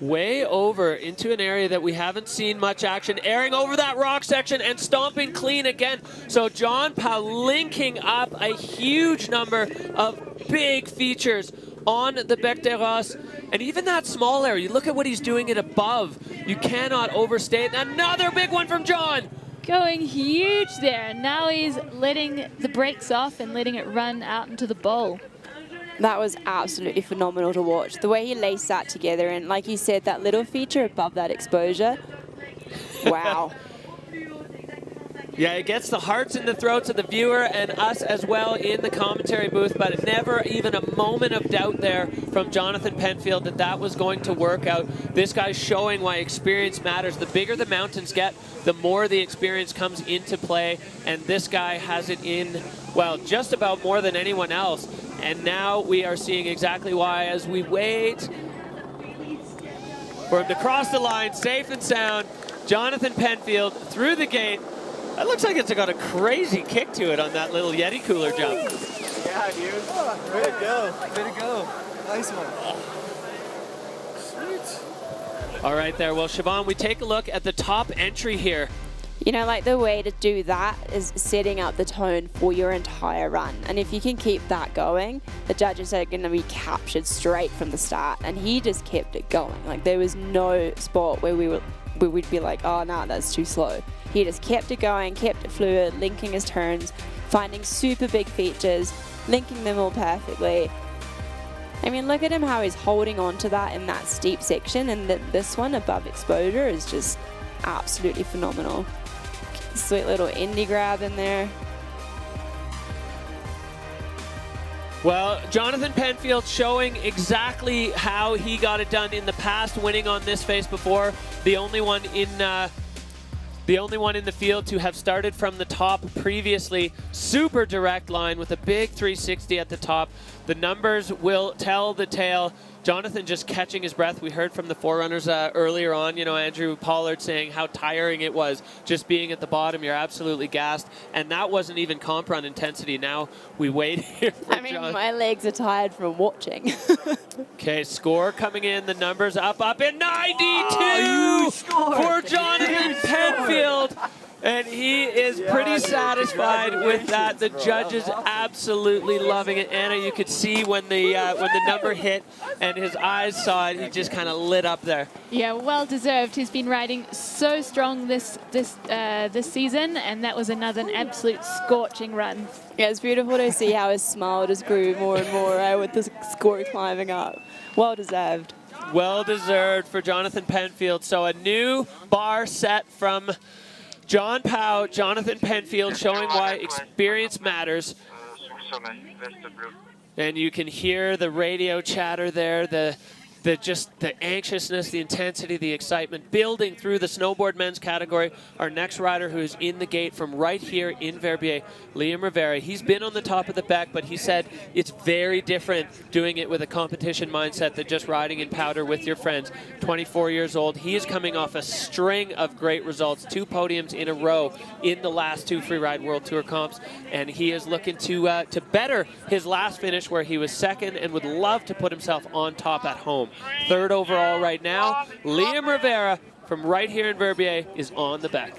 [SPEAKER 6] way over into an area that we haven't seen much action, airing over that rock section and stomping clean again. So John Powell linking up a huge number of big features on the Bec des Roses. And even that small area, you look at what he's doing it above. You cannot overstate. Another big one from John.
[SPEAKER 7] Going huge there. Now he's letting the brakes off and letting it run out into the bowl.
[SPEAKER 11] That was absolutely phenomenal to watch. The way he laced that together, and like you said, that little feature above that exposure. Wow.
[SPEAKER 6] Yeah, it gets the hearts in the throats of the viewer and us as well in the commentary booth, but never even a moment of doubt there from Jonathan Penfield that that was going to work out. This guy's showing why experience matters. The bigger the mountains get, the more the experience comes into play, and this guy has it in, well, just about more than anyone else. And now we are seeing exactly why as we wait for him to cross the line safe and sound. Jonathan Penfield through the gate. That looks like it's got a crazy kick to it on that little Yeti cooler jump.
[SPEAKER 18] Yeah, dude. Way to go. Way to go. Nice one. Sweet.
[SPEAKER 6] All right there. Well, Siobhan, we take a look at the top entry here.
[SPEAKER 11] You know, like the way to do that is setting up the tone for your entire run. And if you can keep that going, the judges are going to be captured straight from the start. And he just kept it going. Like there was no spot where we'd be like, oh, no, that's too slow. He just kept it going, kept it fluid, linking his turns, finding super big features, linking them all perfectly. I mean, look at him how he's holding on to that in that steep section, and this one above exposure is just absolutely phenomenal. Sweet little indie grab in there.
[SPEAKER 6] Well, Jonathan Penfield showing exactly how he got it done in the past, winning on this face before. The only one in the field to have started from the top previously. Super direct line with a big 360 at the top. The numbers will tell the tale. Jonathan just catching his breath. We heard from the forerunners earlier on, you know, Andrew Pollard saying how tiring it was just being at the bottom. You're absolutely gassed. And that wasn't even comp run intensity. Now we wait here for
[SPEAKER 11] I mean, my legs are tired from watching.
[SPEAKER 6] Okay, score coming in. The numbers up in 92 for Jonathan Penfield. And he is pretty satisfied with that. The judges absolutely loving it. Anna, you could see when the number hit and his eyes saw it, he just kind of lit up there.
[SPEAKER 7] Yeah, well deserved. He's been riding so strong this season, and that was an absolute scorching run.
[SPEAKER 11] Yeah, it's beautiful to see how his smile just grew more and more with the score climbing up. Well deserved.
[SPEAKER 6] Well deserved for Jonathan Penfield. So a new bar set from John Powell, Jonathan Penfield, showing why experience matters. And you can hear the radio chatter there, the anxiousness, the intensity, the excitement building through the snowboard men's category. Our next rider who is in the gate from right here in Verbier, Liam Rivera. He's been on the top of the back, but he said it's very different doing it with a competition mindset than just riding in powder with your friends. 24 years old. He is coming off a string of great results, 2 podiums in a row in the last 2 Freeride World Tour comps, and he is looking to better his last finish where he was second and would love to put himself on top at home. 3rd overall right now. Liam Rivera from right here in Verbier is on the back.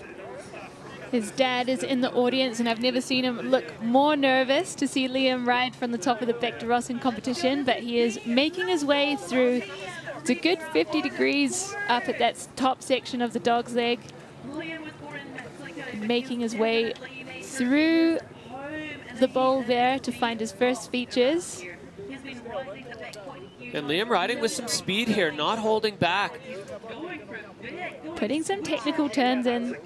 [SPEAKER 7] His dad is in the audience, and I've never seen him look more nervous to see Liam ride from the top of the Bec de Ross in competition, but he is making his way through. It's a good 50 degrees up at that top section of the dog's leg. Making his way through the bowl there to find his first features.
[SPEAKER 6] And Liam riding with some speed here, not holding back.
[SPEAKER 7] Putting some technical turns in.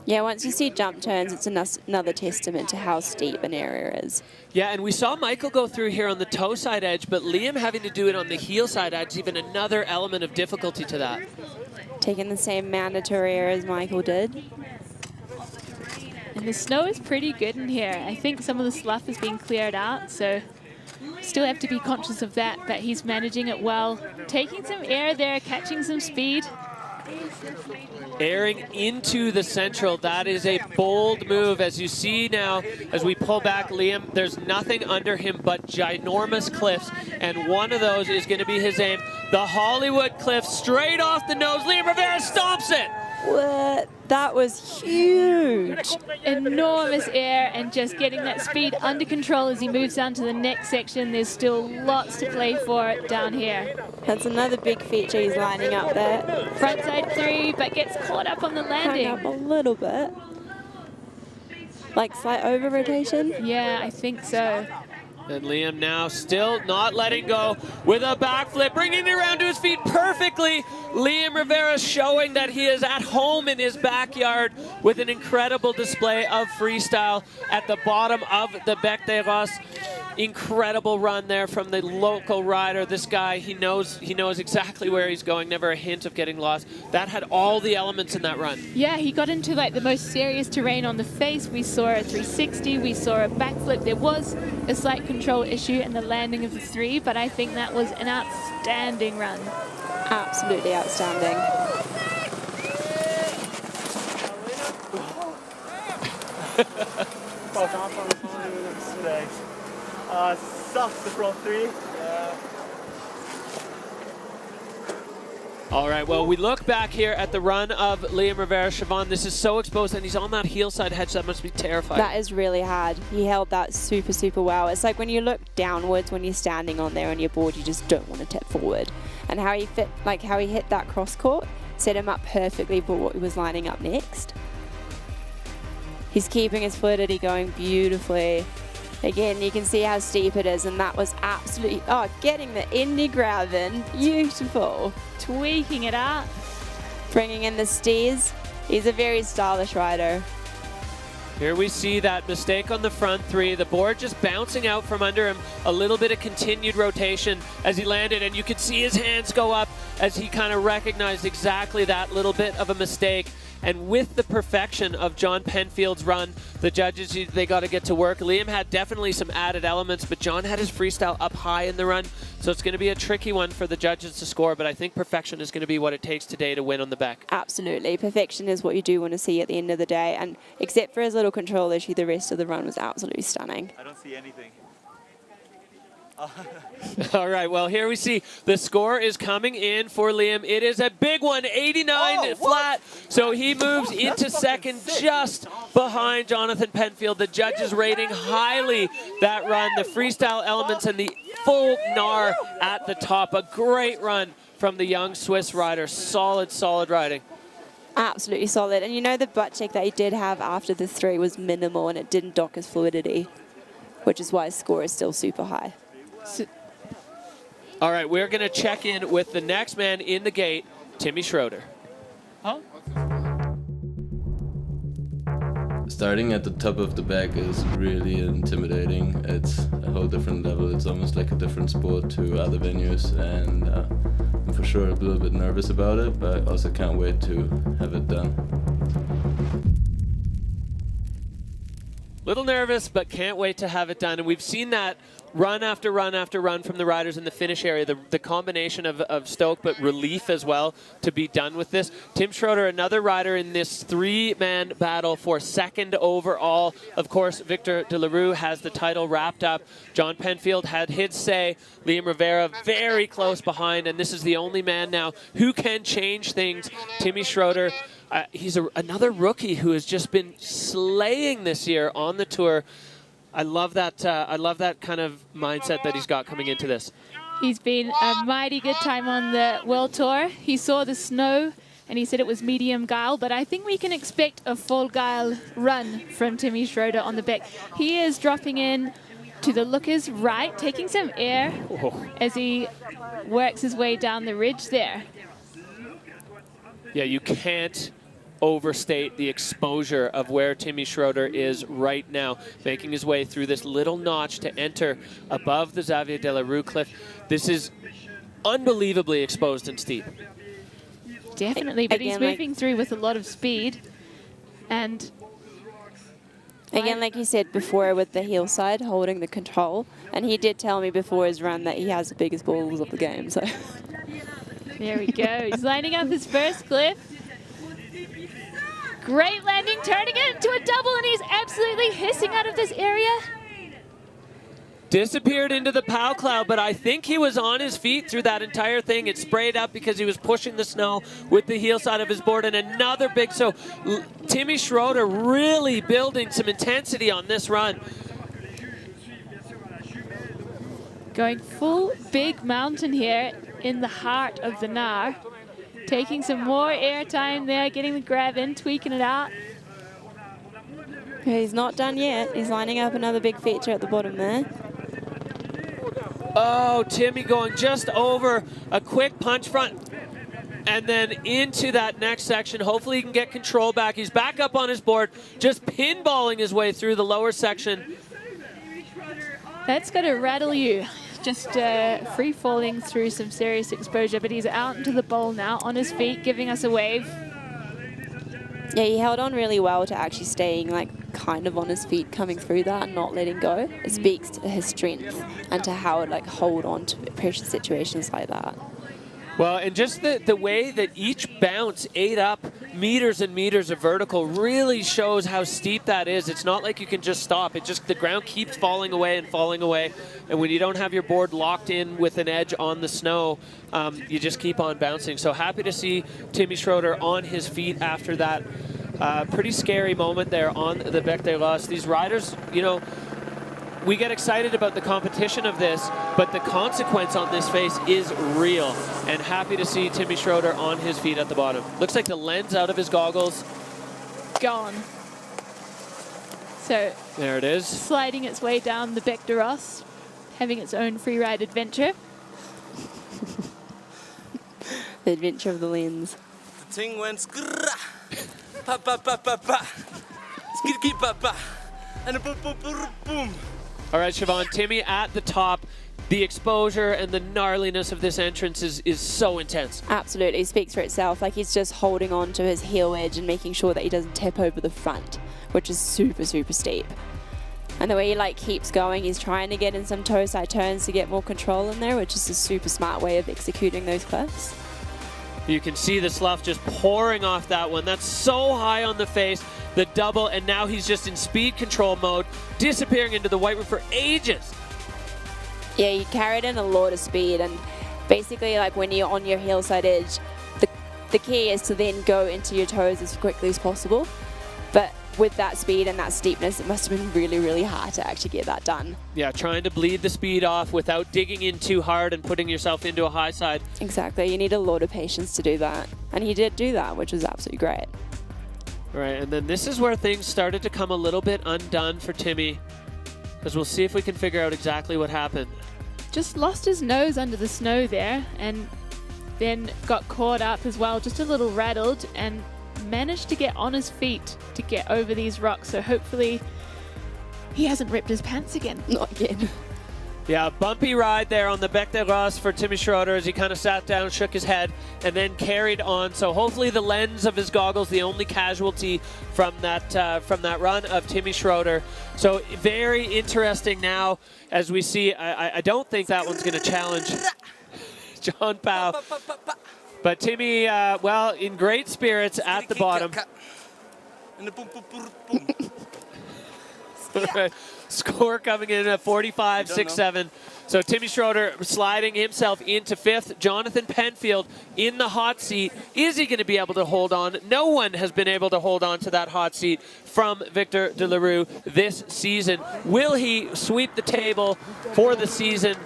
[SPEAKER 11] Yeah, once you see jump turns, it's another testament to how steep an area is.
[SPEAKER 6] Yeah, and we saw Michael go through here on the toe side edge, but Liam having to do it on the heel side edge, even another element of difficulty to that.
[SPEAKER 11] Taking the same mandatory area as Michael did.
[SPEAKER 7] And the snow is pretty good in here. I think some of the slough is being cleared out, so still have to be conscious of that, but he's managing it well. Taking some air there, catching some speed.
[SPEAKER 6] Airing into the central, that is a bold move. As you see now, as we pull back Liam, there's nothing under him but ginormous cliffs, and one of those is going to be his aim. The Hollywood cliff, straight off the nose. Liam Rivera stomps it.
[SPEAKER 11] What? That was huge.
[SPEAKER 7] Enormous air, and just getting that speed under control as he moves down to the next section. There's still lots to play for down here.
[SPEAKER 11] That's another big feature he's lining up there.
[SPEAKER 7] Frontside 3, but gets caught up on the landing.
[SPEAKER 11] Hung up a little bit. Like slight over rotation?
[SPEAKER 7] Yeah, I think so.
[SPEAKER 6] And Liam now still not letting go with a backflip, bringing it around to his feet perfectly. Liam Rivera showing that he is at home in his backyard with an incredible display of freestyle at the bottom of the Bec des Rosses. Incredible run there from the local rider. This guy, he knows exactly where he's going, never a hint of getting lost. That had all the elements in that run.
[SPEAKER 7] Yeah, he got into like the most serious terrain on the face. We saw a 360, we saw a backflip. There was a slight control issue in the landing of the 3, but I think that was an outstanding run.
[SPEAKER 11] Absolutely outstanding.
[SPEAKER 18] Sucks the front 3.
[SPEAKER 6] All right, well, we look back here at the run of Liam Rivera. Siobhan, this is so exposed, and he's on that heel side hedge. That must be terrifying.
[SPEAKER 11] That is really hard. He held that super, super well. It's like when you look downwards when you're standing on there on your board, you just don't want to tip forward. And how he hit that cross court set him up perfectly for what he was lining up next. He's keeping his fluidity going beautifully. Again, you can see how steep it is, and that was absolutely, getting the indie grab in. Beautiful.
[SPEAKER 7] Tweaking it out.
[SPEAKER 11] Bringing in the steers. He's a very stylish rider.
[SPEAKER 6] Here we see that mistake on the front 3, the board just bouncing out from under him, a little bit of continued rotation as he landed, and you could see his hands go up as he kind of recognized exactly that little bit of a mistake. And with the perfection of John Penfield's run, the judges, they got to get to work. Liam had definitely some added elements, but John had his freestyle up high in the run, so it's going to be a tricky one for the judges to score, but I think perfection is going to be what it takes today to win on the Bec.
[SPEAKER 11] Absolutely. Perfection is what you do want to see at the end of the day, and except for his little control issue, the rest of the run was absolutely stunning.
[SPEAKER 18] I don't see anything.
[SPEAKER 6] All right, well, here we see the score is coming in for Liam. It is a big one, 89 flat. So he moves into second just behind Jonathan Penfield. The judges rating highly that run, the freestyle elements and the full gnar at the top. A great run from the young Swiss rider. Solid, solid riding.
[SPEAKER 11] Absolutely solid. And you know the butt check that he did have after the 3 was minimal and it didn't dock his fluidity, which is why his score is still super high.
[SPEAKER 6] All right, we're going to check in with the next man in the gate, Timm Schröder.
[SPEAKER 8] Starting at the top of the Bec is really intimidating. It's a whole different level. It's almost like a different sport to other venues, and I'm for sure a little bit nervous about it, but I also can't wait to have it done.
[SPEAKER 6] Little nervous, but can't wait to have it done. And we've seen that run after run after run from the riders in the finish area, the combination of stoke but relief as well to be done with this. Timm Schröder, another rider in this 3-man battle for second overall. Of course, Victor de la Rue has the title wrapped up. John Penfield had his say. Liam Rivera very close behind, and this is the only man now who can change things. Timm Schröder, he's another rookie who has just been slaying this year on the tour. I love that. I love that kind of mindset that he's got coming into this.
[SPEAKER 7] He's been a mighty good time on the World Tour. He saw the snow and he said it was medium guile, but I think we can expect a full guile run from Timm Schröder on the Bec. He is dropping in to the looker's right, taking some air as he works his way down the ridge there.
[SPEAKER 6] Yeah, you can't overstate the exposure of where Timm Schröder is right now, making his way through this little notch to enter above the Xavier de la Rue cliff. This is unbelievably exposed and steep.
[SPEAKER 7] Definitely, but he's moving through with a lot of speed. And
[SPEAKER 11] again, like you said before with the heel side, holding the control. And he did tell me before his run that he has the biggest balls of the game. So
[SPEAKER 7] there we go. He's lining up his first cliff. Great landing, turning it into a double, and he's absolutely hissing out of this area.
[SPEAKER 6] Disappeared into the POW cloud, but I think he was on his feet through that entire thing. It sprayed up because he was pushing the snow with the heel side of his board, and another big, so Timm Schröder really building some intensity on this run.
[SPEAKER 7] Going full big mountain here in the heart of the Gnar. Taking some more air time there, getting the grab in, tweaking it out.
[SPEAKER 11] He's not done yet. He's lining up another big feature at the bottom there.
[SPEAKER 6] Oh, Timmy going just over a quick punch front and then into that next section. Hopefully he can get control back. He's back up on his board, just pinballing his way through the lower section.
[SPEAKER 7] That's going to rattle you. Just free falling through some serious exposure, but he's out into the bowl now on his feet, giving us a wave.
[SPEAKER 11] Yeah, he held on really well to actually staying like kind of on his feet coming through that and not letting go. It speaks to his strength and to how it like hold on to pressure situations like that.
[SPEAKER 6] Well, and just the way that each bounce ate up meters and meters of vertical really shows how steep that is. It's not like you can just stop. It just, the ground keeps falling away and falling away. And when you don't have your board locked in with an edge on the snow, you just keep on bouncing. So happy to see Timm Schröder on his feet after that pretty scary moment there on the Bec des Roses. These riders, you know, we get excited about the competition of this, but the consequence on this face is real. And happy to see Timm Schröder on his feet at the bottom. Looks like the lens out of his goggles.
[SPEAKER 7] Gone. So
[SPEAKER 6] there it is.
[SPEAKER 7] Sliding its way down the Bec des Roses, having its own free ride adventure.
[SPEAKER 11] The adventure of the lens.
[SPEAKER 18] The thing went skrrra. Pa pa pa pa pa. Skidky pa pa. And a boom boom boom boom.
[SPEAKER 6] All right, Siobhan, Timmy at the top. The exposure and the gnarliness of this entrance is so intense.
[SPEAKER 11] Absolutely, it speaks for itself. Like he's just holding on to his heel edge and making sure that he doesn't tip over the front, which is super, super steep. And the way he like keeps going, he's trying to get in some toe side turns to get more control in there, which is a super smart way of executing those cliffs.
[SPEAKER 6] You can see the slough just pouring off that one. That's so high on the face. The double, and now he's just in speed control mode, disappearing into the white room for ages.
[SPEAKER 11] Yeah, you carried in a lot of speed, and basically like when you're on your heel side edge, the key is to then go into your toes as quickly as possible. But with that speed and that steepness, it must have been really, really hard to actually get that done.
[SPEAKER 6] Yeah, trying to bleed the speed off without digging in too hard and putting yourself into a high side.
[SPEAKER 11] Exactly, you need a lot of patience to do that. And he did do that, which was absolutely great.
[SPEAKER 6] Right, and then this is where things started to come a little bit undone for Timmy, because we'll see if we can figure out exactly what happened.
[SPEAKER 7] Just lost his nose under the snow there, and then got caught up as well, just a little rattled, and managed to get on his feet to get over these rocks. So hopefully he hasn't ripped his pants again.
[SPEAKER 11] Not again.
[SPEAKER 6] Yeah, bumpy ride there on the Bec des Roses for Timm Schröder as he kind of sat down, shook his head, and then carried on. So hopefully the lens of his goggles, the only casualty from that run of Timm Schröder. So very interesting now as we see. I don't think that one's going to challenge John Powell. But Timmy, well, in great spirits at the bottom. Score coming in at 45-6-7. So Timm Schröder sliding himself into fifth. Jonathan Penfield in the hot seat. Is he going to be able to hold on? No one has been able to hold on to that hot seat from Victor de la Rue this season. Will he sweep the table for the season?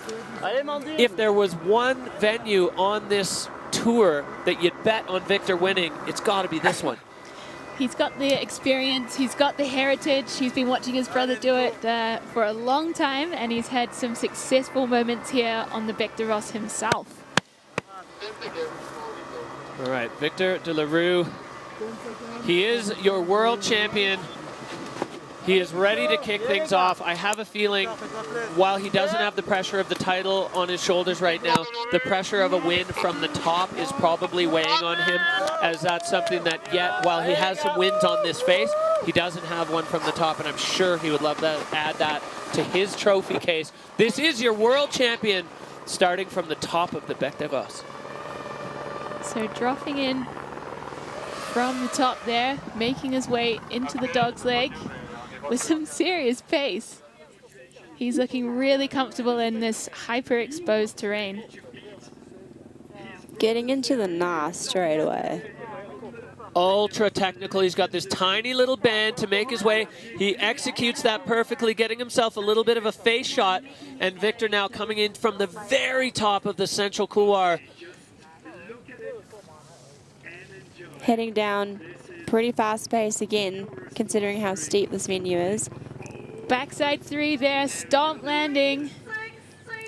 [SPEAKER 6] If there was one venue on this tour that you'd bet on Victor winning, it's got to be this one.
[SPEAKER 7] He's got the experience, he's got the heritage, he's been watching his brother do it for a long time, and he's had some successful moments here on the Bec des Roses himself.
[SPEAKER 6] All right, Victor de la Rue, he is your world champion. He is ready to kick things off. I have a feeling, while he doesn't have the pressure of the title on his shoulders right now, the pressure of a win from the top is probably weighing on him, as that's something that yet, while he has some wins on this face, he doesn't have one from the top, and I'm sure he would love to add that to his trophy case. This is your world champion, starting from the top of the Bec des Roses.
[SPEAKER 7] So dropping in from the top there, making his way into the dog's leg with some serious pace. He's looking really comfortable in this hyper-exposed terrain.
[SPEAKER 11] Getting into the NAS straight away.
[SPEAKER 6] Ultra technical. He's got this tiny little bend to make his way. He executes that perfectly, getting himself a little bit of a face shot. And Victor now coming in from the very top of the central couloir.
[SPEAKER 11] Heading down pretty fast pace again, considering how steep this venue is.
[SPEAKER 7] Backside three there, stomp landing.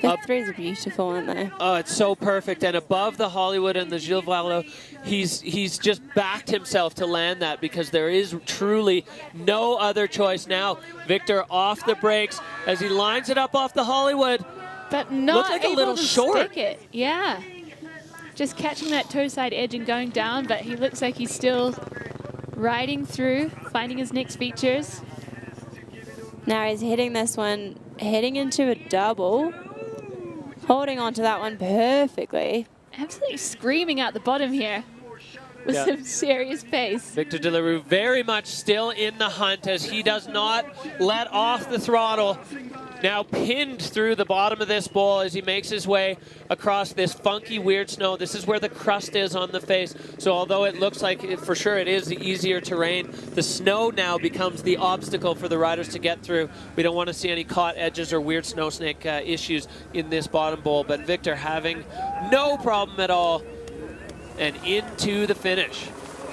[SPEAKER 11] The threes are beautiful, aren't they?
[SPEAKER 6] Oh, it's so perfect. And above the Hollywood and the Gilles Vallo, he's just backed himself to land that because there is truly no other choice. Now, Victor off the brakes as he lines it up off the Hollywood.
[SPEAKER 7] But not
[SPEAKER 6] looked like a little
[SPEAKER 7] to
[SPEAKER 6] short.
[SPEAKER 7] stick it. Yeah. Just catching that toe side edge and going down, but he looks like he's still riding through, finding his next features.
[SPEAKER 11] Now he's hitting this one, heading into a double. Holding on to that one perfectly.
[SPEAKER 7] Absolutely screaming out the bottom here with some serious pace.
[SPEAKER 6] Victor De La Rue very much still in the hunt as he does not let off the throttle. Now pinned through the bottom of this bowl as he makes his way across this funky, weird snow. This is where the crust is on the face. So although it looks like for sure it is the easier terrain, the snow now becomes the obstacle for the riders to get through. We don't want to see any caught edges or weird snow snake issues in this bottom bowl. But Victor having no problem at all and into the finish.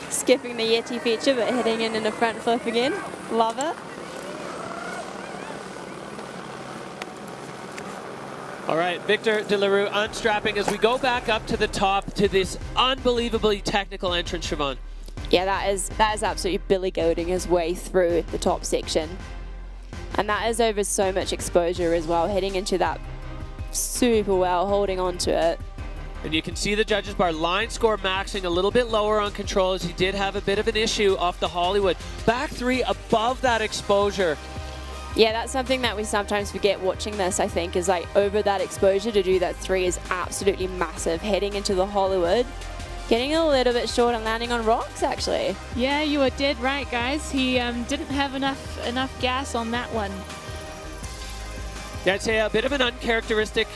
[SPEAKER 11] Skipping the Yeti feature but hitting in a front flip again. Love it.
[SPEAKER 6] All right, Victor De La Rue unstrapping as we go back up to the top to this unbelievably technical entrance, Siobhan.
[SPEAKER 11] Yeah, that is absolutely Billy goating his way through the top section. And that is over so much exposure as well, heading into that super well, holding on to it.
[SPEAKER 6] And you can see the judges bar line score maxing a little bit lower on control as he did have a bit of an issue off the Hollywood. Back three above that exposure.
[SPEAKER 11] Yeah, that's something that we sometimes forget watching this, I think, is like over that exposure to do that three is absolutely massive. Heading into the Hollywood, getting a little bit short and landing on rocks, actually.
[SPEAKER 7] Yeah, you were dead right, guys. He didn't have enough gas on that one.
[SPEAKER 6] Yeah, I'd say a bit of an uncharacteristic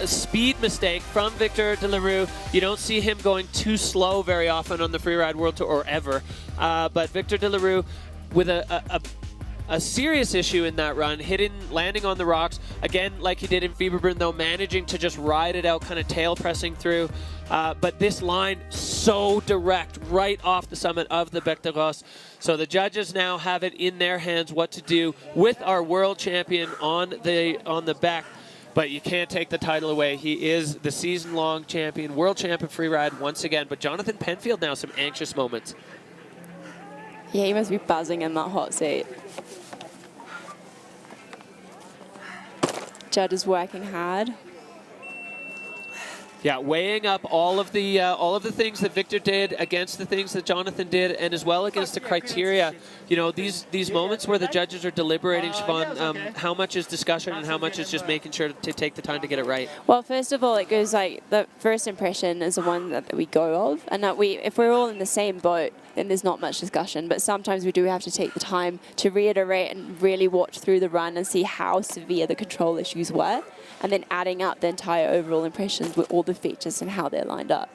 [SPEAKER 6] speed mistake from Victor De La Rue. You don't see him going too slow very often on the Freeride World Tour, or ever. But Victor De La Rue with a serious issue in that run, landing on the rocks. Again, like he did in Fieberburn, though, managing to just ride it out, kind of tail pressing through. But this line, so direct, right off the summit of the Bec de Rosse. So the judges now have it in their hands what to do with our world champion on the Bec. But you can't take the title away. He is the season-long champion, world champion freeride once again. But Jonathan Penfield now, some anxious moments.
[SPEAKER 11] Yeah, he must be buzzing in that hot seat. Judd is working hard.
[SPEAKER 6] Yeah, weighing up all of the things that Victor did against the things that Jonathan did, and as well against the criteria. You know, these moments where the judges are deliberating, Siobhan, how much is discussion and how much is just making sure to take the time to get it right?
[SPEAKER 11] Well, first of all, it goes like the first impression is the one that we go of, and that if we're all in the same boat, then there's not much discussion. But sometimes we do have to take the time to reiterate and really watch through the run and see how severe the control issues were, and then adding up the entire overall impressions with all the features and how they're lined up.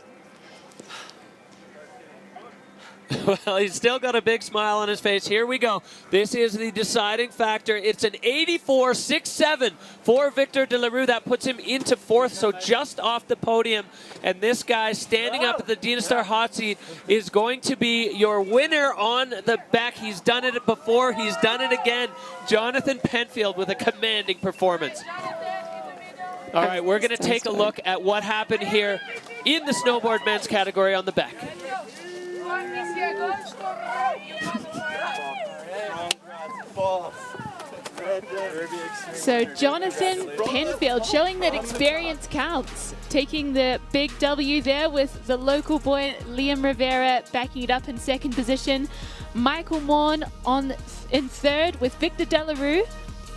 [SPEAKER 6] Well, he's still got a big smile on his face. Here we go. This is the deciding factor. It's an 84.67 for Victor De La Rue. That puts him into fourth, so just off the podium. And this guy standing up at the Dynastar hot seat is going to be your winner on the Bec. He's done it before. He's done it again. Jonathan Penfield with a commanding performance. All right, we're going to take a look at what happened here in the snowboard men's category on the Bec.
[SPEAKER 7] So Jonathan Penfield showing that experience counts, taking the big W there with the local boy Liam Rivera backing it up in second position. Michael Mawn in third with Victor De La Rue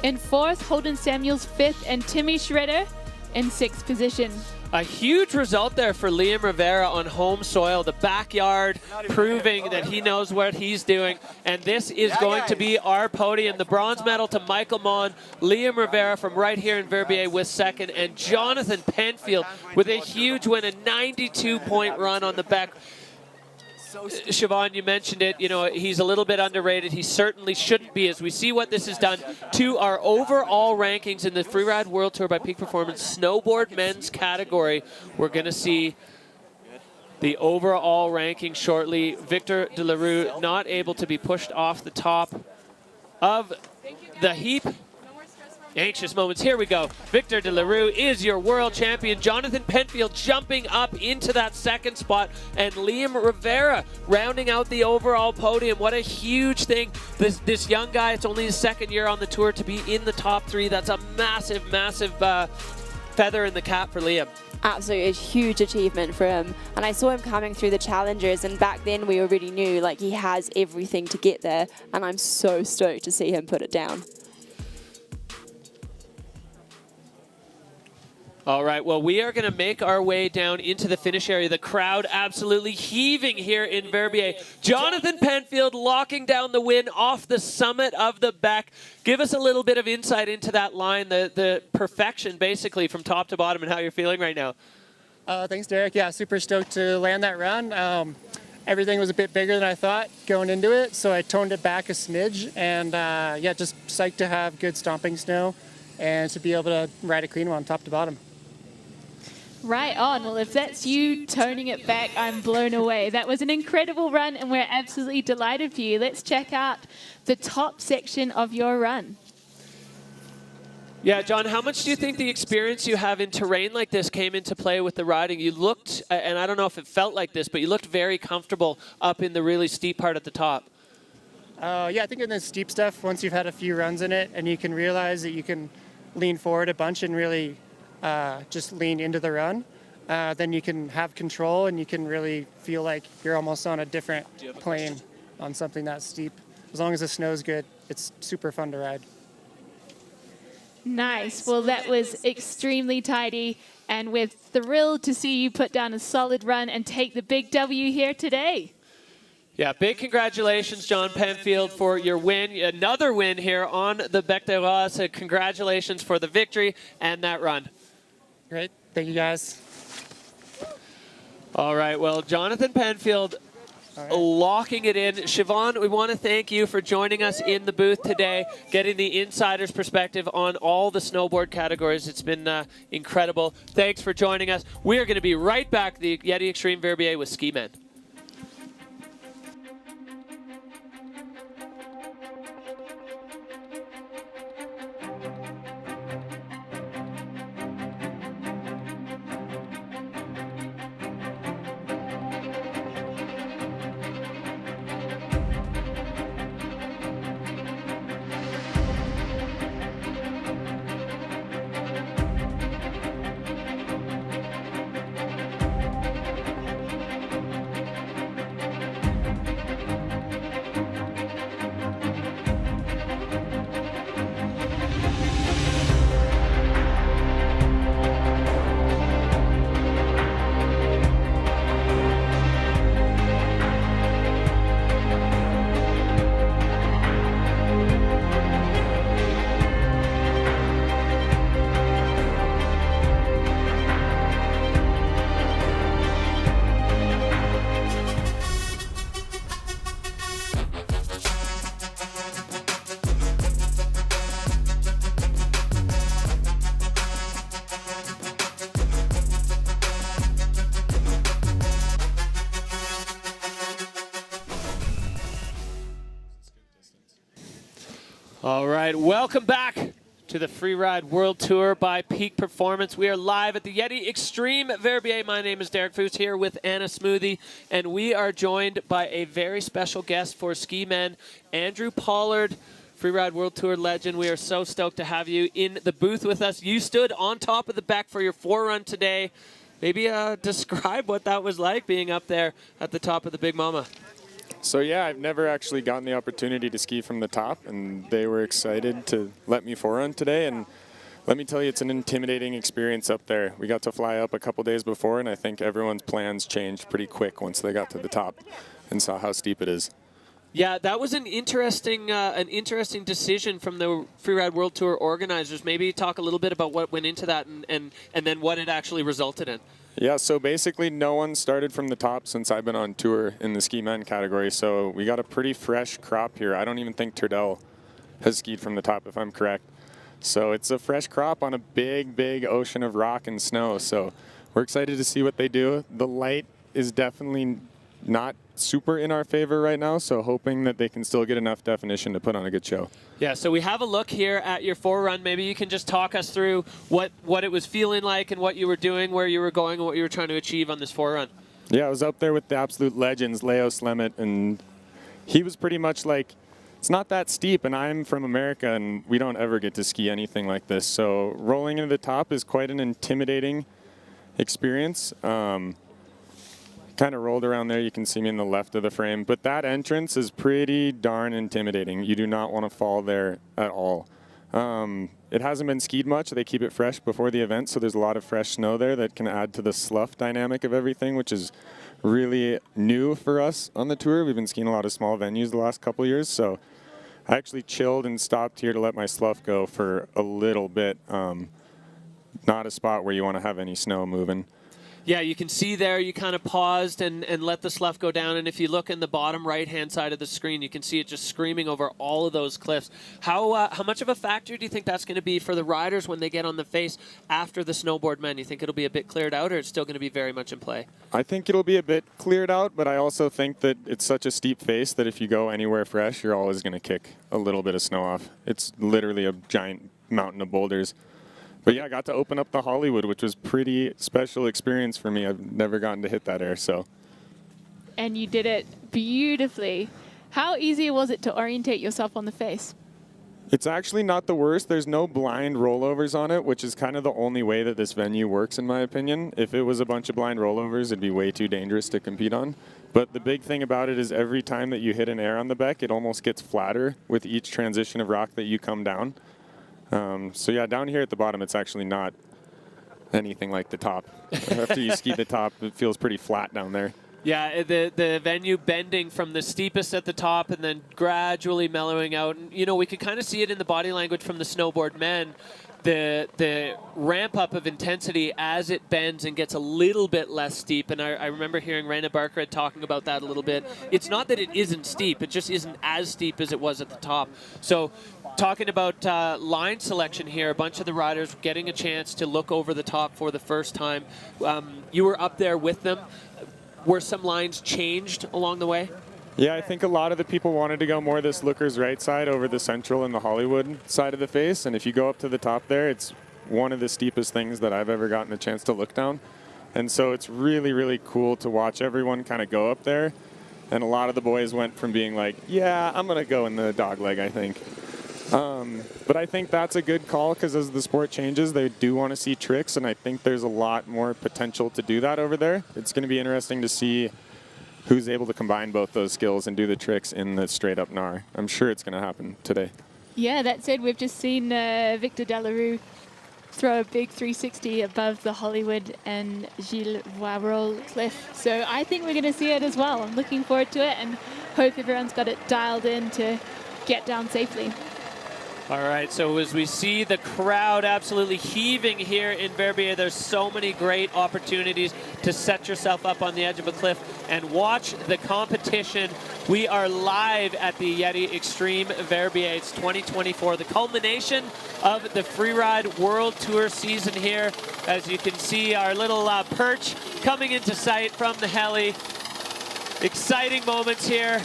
[SPEAKER 7] in fourth, Holden Samuels fifth, and Timm Schröder in sixth position.
[SPEAKER 6] A huge result there for Liam Rivera on home soil, the backyard, proving that he knows what he's doing. And this is going to be our podium. The bronze medal to Michael Mawn, Liam Rivera from right here in Verbier with second, and Jonathan Penfield with a huge win, a 92-point run on the Bec. Siobhan, you mentioned it, you know, he's a little bit underrated. He certainly shouldn't be, as we see what this has done to our overall rankings in the Freeride World Tour by Peak Performance Snowboard Men's category. We're going to see the overall ranking shortly. Victor De La Rue not able to be pushed off the top of the heap. Anxious moments, here we go. Victor de la Rue is your world champion. Jonathan Penfield jumping up into that second spot, and Liam Rivera rounding out the overall podium. What a huge thing. This young guy, it's only his second year on the tour, to be in the top 3. That's a massive, massive feather in the cap for Liam.
[SPEAKER 11] Absolutely a huge achievement for him. And I saw him coming through the challengers, and back then we already knew like he has everything to get there, and I'm so stoked to see him put it down.
[SPEAKER 6] All right, well, we are going to make our way down into the finish area. The crowd absolutely heaving here in Verbier. Jonathan Penfield locking down the win off the summit of the Beck. Give us a little bit of insight into that line, the perfection, basically, from top to bottom, and how you're feeling right now.
[SPEAKER 19] Thanks, Derek. Yeah, super stoked to land that run. Everything was a bit bigger than I thought going into it, so I toned it back a smidge. And, yeah, just psyched to have good stomping snow and to be able to ride a clean one top to bottom.
[SPEAKER 7] Right on. Well, if that's you toning it back, I'm blown away. That was an incredible run, and we're absolutely delighted for you. Let's check out the top section of your run.
[SPEAKER 6] Yeah, John, how much do you think the experience you have in terrain like this came into play with the riding? You looked, and I don't know if it felt like this, but you looked very comfortable up in the really steep part at the top.
[SPEAKER 19] Yeah, I think in the steep stuff, once you've had a few runs in it and you can realize that you can lean forward a bunch and really just lean into the run, then you can have control and you can really feel like you're almost on a different plane on something that steep. As long as the snow's good, it's super fun to ride.
[SPEAKER 7] Nice. Well, that was extremely tidy, and we're thrilled to see you put down a solid run and take the big W here today.
[SPEAKER 6] Yeah, big congratulations, John Penfield, for your win. Another win here on the Bec des Rois. So congratulations for the victory and that run.
[SPEAKER 19] Great. Thank you, guys.
[SPEAKER 6] All right. Well, Jonathan Penfield locking it in. Siobhan, we want to thank you for joining us in the booth today, getting the insider's perspective on all the snowboard categories. It's been incredible. Thanks for joining us. We are going to be right back, the YETI Xtreme Verbier with Ski Men. All right, welcome back to the Freeride World Tour by Peak Performance. We are live at the YETI Xtreme Verbier. My name is Derek Foos here with Anna Smoothie, and we are joined by a very special guest for Ski Men, Andrew Pollard, Freeride World Tour legend. We are so stoked to have you in the booth with us. You stood on top of the Beck for your forerun today. Maybe describe what that was like being up there at the top of the Big Mama.
[SPEAKER 1] So yeah, I've never actually gotten the opportunity to ski from the top, and they were excited to let me forerun today. And let me tell you, it's an intimidating experience up there. We got to fly up a couple days before, and I think everyone's plans changed pretty quick once they got to the top and saw how steep it is.
[SPEAKER 6] Yeah, that was an interesting decision from the Freeride World Tour organizers. Maybe talk a little bit about what went into that and then what it actually resulted in.
[SPEAKER 1] Yeah, so basically no one started from the top since I've been on tour in the Ski Men category, so we got a pretty fresh crop here. I don't even think Turdell has skied from the top, if I'm correct. So it's a fresh crop on a big, big ocean of rock and snow, so we're excited to see what they do. The light is definitely not super in our favor right now, so hoping that they can still get enough definition to put on a good show.
[SPEAKER 6] Yeah, so we have a look here at your forerun. Maybe you can just talk us through what it was feeling like and what you were doing, where you were going, and what you were trying to achieve on this forerun.
[SPEAKER 1] Yeah, I was up there with the absolute legends, Leo Slemet, and he was pretty much like, it's not that steep, and I'm from America, and we don't ever get to ski anything like this. So rolling into the top is quite an intimidating experience. Kind of rolled around there. You can see me in the left of the frame. But that entrance is pretty darn intimidating. You do not want to fall there at all. It hasn't been skied much. They keep it fresh before the event, so there's a lot of fresh snow there that can add to the slough dynamic of everything, which is really new for us on the tour. We've been skiing a lot of small venues the last couple of years, so I actually chilled and stopped here to let my slough go for a little bit. Not a spot where you want to have any snow moving.
[SPEAKER 6] Yeah, you can see there you kind of paused and let the slough go down. And if you look in the bottom right-hand side of the screen, you can see it just screaming over all of those cliffs. How much of a factor do you think that's going to be for the riders when they get on the face after the Snowboard Men? You think it'll be a bit cleared out, or it's still going to be very much in play?
[SPEAKER 1] I think it'll be a bit cleared out, but I also think that it's such a steep face that if you go anywhere fresh, you're always going to kick a little bit of snow off. It's literally a giant mountain of boulders. But yeah, I got to open up the Hollywood, which was pretty special experience for me. I've never gotten to hit that air, so.
[SPEAKER 7] And you did it beautifully. How easy was it to orientate yourself on the face?
[SPEAKER 1] It's actually not the worst. There's no blind rollovers on it, which is kind of the only way that this venue works, in my opinion. If it was a bunch of blind rollovers, it'd be way too dangerous to compete on. But the big thing about it is every time that you hit an air on the Beck, it almost gets flatter with each transition of rock that you come down. So yeah, down here at the bottom, it's actually not anything like the top. After you ski the top, it feels pretty flat down there.
[SPEAKER 6] Yeah, the venue bending from the steepest at the top and then gradually mellowing out. And, you know, we could kind of see it in the body language from the Snowboard Men. The ramp up of intensity as it bends and gets a little bit less steep. And I remember hearing Raina Barkred talking about that a little bit. It's not that it isn't steep, it just isn't as steep as it was at the top. So talking about line selection here, a bunch of the riders getting a chance to look over the top for the first time. You were up there with them. Were some lines changed along the way?
[SPEAKER 1] Yeah, I think a lot of the people wanted to go more this looker's right side over the central and the Hollywood side of the face. And if you go up to the top there, it's one of the steepest things that I've ever gotten a chance to look down. And so it's really, really cool to watch everyone kind of go up there. And a lot of the boys went from being like, yeah, I'm going to go in the dog leg, I think. But I think that's a good call because as the sport changes, they do want to see tricks. And I think there's a lot more potential to do that over there. It's going to be interesting to see who's able to combine both those skills and do the tricks in the straight-up Nar. I'm sure it's going to happen today.
[SPEAKER 7] Yeah, that said, we've just seen Victor Delarue throw a big 360 above the Hollywood and Gilles Voirol cliff. So I think we're going to see it as well. I'm looking forward to it and hope everyone's got it dialed in to get down safely.
[SPEAKER 6] All right, so as we see the crowd absolutely heaving here in Verbier, there's so many great opportunities to set yourself up on the edge of a cliff and watch the competition. We are live at the YETI Xtreme Verbier. It's 2024, the culmination of the Freeride World Tour season here. As you can see, our little perch coming into sight from the heli. Exciting moments here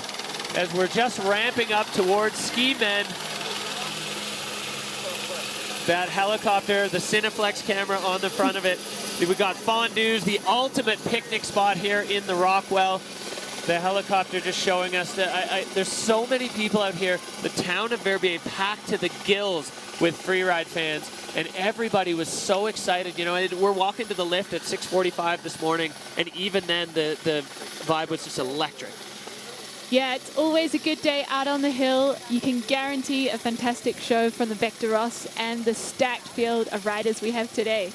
[SPEAKER 6] as we're just ramping up towards Ski Men. That helicopter, the Cineflex camera on the front of it. We've got fondues, the ultimate picnic spot here in the Rockwell. The helicopter just showing us that there's so many people out here. The town of Verbier packed to the gills with Freeride fans, and everybody was so excited. You know, we're walking to the lift at 6:45 this morning, and even then the vibe was just electric.
[SPEAKER 7] Yeah, it's always a good day out on the hill. You can guarantee a fantastic show from the Bec de Ross and the stacked field of riders we have today.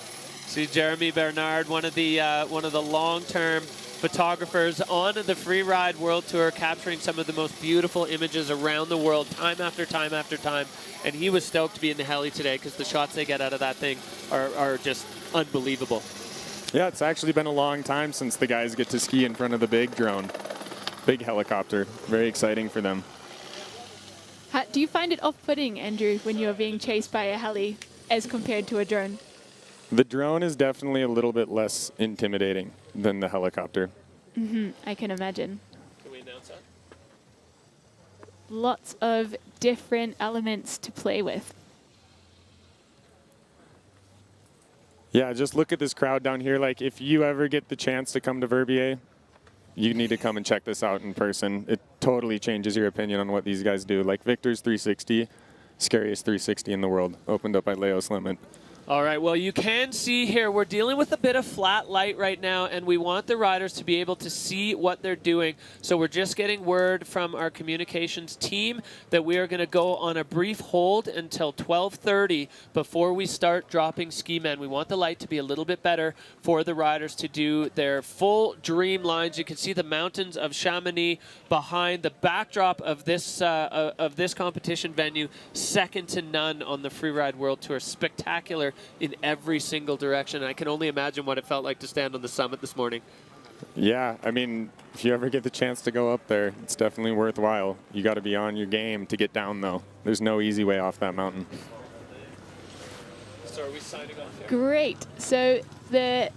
[SPEAKER 6] See Jeremy Bernard, one of the long-term photographers on the Freeride World Tour, capturing some of the most beautiful images around the world time after time after time. And he was stoked to be in the heli today because the shots they get out of that thing are just unbelievable.
[SPEAKER 1] Yeah, it's actually been a long time since the guys get to ski in front of the big drone. Big helicopter. Very exciting for them.
[SPEAKER 7] Do you find it off-putting, Andrew, when you're being chased by a heli as compared to a drone?
[SPEAKER 1] The drone is definitely a little bit less intimidating than the helicopter.
[SPEAKER 7] I can imagine.
[SPEAKER 6] Can we announce that?
[SPEAKER 7] Lots of different elements to play with.
[SPEAKER 1] Yeah, just look at this crowd down here. Like, if you ever get the chance to come to Verbier, you need to come and check this out in person. It totally changes your opinion on what these guys do. Like Victor's 360, scariest 360 in the world, opened up by Leos Limit.
[SPEAKER 6] All right, well, you can see here, we're dealing with a bit of flat light right now, and we want the riders to be able to see what they're doing. So we're just getting word from our communications team that we are going to go on a brief hold until 12:30 before we start dropping ski men. We want the light to be a little bit better for the riders to do their full dream lines. You can see the mountains of Chamonix behind the backdrop of this competition venue, second to none on the Freeride World Tour. Spectacular in every single direction. I can only imagine what it felt like to stand on the summit this morning.
[SPEAKER 1] Yeah, I mean, if you ever get the chance to go up there, it's definitely worthwhile. You got to be on your game to get down, though. There's no easy way off that mountain.
[SPEAKER 6] So are we signing off here?
[SPEAKER 7] Great. So the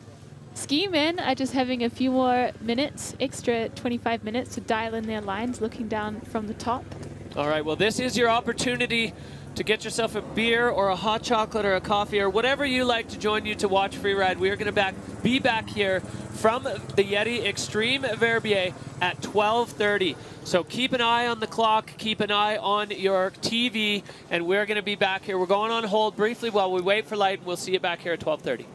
[SPEAKER 7] ski men are just having a few more minutes, extra 25 minutes to dial in their lines, looking down from the top.
[SPEAKER 6] All right, well, this is your opportunity to get yourself a beer or a hot chocolate or a coffee or whatever you like to join you to watch Freeride. We are going to be back here from the YETI Xtreme Verbier at 12:30. So keep an eye on the clock, keep an eye on your TV, and we're going to be back here. We're going on hold briefly while we wait for light, and we'll see you back here at 12:30.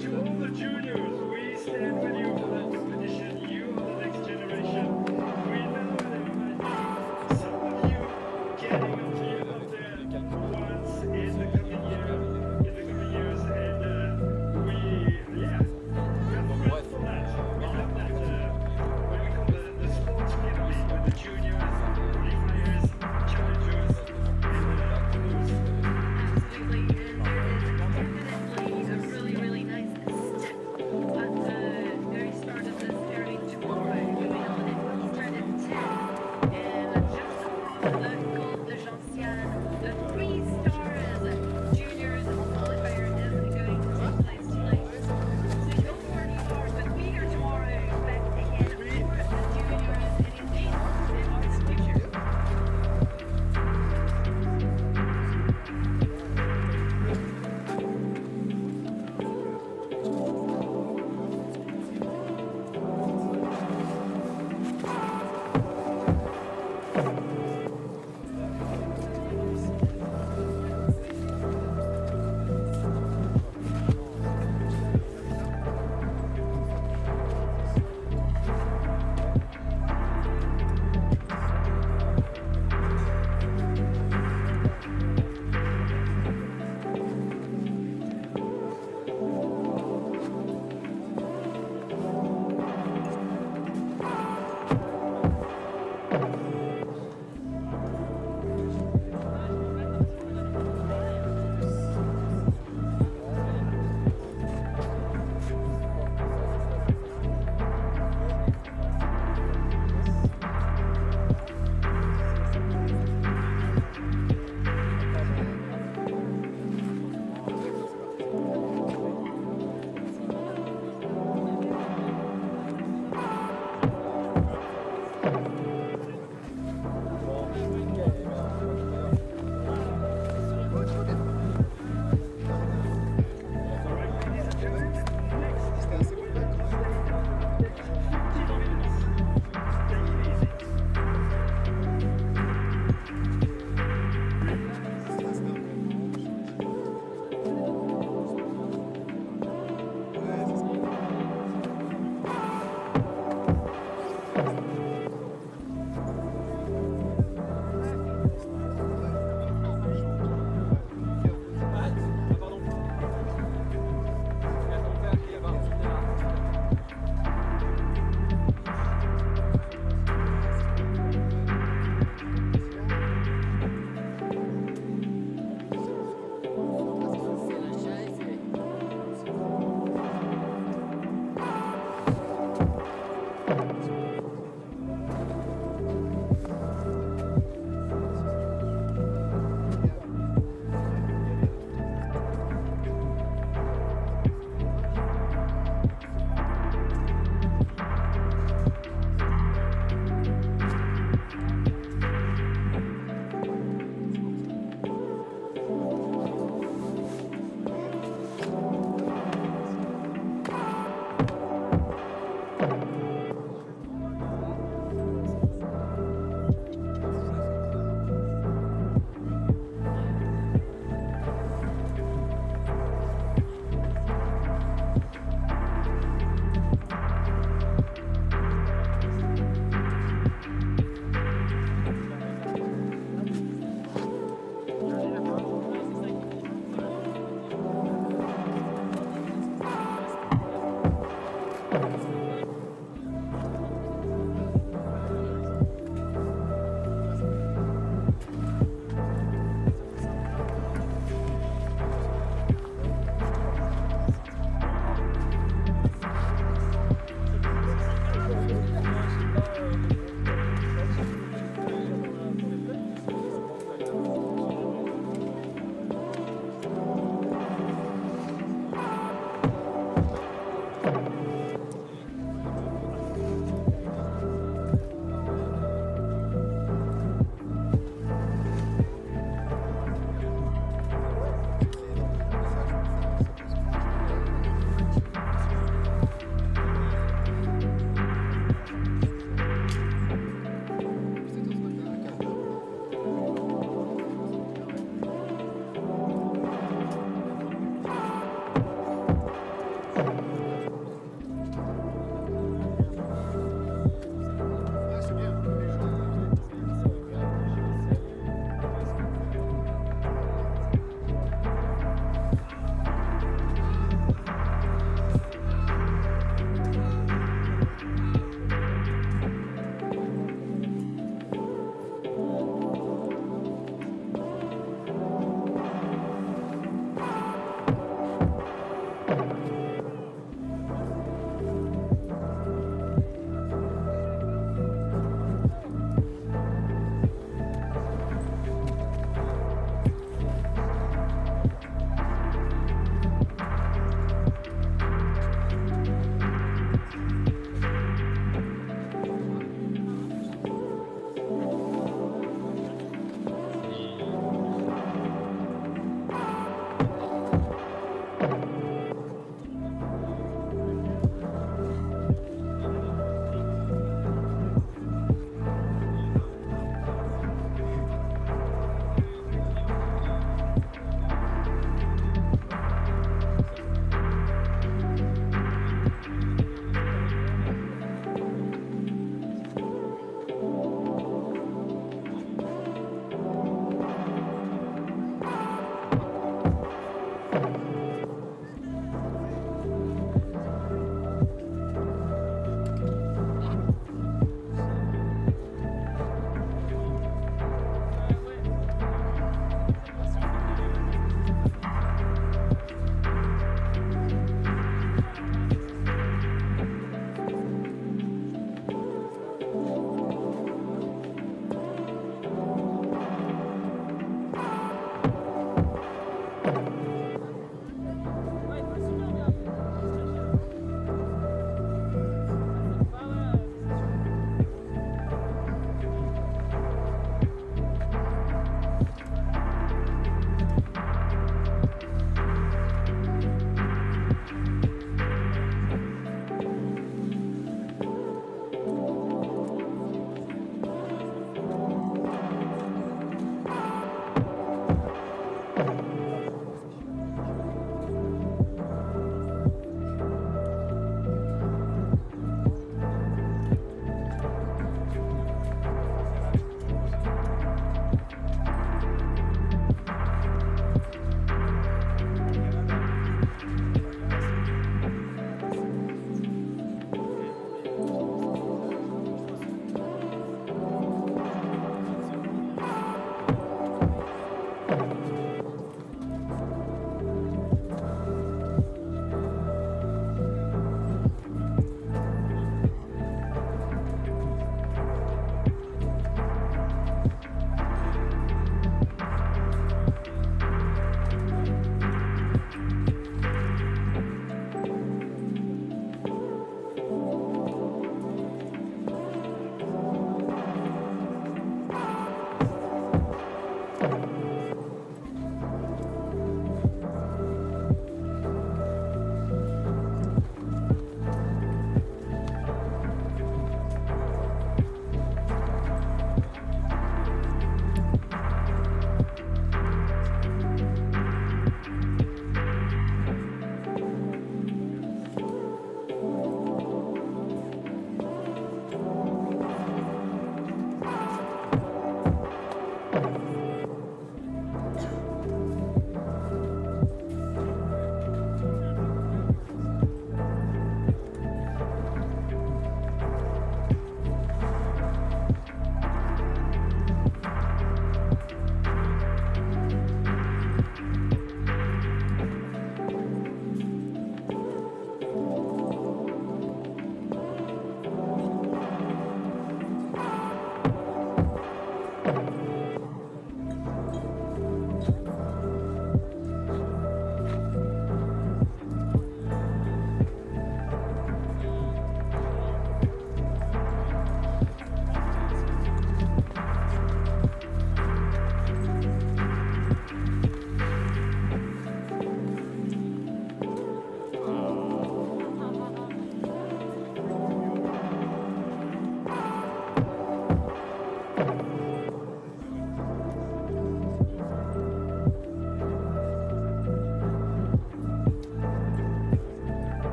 [SPEAKER 17] To all the juniors, we stand with you.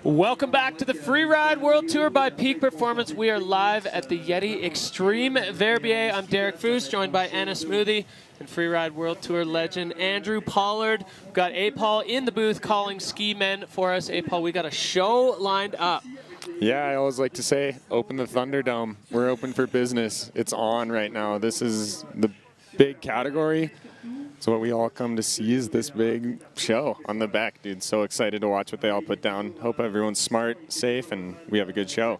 [SPEAKER 6] Welcome back to the Freeride World Tour by Peak Performance. We are live at the YETI Xtreme Verbier. I'm Derek Foos, joined by Anna Smoothie and Freeride World Tour legend Andrew Pollard. We've got A-Paul in the booth calling ski men for us. A-Paul, we got a show lined up.
[SPEAKER 1] Yeah, I always like to say, open the Thunderdome. We're open for business. It's on right now. This is the big category. So what we all come to see is this big show on the back, dude. So excited to watch what they all put down. Hope everyone's smart, safe, and we have a good show.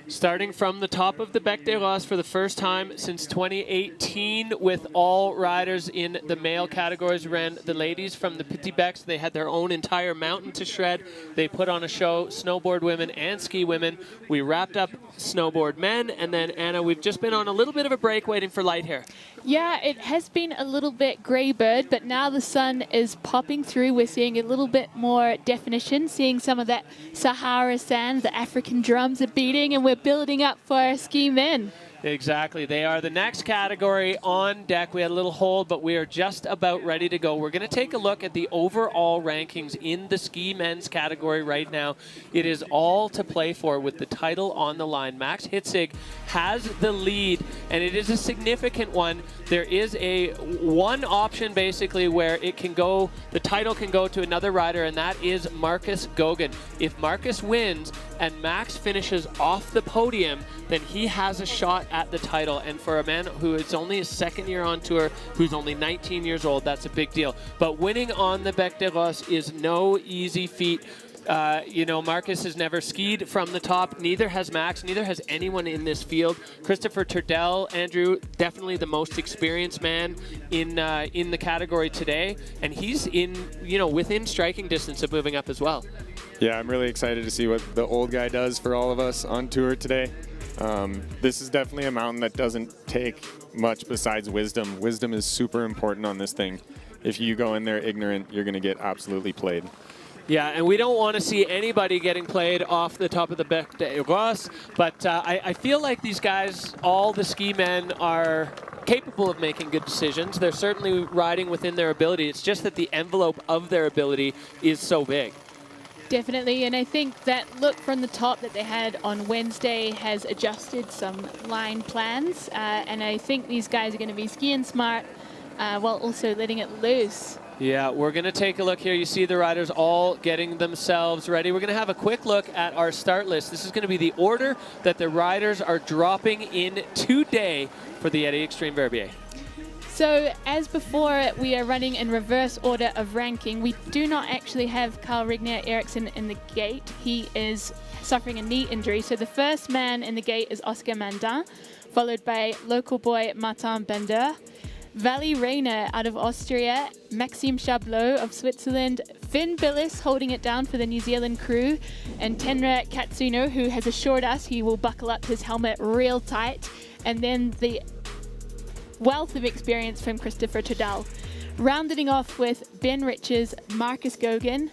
[SPEAKER 6] Starting from the top of the Bec des Roses for the first time since 2018 with all riders in the male categories. Ran the ladies from the Petit Becs. They had their own entire mountain to shred. They put on a show, snowboard women and ski women. We wrapped up snowboard men, and then Anna, we've just been on a little bit of a break waiting for light hair.
[SPEAKER 7] Yeah, it has been a little bit grey bird, but now the sun is popping through. We're seeing a little bit more definition, seeing some of that Sahara sand. The African drums are beating, and we're building up for our ski men.
[SPEAKER 6] Exactly. They are the next category on deck. We had a little hold, but we are just about ready to go. We're going to take a look at the overall rankings in the ski men's category right now. It is all to play for with the title on the line. Max Hitzig has the lead, and it is a significant one. There is one option basically where it can go, the title can go to another rider, and that is Marcus Goguen. If Marcus wins and Max finishes off the podium, then he has a shot at the title. And for a man who is only his second year on tour, who's only 19 years old, that's a big deal. But winning on the Bec des Roses is no easy feat. You know, Marcus has never skied from the top. Neither has Max. Neither has anyone in this field. Kristofer Turdell, Andrew, definitely the most experienced man in the category today, and he's within striking distance of moving up as well.
[SPEAKER 1] Yeah, I'm really excited to see what the old guy does for all of us on tour today. This is definitely a mountain that doesn't take much besides wisdom. Wisdom is super important on this thing. If you go in there ignorant, you're going to get absolutely played.
[SPEAKER 6] Yeah, and we don't want to see anybody getting played off the top of the Bec des Roses, but I feel like these guys, all the ski men, are capable of making good decisions. They're certainly riding within their ability. It's just that the envelope of their ability is so big.
[SPEAKER 7] Definitely, and I think that look from the top that they had on Wednesday has adjusted some line plans, and I think these guys are going to be skiing smart while also letting it loose.
[SPEAKER 6] Yeah, we're going to take a look here. You see the riders all getting themselves ready. We're going to have a quick look at our start list. This is going to be the order that the riders are dropping in today for the YETI Xtreme Verbier.
[SPEAKER 7] So, as before, we are running in reverse order of ranking. We do not actually have Carl Rigner Eriksson in the gate. He is suffering a knee injury. So the first man in the gate is Oscar Mandin, followed by local boy Martin Bender, Valentin Rainer out of Austria, Maxime Chabloz of Switzerland, Finn Bilous holding it down for the New Zealand crew, and Tenra Katsuno, who has assured us he will buckle up his helmet real tight, and then the wealth of experience from Kristofer Turdell. Rounding off with Ben Rich's Marcus Goguen,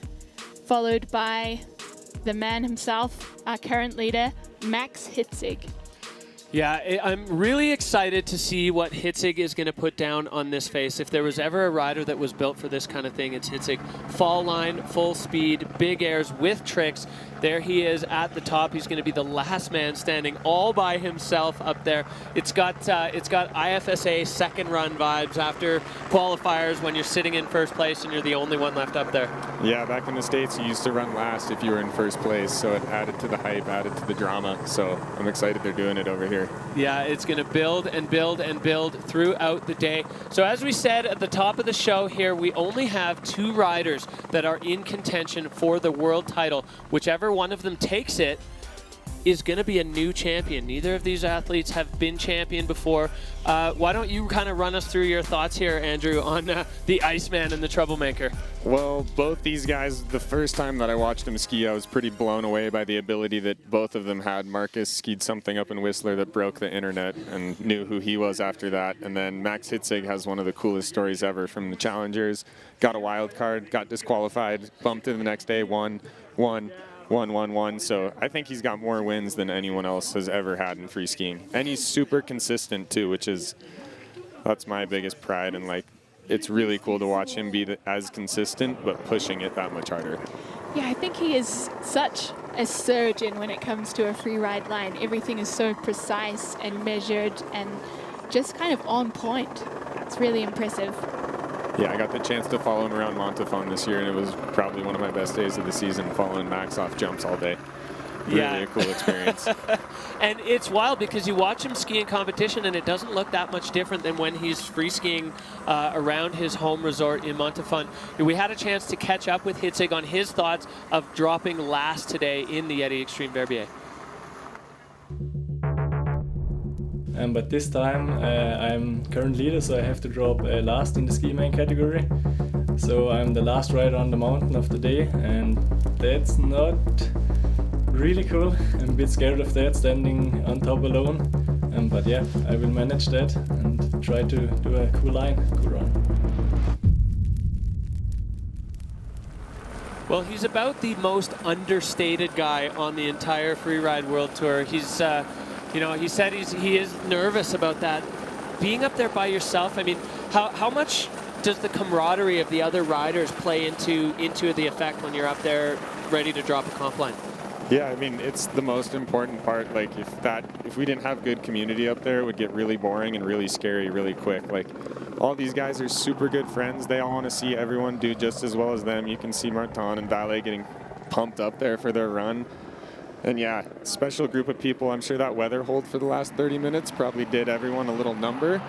[SPEAKER 7] followed by the man himself, our current leader, Max Hitzig.
[SPEAKER 6] Yeah, I'm really excited to see what Hitzig is going to put down on this face. If there was ever a rider that was built for this kind of thing, it's Hitzig. Fall line, full speed, big airs with tricks. There he is at the top. He's going to be the last man standing all by himself up there. It's got IFSA second run vibes after qualifiers when you're sitting in first place and you're the only one left up there.
[SPEAKER 1] Yeah, back in the States, you used to run last if you were in first place, so it added to the hype, added to the drama. So I'm excited they're doing it over here.
[SPEAKER 6] Yeah, it's going to build and build and build throughout the day. So as we said at the top of the show here, we only have 2 riders that are in contention for the world title. Whichever one of them takes it is going to be a new champion. Neither of these athletes have been champion before. Why don't you kind of run us through your thoughts here, Andrew, on the Iceman and the Troublemaker?
[SPEAKER 1] Well, both these guys, the first time that I watched them ski, I was pretty blown away by the ability that both of them had. Marcus skied something up in Whistler that broke the internet and knew who he was after that. And then Max Hitzig has one of the coolest stories ever from the Challengers. Got a wild card, got disqualified, bumped in the next day, won. So I think he's got more wins than anyone else has ever had in free skiing. And he's super consistent too, that's my biggest pride. And like, it's really cool to watch him be as consistent, but pushing it that much harder.
[SPEAKER 7] Yeah, I think he is such a surgeon when it comes to a free ride line. Everything is so precise and measured and just kind of on point. It's really impressive.
[SPEAKER 1] Yeah, I got the chance to follow him around Montafon this year, and it was probably one of my best days of the season, following Max off jumps all day. Really a cool experience.
[SPEAKER 6] And it's wild because you watch him ski in competition and it doesn't look that much different than when he's free skiing around his home resort in Montafon. We had a chance to catch up with Hitzig on his thoughts of dropping last today in the YETI Xtreme Verbier.
[SPEAKER 2] But this time I'm current leader, so I have to drop last in the ski man category. So I'm the last rider on the mountain of the day, and that's not really cool. I'm a bit scared of that, standing on top alone. But yeah, I will manage that and try to do a cool line, cool run.
[SPEAKER 6] Well, he's about the most understated guy on the entire Freeride World Tour. He's, you know, he said he is nervous about that. Being up there by yourself, I mean, how much does the camaraderie of the other riders play into the effect when you're up there ready to drop a comp line?
[SPEAKER 1] Yeah, I mean, it's the most important part. Like, if we didn't have good community up there, it would get really boring and really scary really quick. Like, all these guys are super good friends. They all want to see everyone do just as well as them. You can see Martin and Valet getting pumped up there for their run. And yeah, special group of people. I'm sure that weather hold for the last 30 minutes probably did everyone a little number.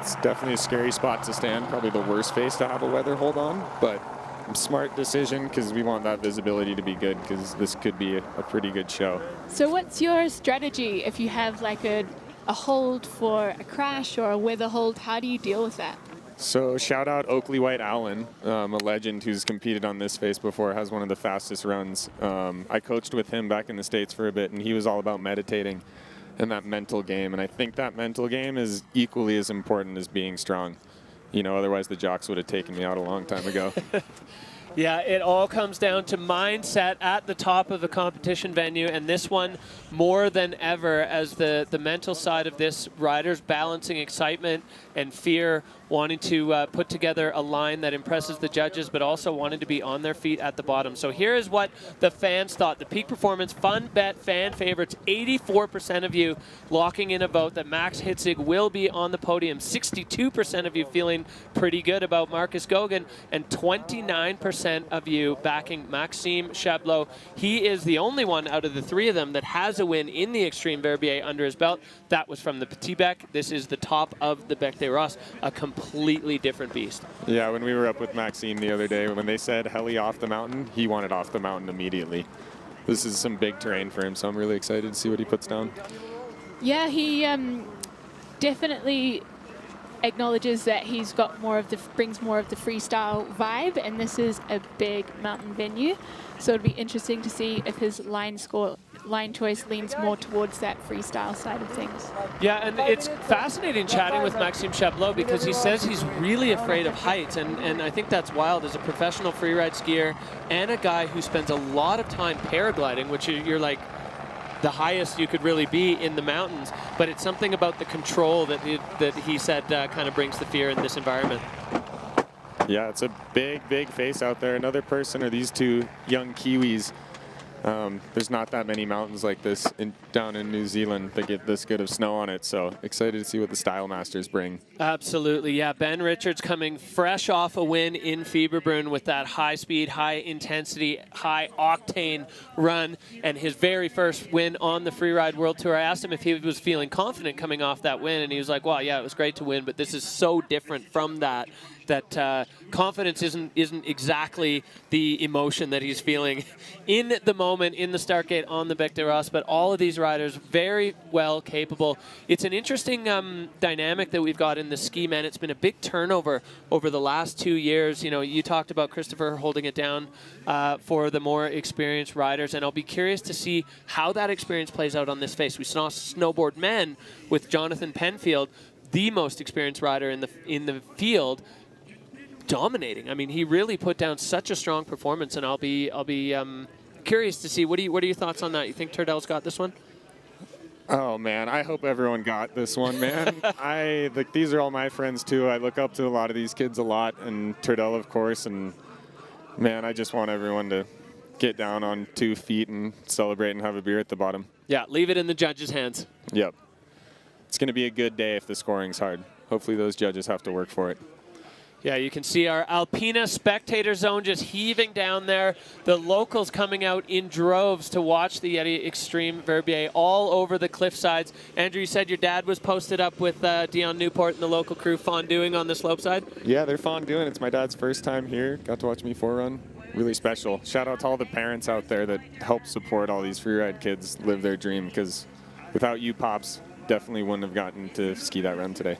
[SPEAKER 1] It's definitely a scary spot to stand, probably the worst face to have a weather hold on, but smart decision because we want that visibility to be good because this could be a pretty good show.
[SPEAKER 7] So what's your strategy if you have like a hold for a crash or a weather hold? How do you deal with that?
[SPEAKER 1] So shout out Oakley White Allen, a legend who's competed on this face before, has one of the fastest runs. I coached with him back in the States for a bit, and he was all about meditating and that mental game. And I think that mental game is equally as important as being strong. You know, otherwise the jocks would have taken me out a long time ago.
[SPEAKER 6] Yeah, it all comes down to mindset at the top of the competition venue, and this one more than ever as the mental side of this, riders balancing excitement and fear, wanting to put together a line that impresses the judges, but also wanting to be on their feet at the bottom. So here is what the fans thought. The peak performance fun bet fan favorites, 84% of you locking in a vote that Max Hitzig will be on the podium. 62% of you feeling pretty good about Marcus Goguen, and 29% of you backing Maxime Chabloz. He is the only one out of the three of them that has a win in the Xtreme Verbier under his belt. That was from the Petit Bec. This is the top of the Bec des Rosses, a completely different beast.
[SPEAKER 1] Yeah, when we were up with Maxime the other day, when they said heli off the mountain, he wanted off the mountain immediately. This is some big terrain for him, so I'm really excited to see what he puts down.
[SPEAKER 7] Yeah, he definitely acknowledges that he's got brings more of the freestyle vibe, and this is a big mountain venue, so it'd be interesting to see if his line choice leans more towards that freestyle side of things.
[SPEAKER 6] Yeah, and it's fascinating chatting with Maxime Chabloz because he says he's really afraid of heights, and I think that's wild as a professional freeride skier and a guy who spends a lot of time paragliding, which you're like the highest you could really be in the mountains, but it's something about the control that he said kind of brings the fear in this environment.
[SPEAKER 1] Yeah, it's a big face out there. Another person are these two young Kiwis. There's not that many mountains like this down in New Zealand that get this good of snow on it, so excited to see what the Style Masters bring.
[SPEAKER 6] Absolutely, yeah. Ben Richards coming fresh off a win in Fieberbrunn with that high speed, high intensity, high octane run, and his very first win on the Freeride World Tour. I asked him if he was feeling confident coming off that win, and he was like, well, yeah, it was great to win, but this is so different from that. That confidence isn't exactly the emotion that he's feeling in the moment in the start gate on the Bec des Rosses, but all of these riders very well capable. It's an interesting dynamic that we've got in the ski men. It's been a big turnover over the last 2 years. You know, you talked about Kristofer holding it down for the more experienced riders, and I'll be curious to see how that experience plays out on this face. We saw Snowboard Men with Jonathan Penfield, the most experienced rider in the field, dominating. I mean, he really put down such a strong performance, and I'll be curious to see what are your thoughts on that? You think Turdell's got this one?
[SPEAKER 1] Oh man, I hope everyone got this one, man. These are all my friends too. I look up to a lot of these kids a lot, and Turdell, of course, and man, I just want everyone to get down on 2 feet and celebrate and have a beer at the bottom.
[SPEAKER 6] Yeah, leave it in the judges' hands.
[SPEAKER 1] Yep. It's going to be a good day if the scoring's hard. Hopefully those judges have to work for it.
[SPEAKER 6] Yeah, you can see our Alpina spectator zone just heaving down there. The locals coming out in droves to watch the YETI Xtreme Verbier all over the cliff sides. Andrew, you said your dad was posted up with Dion Newport and the local crew fondueing on the slope side?
[SPEAKER 1] Yeah, they're fondueing. It's my dad's first time here. Got to watch me forerun. Really special. Shout out to all the parents out there that help support all these freeride kids live their dream, because without you, Pops, definitely wouldn't have gotten to ski that run today.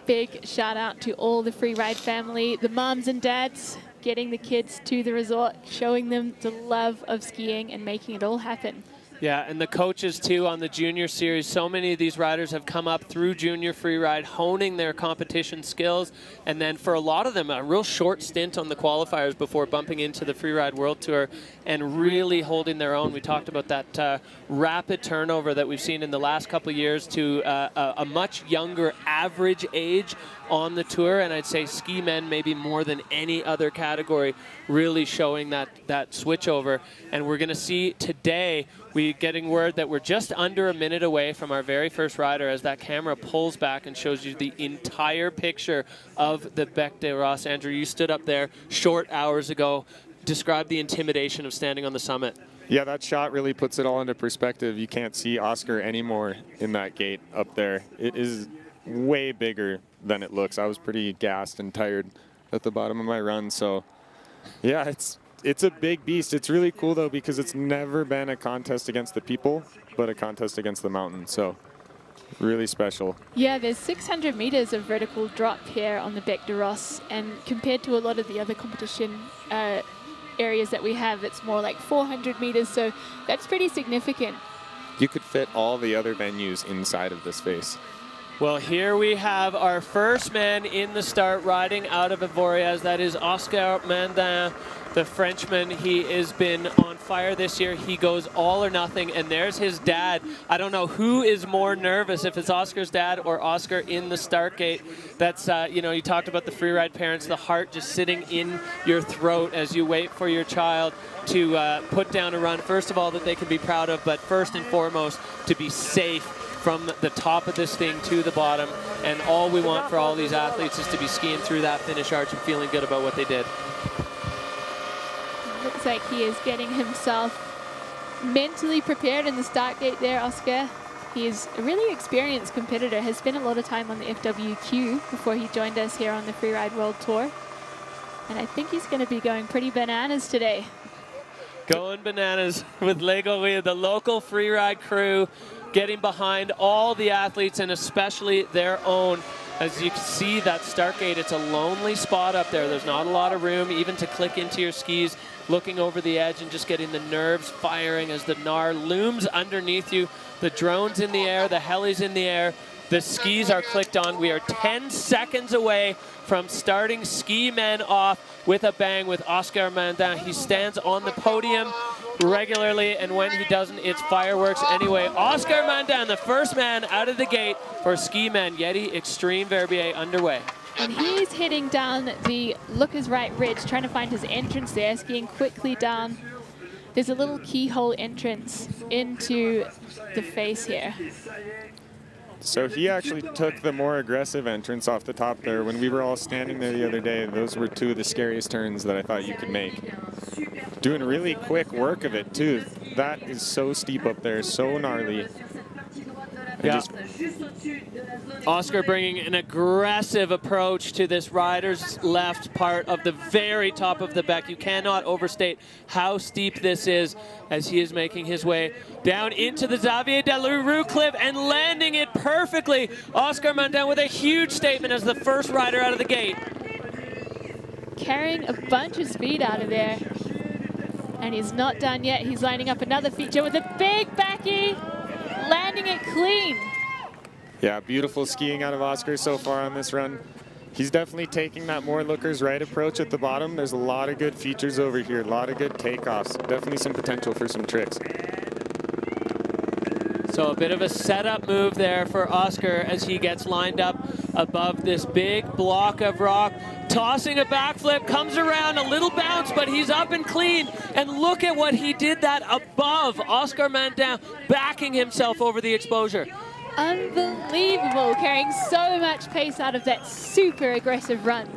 [SPEAKER 7] Big shout out to all the Freeride family, the moms and dads, getting the kids to the resort, showing them the love of skiing and making it all happen.
[SPEAKER 6] Yeah, and the coaches too on the junior series. So many of these riders have come up through junior freeride, honing their competition skills, and then for a lot of them, a real short stint on the qualifiers before bumping into the Freeride World Tour and really holding their own. We talked about that rapid turnover that we've seen in the last couple of years to a much younger average age on the tour, and I'd say ski men maybe more than any other category really showing that switch over. And we're going to see today, we're getting word that we're just under a minute away from our very first rider as that camera pulls back and shows you the entire picture of the Bec des Rosses. Andrew, you stood up there short hours ago. Describe the intimidation of standing on the summit.
[SPEAKER 1] Yeah, that shot really puts it all into perspective. You can't see Oscar anymore in that gate up there. It is way bigger than it looks. I was pretty gassed and tired at the bottom of my run. So yeah, it's a big beast. It's really cool though, because it's never been a contest against the people, but a contest against the mountain. So really special.
[SPEAKER 7] Yeah, there's 600 meters of vertical drop here on the Bec des Rosses, and compared to a lot of the other competition areas that we have, it's more like 400 meters, so that's pretty significant.
[SPEAKER 1] You could fit all the other venues inside of this space.
[SPEAKER 6] Well, here we have our first man in the start riding out of Avoriaz. That is Oscar Mandin, the Frenchman. He has been on fire this year. He goes all or nothing, and there's his dad. I don't know who is more nervous, if it's Oscar's dad or Oscar in the start gate. That's, you know, you talked about the freeride parents, the heart just sitting in your throat as you wait for your child to put down a run, first of all, that they can be proud of, but first and foremost, to be safe from the top of this thing to the bottom. And all we want for all these athletes is to be skiing through that finish arch and feeling good about what they did.
[SPEAKER 7] Looks like he is getting himself mentally prepared in the start gate there, Oscar. He is a really experienced competitor, has spent a lot of time on the FWQ before he joined us here on the Freeride World Tour. And I think he's going to be going pretty bananas today.
[SPEAKER 6] Going bananas with Legoria, the local freeride crew, getting behind all the athletes and especially their own. As you can see, that start gate, it's a lonely spot up there. There's not a lot of room even to click into your skis, looking over the edge and just getting the nerves firing as the NAR looms underneath you. The drone's in the air, the heli's in the air, the skis are clicked on. We are 10 seconds away from starting ski men off with a bang with Oscar Mandin. He stands on the podium regularly, and when he doesn't, it's fireworks anyway. Oscar Mandin, the first man out of the gate for ski men. YETI Xtreme Verbier underway.
[SPEAKER 7] And he's heading down the Lookers Right Ridge, trying to find his entrance there, skiing quickly down. There's a little keyhole entrance into the face here.
[SPEAKER 1] So he actually took the more aggressive entrance off the top there. When we were all standing there the other day, those were two of the scariest turns that I thought you could make. Doing really quick work of it too. That is so steep up there, so gnarly.
[SPEAKER 6] Yeah. Oscar bringing an aggressive approach to this rider's left part of the very top of the Bec. You cannot overstate how steep this is as he is making his way down into the Xavier Delarue cliff and landing it perfectly. Oscar Mandin with a huge statement as the first rider out of the gate.
[SPEAKER 7] Carrying a bunch of speed out of there. And he's not done yet. He's lining up another feature with a big backy, landing it clean.
[SPEAKER 1] Yeah, beautiful skiing out of Oscar so far on this run. He's definitely taking that more lookers right approach at the bottom. There's a lot of good features over here, a lot of good takeoffs. Definitely some potential for some tricks.
[SPEAKER 6] So a bit of a setup move there for Oscar as he gets lined up above this big block of rock. Tossing a backflip, comes around, a little bounce, but he's up and clean. And look at what he did that above. Oscar Mandin backing himself over the exposure.
[SPEAKER 7] Unbelievable, carrying so much pace out of that super aggressive run.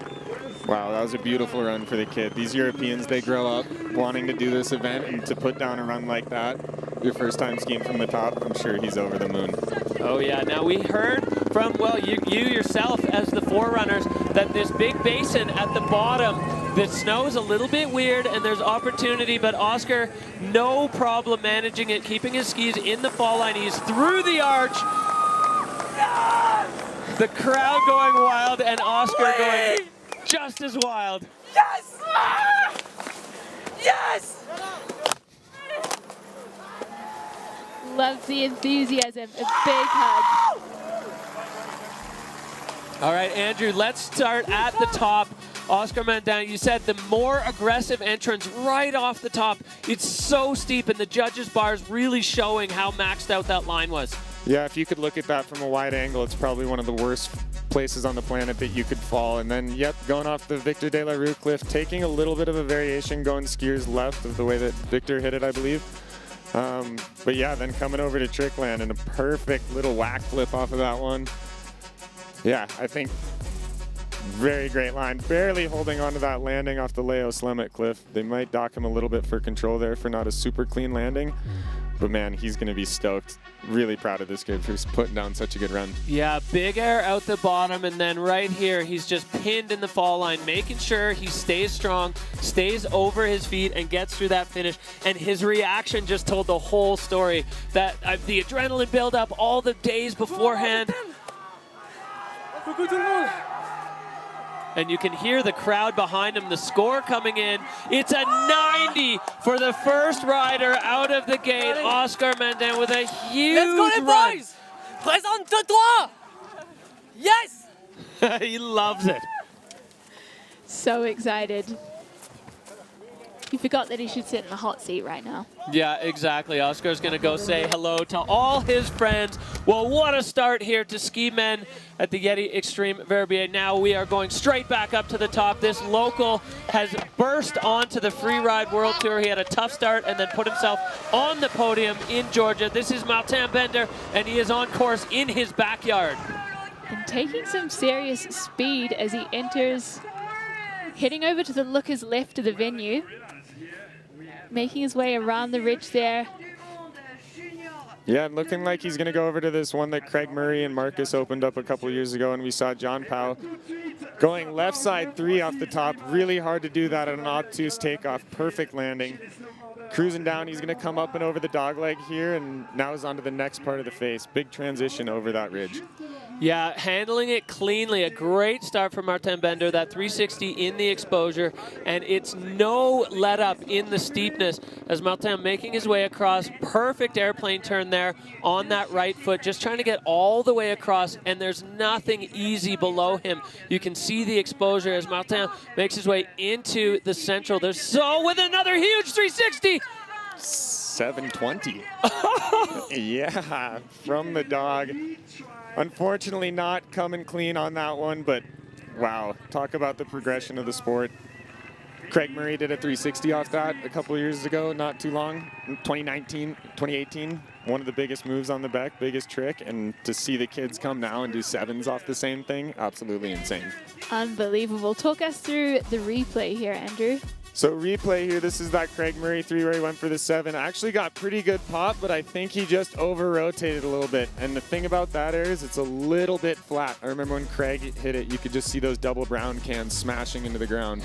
[SPEAKER 1] Wow, that was a beautiful run for the kid. These Europeans, they grow up wanting to do this event, and to put down a run like that, your first time skiing from the top, I'm sure he's over the moon.
[SPEAKER 6] Oh yeah, now we heard from, well, you yourself as the forerunners, that this big basin at the bottom, the snow's a little bit weird and there's opportunity, but Oscar, no problem managing it, keeping his skis in the fall line. He's through the arch. Yes! The crowd going wild and Oscar going just as wild.
[SPEAKER 17] Yes! Yes!
[SPEAKER 7] Love the enthusiasm, a big hug.
[SPEAKER 6] All right, Andrew, let's start at the top. Oscar Mandin, you said the more aggressive entrance right off the top. It's so steep, and the judges' bars really showing how maxed out that line was.
[SPEAKER 1] Yeah, if you could look at that from a wide angle, it's probably one of the worst places on the planet that you could fall. And then, yep, going off the Victor de la Rue cliff, taking a little bit of a variation, going skiers left of the way that Victor hit it, I believe. But yeah, then coming over to Trickland and a perfect little whack flip off of that one. Yeah, I think very great line. Barely holding onto that landing off the Leo Slemet cliff. They might dock him a little bit for control there for not a super clean landing. But man, he's going to be stoked. Really proud of this kid for putting down such a good run.
[SPEAKER 6] Yeah, big air out the bottom, and then right here, he's just pinned in the fall line, making sure he stays strong, stays over his feet, and gets through that finish. And his reaction just told the whole story. That the adrenaline buildup all the days beforehand. And you can hear the crowd behind him, the score coming in. It's a 90 for the first rider out of the gate, Oscar Mandin, with a huge
[SPEAKER 17] Let's go,
[SPEAKER 6] run.
[SPEAKER 17] boys! Présente-toi! Yes!
[SPEAKER 6] He loves it.
[SPEAKER 7] So excited. He forgot that he should sit in the hot seat right now.
[SPEAKER 6] Yeah, exactly. Oscar's going to go say hello to all his friends. Well, what a start here to ski men at the YETI Xtreme Verbier. Now we are going straight back up to the top. This local has burst onto the Freeride World Tour. He had a tough start and then put himself on the podium in Georgia. This is Martin Bender, and he is on course in his backyard.
[SPEAKER 7] And taking some serious speed as he enters, heading over to the lookers left of the venue. Making his way around the ridge there.
[SPEAKER 1] Yeah, looking like he's going to go over to this one that Craig Murray and Marcus opened up a couple years ago, and we saw John Powell going left side 3 off the top. Really hard to do that on an obtuse takeoff. Perfect landing. Cruising down, he's going to come up and over the dogleg here, and now is onto the next part of the face. Big transition over that ridge.
[SPEAKER 6] Yeah, handling it cleanly. A great start from Martin Bender, that 360 in the exposure, and it's no let up in the steepness as Martin making his way across. Perfect airplane turn there on that right foot, just trying to get all the way across, and there's nothing easy below him. You can see the exposure as Martin makes his way into the central. There's so with another huge 360.
[SPEAKER 1] 720. Yeah, from the dog. Unfortunately not coming clean on that one, but wow, talk about the progression of the sport. Craig Murray did a 360 off that a couple of years ago, not too long, 2018. One of the biggest moves on the Beck, biggest trick, and to see the kids come now and do 7s off the same thing, absolutely insane.
[SPEAKER 7] Unbelievable. Talk us through the replay here, Andrew.
[SPEAKER 1] So replay here, this is that Craig Murray 3 where he went for the 7. Actually got pretty good pop, but I think he just over-rotated a little bit. And the thing about that is it's a little bit flat. I remember when Craig hit it, you could just see those double brown cans smashing into the ground.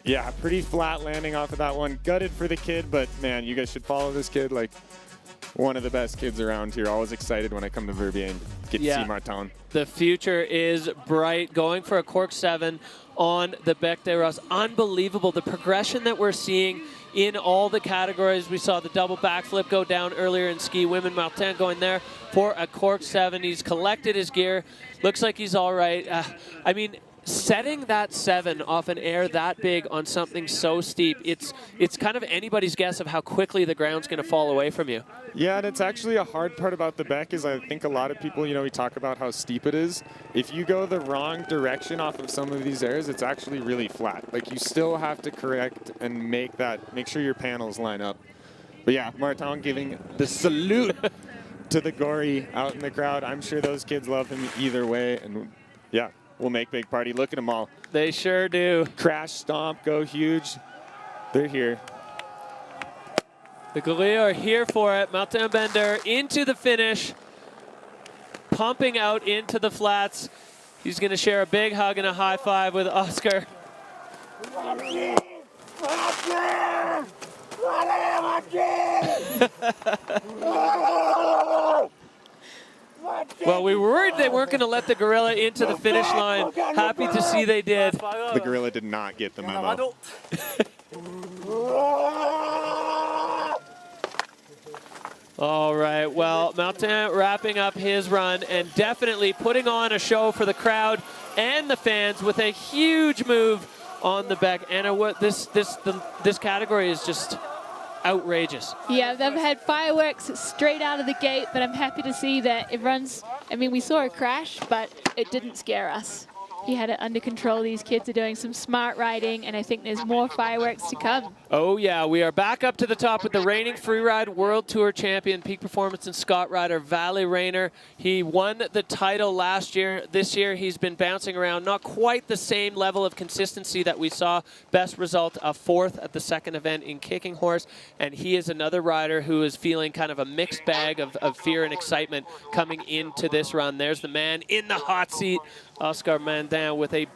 [SPEAKER 1] Yeah, pretty flat landing off of that one. Gutted for the kid, but man, you guys should follow this kid. Like, one of the best kids around here. Always excited when I come to Verbier and get to see Martin.
[SPEAKER 6] The future is bright. Going for a cork 7 on the Bec des Roses. Unbelievable. The progression that we're seeing in all the categories. We saw the double backflip go down earlier in ski. Women, Martin going there for a cork 7. He's collected his gear. Looks like he's all right. I mean, setting that 7 off an air that big on something so steep, it's kind of anybody's guess of how quickly the ground's going to fall away from you.
[SPEAKER 1] Yeah, and it's actually a hard part about the Beck is I think a lot of people, we talk about how steep it is. If you go the wrong direction off of some of these airs, it's actually really flat. Like, you still have to correct and make sure your panels line up. But yeah, Martin giving the salute to the gory out in the crowd. I'm sure those kids love him either way, and yeah, we'll make big party. Look at them all.
[SPEAKER 6] They sure do.
[SPEAKER 1] Crash, stomp, go huge. They're here.
[SPEAKER 6] The Gorilles are here for it. Martin Bender into the finish, pumping out into the flats. He's going to share a big hug and a high five with Oscar. Well, we were worried they weren't going to let the gorilla into the finish line. Happy to see they did.
[SPEAKER 1] The gorilla did not get the memo.
[SPEAKER 6] All right, well, Martin wrapping up his run and definitely putting on a show for the crowd and the fans with a huge move on the Beck. Anna, what this category is just outrageous.
[SPEAKER 7] Yeah, they've had fireworks straight out of the gate, but I'm happy to see that it runs. I mean, we saw a crash, but it didn't scare us. He had it under control. These kids are doing some smart riding, and I think there's more fireworks to come.
[SPEAKER 6] Oh, yeah. We are back up to the top with the reigning Freeride World Tour champion, peak performance and Scott rider, Valentin Rainer. He won the title last year. This year, he's been bouncing around. Not quite the same level of consistency that we saw. Best result, a 4th at the second event in Kicking Horse. And he is another rider who is feeling kind of a mixed bag of fear and excitement coming into this run. There's the man in the hot seat, Oscar Mandin, with a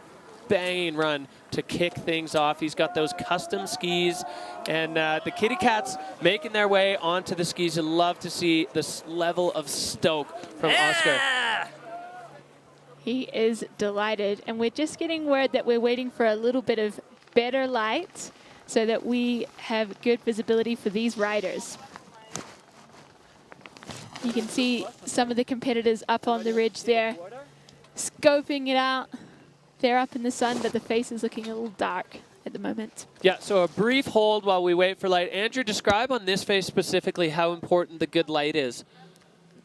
[SPEAKER 6] banging run to kick things off. He's got those custom skis, and the kitty cats making their way onto the skis. You love to see this level of stoke from Oscar.
[SPEAKER 7] He is delighted, and we're just getting word that we're waiting for a little bit of better light so that we have good visibility for these riders. You can see some of the competitors up on the ridge there, scoping it out. They're up in the sun, but the face is looking a little dark at the moment.
[SPEAKER 6] Yeah, so a brief hold while we wait for light. Andrew, describe on this face specifically how important the good light is.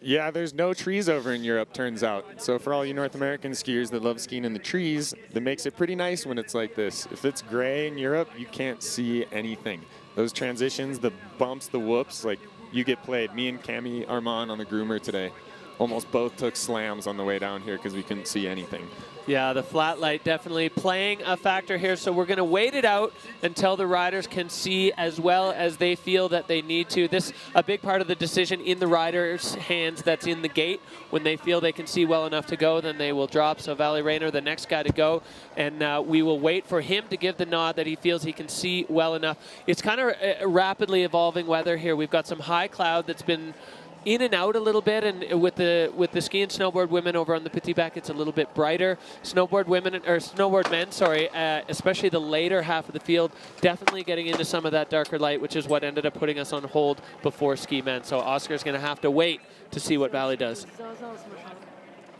[SPEAKER 1] Yeah, there's no trees over in Europe, turns out. So for all you North American skiers that love skiing in the trees, that makes it pretty nice when it's like this. If it's gray in Europe, you can't see anything. Those transitions, the bumps, the whoops, like you get played. Me and Cammy Armand on the groomer today almost both took slams on the way down here because we couldn't see anything.
[SPEAKER 6] Yeah, the flat light definitely playing a factor here. So we're going to wait it out until the riders can see as well as they feel that they need to. This a big part of the decision in the riders' hands that's in the gate. When they feel they can see well enough to go, then they will drop. So Valentin Rainer, the next guy to go, and we will wait for him to give the nod that he feels he can see well enough. It's kind of rapidly evolving weather here. We've got some high cloud that's been in and out a little bit, and with the ski and snowboard women over on the Petit Bec, it's a little bit brighter. Snowboard men, sorry, especially the later half of the field, definitely getting into some of that darker light, which is what ended up putting us on hold before ski men. So Oscar's going to have to wait to see what Valley does.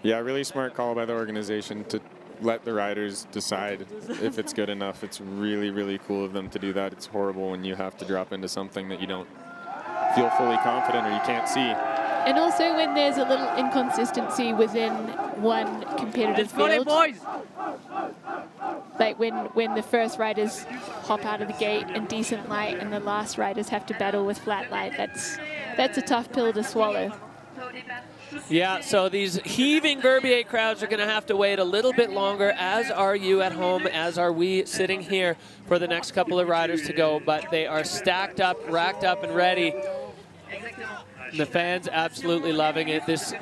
[SPEAKER 1] Yeah, really smart call by the organization to let the riders decide if it's good enough. It's really, really cool of them to do that. It's horrible when you have to drop into something that you don't feel fully confident or you can't see.
[SPEAKER 7] And also when there's a little inconsistency within one competitive field. Like when the first riders hop out of the gate in decent light and the last riders have to battle with flat light, that's a tough pill to swallow.
[SPEAKER 6] Yeah, so these heaving Verbier crowds are going to have to wait a little bit longer, as are you at home, as are we sitting here for the next couple of riders to go. But they are stacked up, racked up, and ready. The fans absolutely loving it. This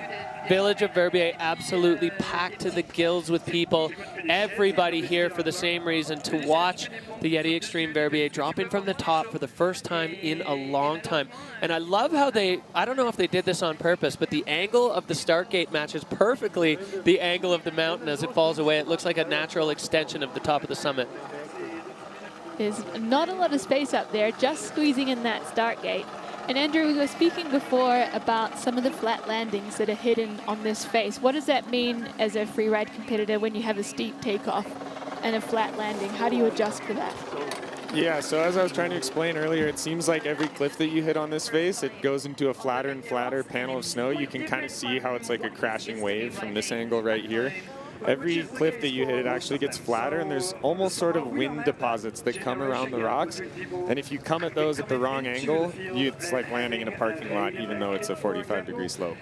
[SPEAKER 6] village of Verbier absolutely packed to the gills with people. Everybody here for the same reason, to watch the YETI Xtreme Verbier dropping from the top for the first time in a long time. And I love how I don't know if they did this on purpose, but the angle of the start gate matches perfectly the angle of the mountain as it falls away. It looks like a natural extension of the top of the summit.
[SPEAKER 7] There's not a lot of space up there, just squeezing in that start gate. And Andrew, we were speaking before about some of the flat landings that are hidden on this face. What does that mean as a freeride competitor when you have a steep takeoff and a flat landing? How do you adjust for that?
[SPEAKER 1] Yeah, so as I was trying to explain earlier, it seems like every cliff that you hit on this face, it goes into a flatter and flatter panel of snow. You can kind of see how it's like a crashing wave from this angle right here. Every cliff that you hit, it actually gets flatter, and there's almost sort of wind deposits that come around the rocks. And if you come at those at the wrong angle, it's like landing in a parking lot, even though it's a 45-degree slope.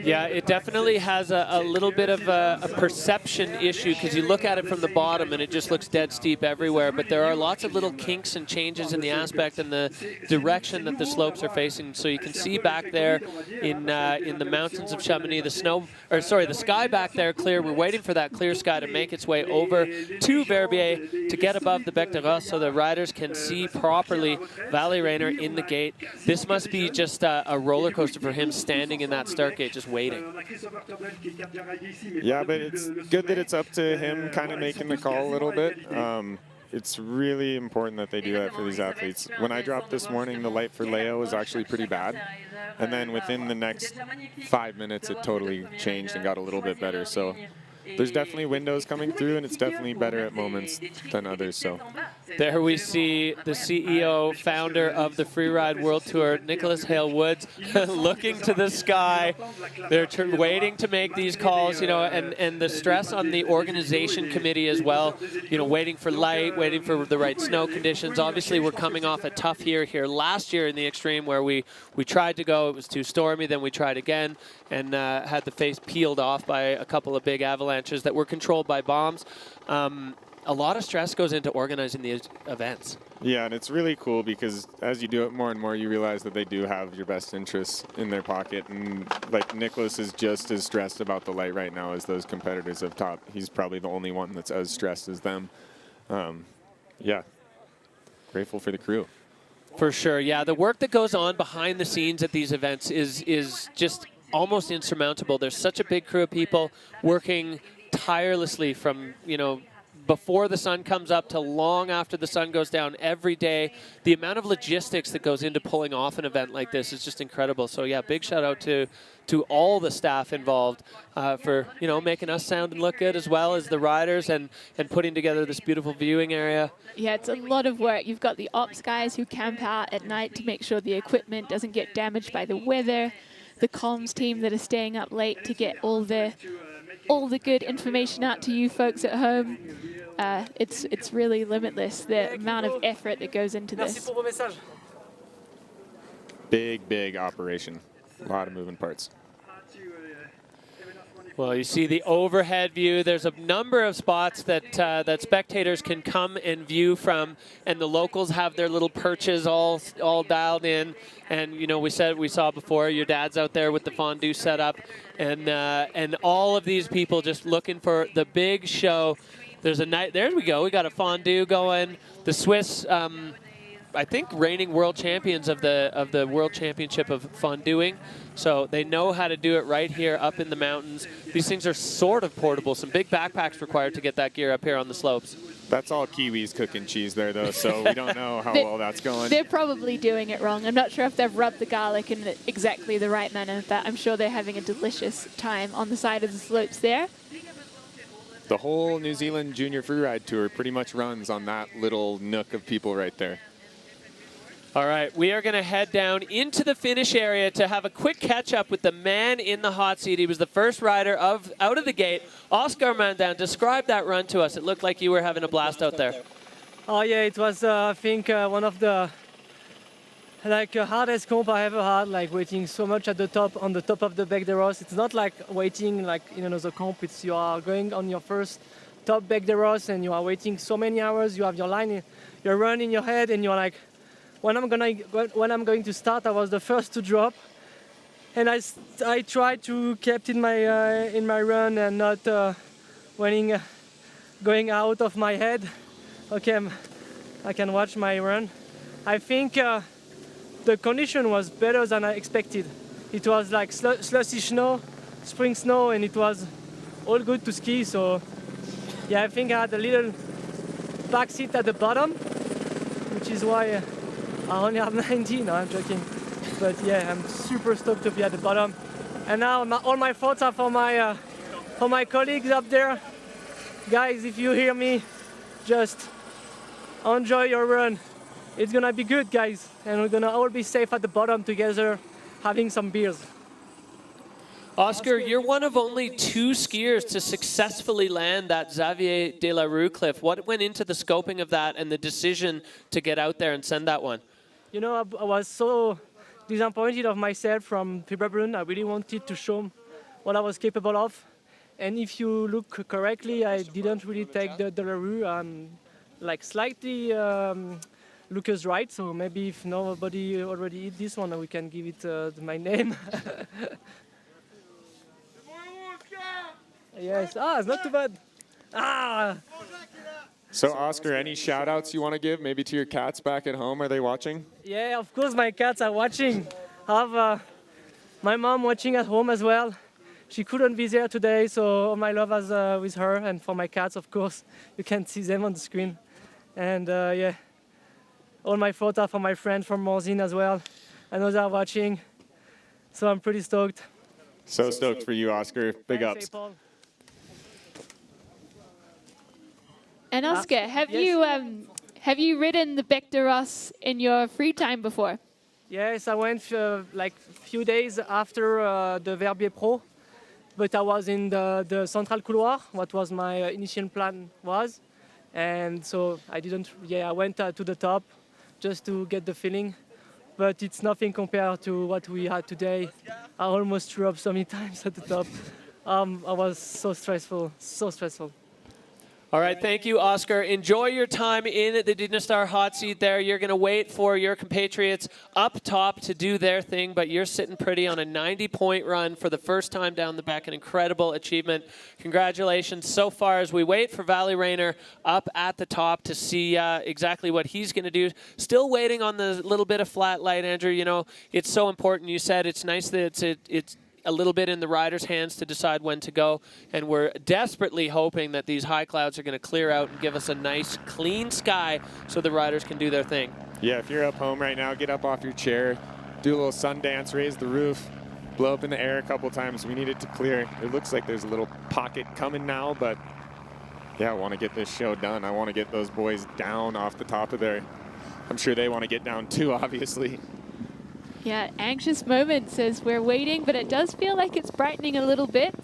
[SPEAKER 6] Yeah, it definitely has a little bit of a perception issue because you look at it from the bottom and it just looks dead steep everywhere. But there are lots of little kinks and changes in the aspect and the direction that the slopes are facing. So you can see back there in the mountains of Chamonix, the sky back there clear. We're waiting for that clear sky to make its way over to Verbier to get above the Bec de Ross so the riders can see properly Valentin Rainer in the gate. This must be just a roller coaster for him standing in that start gate just waiting.
[SPEAKER 1] Yeah, but it's good that it's up to him kind of making the call a little bit. It's really important that they do that for these athletes. When I dropped this morning, the light for Leo was actually pretty bad. And then within the next 5 minutes, it totally changed and got a little bit better. So there's definitely windows coming through, and it's definitely better at moments than others. So
[SPEAKER 6] there we see the CEO, founder of the Freeride World Tour, Nicholas Hale-Woods, looking to the sky. They're waiting to make these calls, you know, and the stress on the organization committee as well, you know, waiting for light, waiting for the right snow conditions. Obviously, we're coming off a tough year here last year in the Extreme where we tried to go. It was too stormy. Then we tried again and had the face peeled off by a couple of big avalanches that were controlled by bombs. A lot of stress goes into organizing these events.
[SPEAKER 1] Yeah, and it's really cool because as you do it more and more, you realize that they do have your best interests in their pocket. And like Nicholas is just as stressed about the light right now as those competitors up top. He's probably the only one that's as stressed as them. Yeah, grateful for the crew.
[SPEAKER 6] For sure, yeah. The work that goes on behind the scenes at these events is just almost insurmountable. There's such a big crew of people working tirelessly from, you know, before the sun comes up to long after the sun goes down every day. The amount of logistics that goes into pulling off an event like this is just incredible. So yeah, big shout out to all the staff involved for, you know, making us sound and look good as well as the riders and putting together this beautiful viewing area.
[SPEAKER 7] Yeah, it's a lot of work. You've got the ops guys who camp out at night to make sure the equipment doesn't get damaged by the weather, the comms team that are staying up late to get all the good information out to you folks at home. It's really limitless, the amount of effort that goes into this.
[SPEAKER 1] Big operation. A lot of moving parts.
[SPEAKER 6] Well, you see the overhead view. There's a number of spots that spectators can come and view from, and the locals have their little perches all dialed in. And you know, we saw before, your dad's out there with the fondue set up, and all of these people just looking for the big show. There's a night. There we go. We got a fondue going. The Swiss, I think, reigning world champions of the World Championship of fonduing. So they know how to do it right here up in the mountains. These things are sort of portable. Some big backpacks required to get that gear up here on the slopes.
[SPEAKER 1] That's all Kiwis cooking cheese there, though, so we don't know how well that's going.
[SPEAKER 7] They're probably doing it wrong. I'm not sure if they've rubbed the garlic in exactly the right manner, but I'm sure they're having a delicious time on the side of the slopes there.
[SPEAKER 1] The whole New Zealand Junior Freeride Tour pretty much runs on that little nook of people right there.
[SPEAKER 6] All right, we are going to head down into the finish area to have a quick catch-up with the man in the hot seat. He was the first rider out of the gate. Oscar Mandin, describe that run to us. It looked like you were having a blast out there.
[SPEAKER 20] Oh yeah, it was I think one of the hardest comp I ever had. Like waiting so much at the top, on the top of the Bec de Ross. It's not like waiting like in another comp. It's you are going on your first top Bec de Ross and you are waiting so many hours. You have your line, your run in your head, and you're like, when I'm going to start, I was the first to drop, and I tried to keep in my run and not going out of my head. Okay, I can watch my run. I think the condition was better than I expected. It was like slushy snow, spring snow, and it was all good to ski. So yeah, I think I had a little back seat at the bottom, which is why I only have 90. No, I'm joking. But yeah, I'm super stoked to be at the bottom. And now all my thoughts are for my colleagues up there. Guys, if you hear me, just enjoy your run. It's gonna be good, guys. And we're gonna all be safe at the bottom together, having some beers.
[SPEAKER 6] Oscar, you're one of only 2 skiers to successfully land that Xavier de la Rue cliff. What went into the scoping of that and the decision to get out there and send that one?
[SPEAKER 20] You know, I was so disappointed of myself from February. I really wanted to show what I was capable of. And if you look correctly, I didn't really take the de la Rue. Like slightly Lucas right, so maybe if nobody already eat this one, we can give it my name. Yes, it's not too bad.
[SPEAKER 1] So Oscar, any shout outs you want to give maybe to your cats back at home? Are they watching?
[SPEAKER 20] Yeah, of course my cats are watching. I have my mom watching at home as well. She couldn't be there today, so all my love is with her, and for my cats, of course. You can see them on the screen. And yeah, all my photos are for my friends from Mandin as well. I know they're watching, so I'm pretty stoked.
[SPEAKER 1] So stoked for you, Oscar. Big ups.
[SPEAKER 7] And Oscar, have you ridden the Bec de Ros in your free time before?
[SPEAKER 20] Yes, I went like a few days after the Verbier Pro, but I was in the Central Couloir, what was my initial plan was. And so I didn't, I went to the top just to get the feeling, but it's nothing compared to what we had today. I almost threw up so many times at the top. I was so stressful, so stressful.
[SPEAKER 6] All right, thank you, Oscar. Enjoy your time in the Dinastar hot seat there. You're going to wait for your compatriots up top to do their thing, but you're sitting pretty on a 90-point run for the first time down the back. An incredible achievement. Congratulations so far as we wait for Valentin Rainer up at the top to see exactly what he's going to do. Still waiting on the little bit of flat light, Andrew. You know, it's so important. You said it's nice that it's a little bit in the rider's hands to decide when to go, and we're desperately hoping that these high clouds are going to clear out and give us a nice clean sky so the riders can do their thing.
[SPEAKER 1] Yeah, if you're up home right now, get up off your chair, do a little sun dance, raise the roof, blow up in the air a couple times. We need it to clear. It looks like there's a little pocket coming now, but yeah, I want to get this show done. I want to get those boys down off the top of there. I'm sure they want to get down too, obviously.
[SPEAKER 7] Yeah, anxious moments as we're waiting, but it does feel like it's brightening a little bit.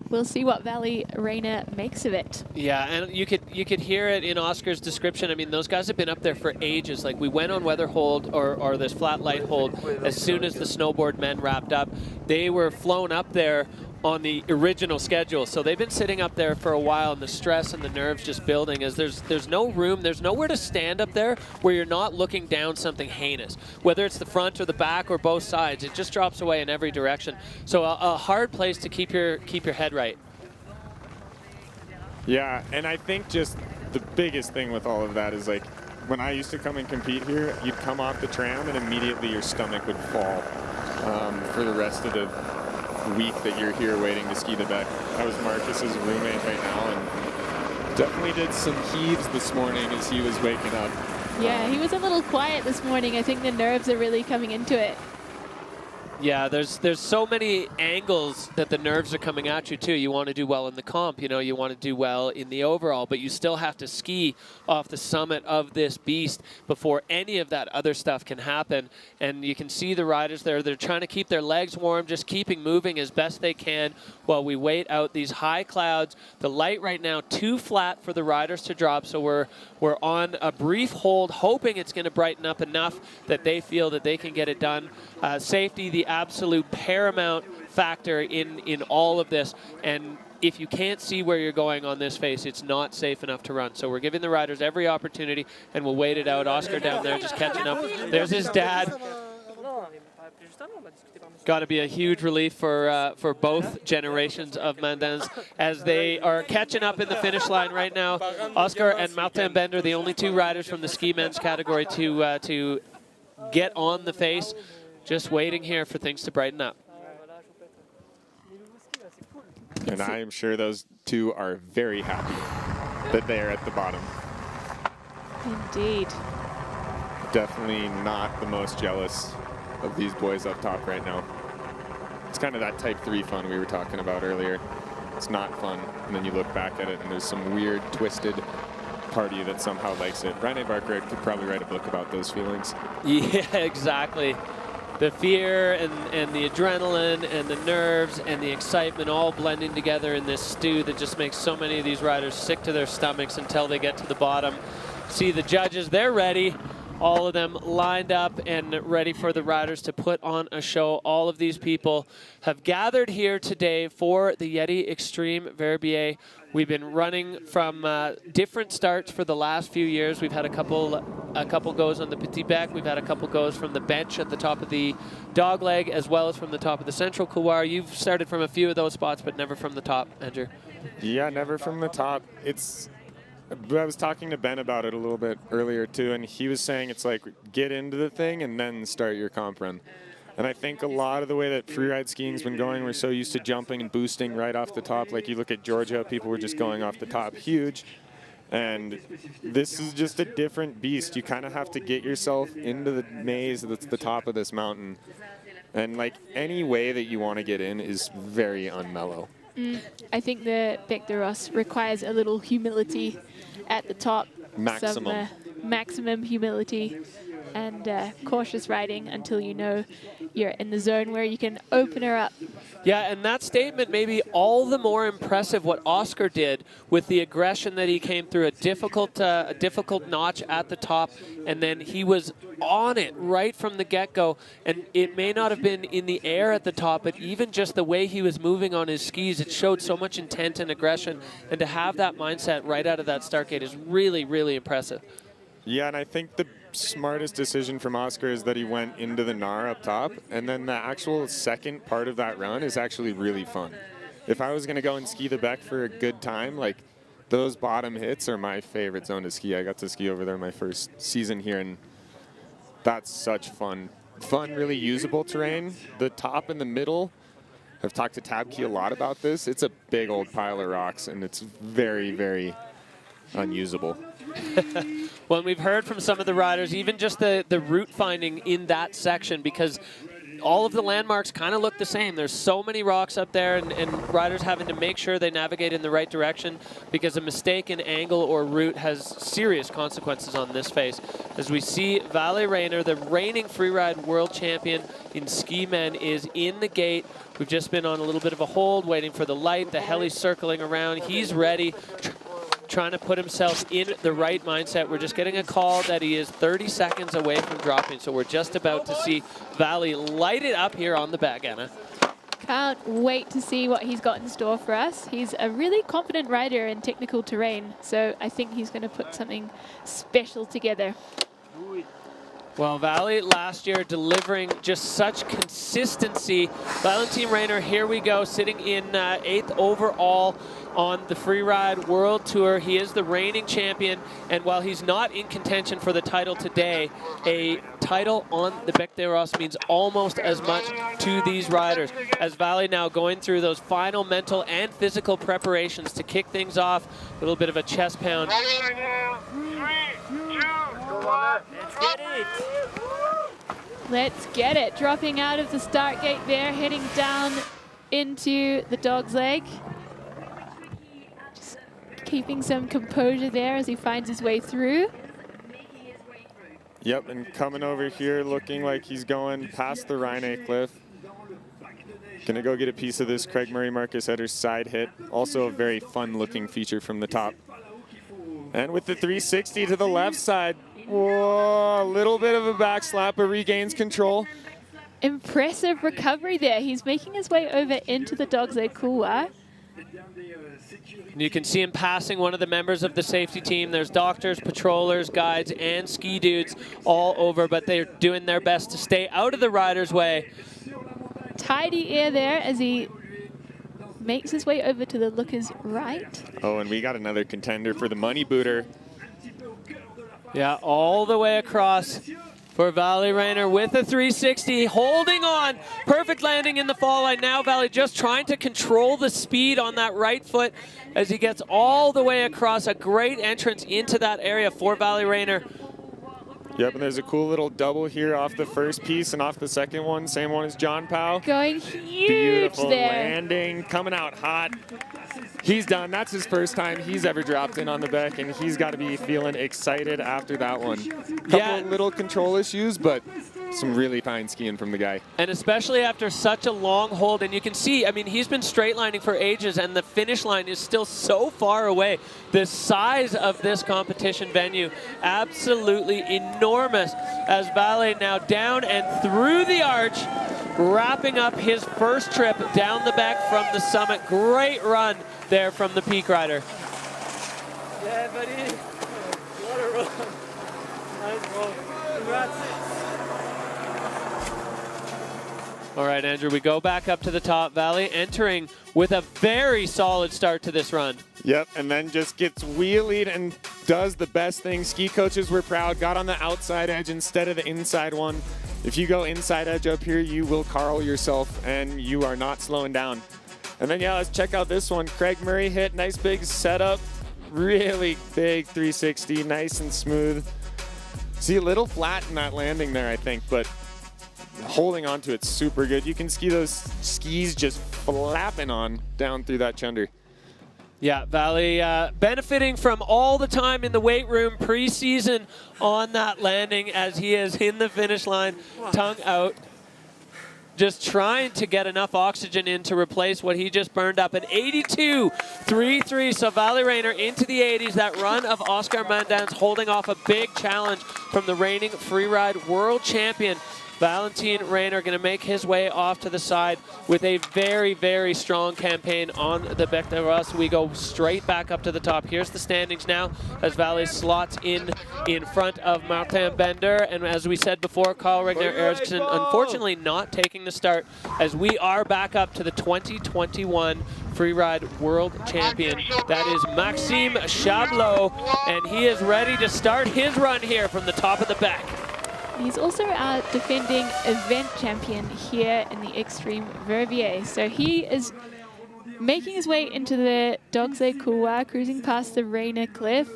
[SPEAKER 7] We'll see what Valentin Rainer makes of it.
[SPEAKER 6] Yeah, and you could hear it in Oscar's description. I mean, those guys have been up there for ages. Like, we went on weather hold or this flat light hold as soon as the Snowboard Men wrapped up. They were flown up there on the original schedule, so they've been sitting up there for a while, and the stress and the nerves just building as there's no room, there's nowhere to stand up there where you're not looking down something heinous, whether it's the front or the back or both sides. It just drops away in every direction. So a hard place to keep your head right.
[SPEAKER 1] Yeah, and I think just the biggest thing with all of that is, like, when I used to come and compete here, you'd come off the tram and immediately your stomach would fall for the rest of the week that you're here waiting to ski the Bec. I was Marcus's roommate right now, and definitely did some heaves this morning as he was waking up.
[SPEAKER 7] Yeah, he was a little quiet this morning. I think the nerves are really coming into it.
[SPEAKER 6] Yeah, there's so many angles that the nerves are coming at you too. You want to do well in the comp, you know, you want to do well in the overall, but you still have to ski off the summit of this beast before any of that other stuff can happen. And you can see the riders there, they're trying to keep their legs warm, just keeping moving as best they can while we wait out these high clouds. The light right now too flat for the riders to drop, so we're on a brief hold, hoping it's going to brighten up enough that they feel that they can get it done. Safety, the absolute paramount factor in all of this, and if you can't see where you're going on this face, it's not safe enough to run. So we're giving the riders every opportunity, and we'll wait it out. Oscar down there just catching up. There's his dad. Got to be a huge relief for both generations of Mandins as they are catching up in the finish line right now. Oscar and Martin Bender, the only two riders from the ski men's category to get on the face. Just waiting here for things to brighten up.
[SPEAKER 1] And I am sure those two are very happy that they are at the bottom.
[SPEAKER 7] Indeed.
[SPEAKER 1] definitely not the most jealous of these boys up top right now. It's kind of that type 3 fun we were talking about earlier. It's not fun, and then you look back at it and there's some weird, twisted party that somehow likes it. Rene Barker could probably write a book about those feelings.
[SPEAKER 6] Yeah, exactly. The fear and the adrenaline and the nerves and the excitement all blending together in this stew that just makes so many of these riders sick to their stomachs until they get to the bottom. See the judges, they're ready. All of them lined up and ready for the riders to put on a show. All of these people have gathered here today for the YETI Xtreme Verbier. We've been running from different starts for the last few years. We've had a couple goes on the Petit Bec. We've had a couple goes from the bench at the top of the dog leg, as well as from the top of the central couloir. You've started from a few of those spots, but never from the top, Andrew.
[SPEAKER 1] Yeah, never from the top. I was talking to Ben about it a little bit earlier too, and he was saying it's like get into the thing and then start your comp run. And I think a lot of the way that freeride skiing's been going, we're so used to jumping and boosting right off the top. Like you look at Georgia, people were just going off the top huge. And this is just a different beast. You kind of have to get yourself into the maze that's the top of this mountain. And like any way that you want to get in is very unmellow.
[SPEAKER 7] I think the Bec de Ros requires a little humility at the top.
[SPEAKER 1] Maximum.
[SPEAKER 7] Some, maximum humility and cautious riding until you know you're in the zone where you can open her up.
[SPEAKER 6] Yeah, and that statement may be all the more impressive what Oscar did with the aggression that he came through, a difficult notch at the top, and then he was on it right from the get-go. And it may not have been in the air at the top, but even just the way he was moving on his skis, it showed so much intent and aggression. And to have that mindset right out of that start gate is really, really impressive.
[SPEAKER 1] Yeah, and I think the smartest decision from Oscar is that he went into the Nar up top, and then the actual second part of that run is actually really fun. If I was going to go and ski the Bec for a good time, like those bottom hits are my favorite zone to ski. I got to ski over there my first season here, and that's such fun. Fun, really usable terrain. The top and the middle, I've talked to Tabke a lot about this. It's a big old pile of rocks, and it's very, very unusable.
[SPEAKER 6] Well, we've heard from some of the riders, even just the route finding in that section, because all of the landmarks kind of look the same. There's so many rocks up there, and riders having to make sure they navigate in the right direction, because a mistake in angle or route has serious consequences on this face. As we see Valentin Rainer, the reigning freeride world champion in ski men, is in the gate. We've just been on a little bit of a hold, waiting for the light. The heli's circling around. He's ready, trying to put himself in the right mindset. We're just getting a call that he is 30 seconds away from dropping, so we're just about to see Valley light it up here on the back, Anna.
[SPEAKER 7] Can't wait to see what he's got in store for us. He's a really confident rider in technical terrain, so I think he's going to put something special together.
[SPEAKER 6] Well, Valley last year delivering just such consistency. Valentin Rainer, here we go, sitting in 8th overall on the Freeride World Tour. He is the reigning champion, and while he's not in contention for the title today, a title on the Bec de Ros means almost as much to these riders. As Valley now going through those final mental and physical preparations to kick things off, a little bit of a chest pound.
[SPEAKER 7] Let's get it. Dropping out of the start gate there, heading down into the dog's leg. Just keeping some composure there as he finds his way through.
[SPEAKER 1] Yep, and coming over here looking like he's going past the Rhine cliff. Gonna go get a piece of this Craig Murray-Marcus Header side hit. Also a very fun looking feature from the top. And with the 360 to the left side, whoa, a little bit of a back slap, but regains control.
[SPEAKER 7] Impressive recovery there. He's making his way over into the dog's leg couloir.
[SPEAKER 6] And you can see him passing one of the members of the safety team. There's doctors, patrollers, guides, and ski dudes all over, but they're doing their best to stay out of the rider's way.
[SPEAKER 7] Tidy air there as he makes his way over to the looker's right.
[SPEAKER 1] Oh, and we got another contender for the money booter.
[SPEAKER 6] Yeah, all the way across for Valentin Rainer with a 360, holding on. Perfect landing in the fall line. Now Valley just trying to control the speed on that right foot as he gets all the way across. A great entrance into that area for Valentin Rainer.
[SPEAKER 1] Yep, and there's a cool little double here off the first piece and off the second one. Same one as John Powell.
[SPEAKER 7] Going huge
[SPEAKER 1] Beautiful
[SPEAKER 7] there.
[SPEAKER 1] landing, coming out hot. He's done. That's his first time he's ever dropped in on the Beck, and he's got to be feeling excited after that one. Couple little control issues, but some really fine skiing from the guy.
[SPEAKER 6] And especially after such a long hold, and you can see, I mean, he's been straight lining for ages, and the finish line is still so far away. The size of this competition venue, absolutely enormous, as Valet now down and through the arch, wrapping up his first trip down the back from the summit. Great run there from the peak rider.
[SPEAKER 20] Yeah, buddy. What a run. Nice run. Congrats.
[SPEAKER 6] All right, Andrew, we go back up to the top. Valley entering with a very solid start to this run.
[SPEAKER 1] Yep, and then just gets wheelied and does the best thing. Ski coaches were proud, got on the outside edge instead of the inside one. If you go inside edge up here, you will carl yourself, and you are not slowing down. And then, yeah, let's check out this one. Craig Murray hit, nice big setup. Really big 360, nice and smooth. See, a little flat in that landing there, I think, but holding on to it super good. You can see those skis just flapping on down through that chunder.
[SPEAKER 6] Yeah, Valley benefiting from all the time in the weight room preseason on that landing as he is in the finish line, tongue out. Just trying to get enough oxygen in to replace what he just burned up. An 82.33, so Valentin Rainer into the 80s. That run of Oscar Mandin's holding off a big challenge from the reigning freeride world champion. Valentin Rainer going to make his way off to the side with a very, very strong campaign on the Bec de Ross. We go straight back up to the top. Here's the standings now as Valet slots in front of Martin Bender. And as we said before, Carl Regner Eriksson unfortunately not taking the start as we are back up to the 2021 Freeride World Champion. That is Maxime Chabloz, and he is ready to start his run here from the top of the Bec.
[SPEAKER 7] He's also our defending event champion here in the Xtreme Verbier. So he is making his way into the Dogsleg Couloir, cruising past the Rainer Cliff.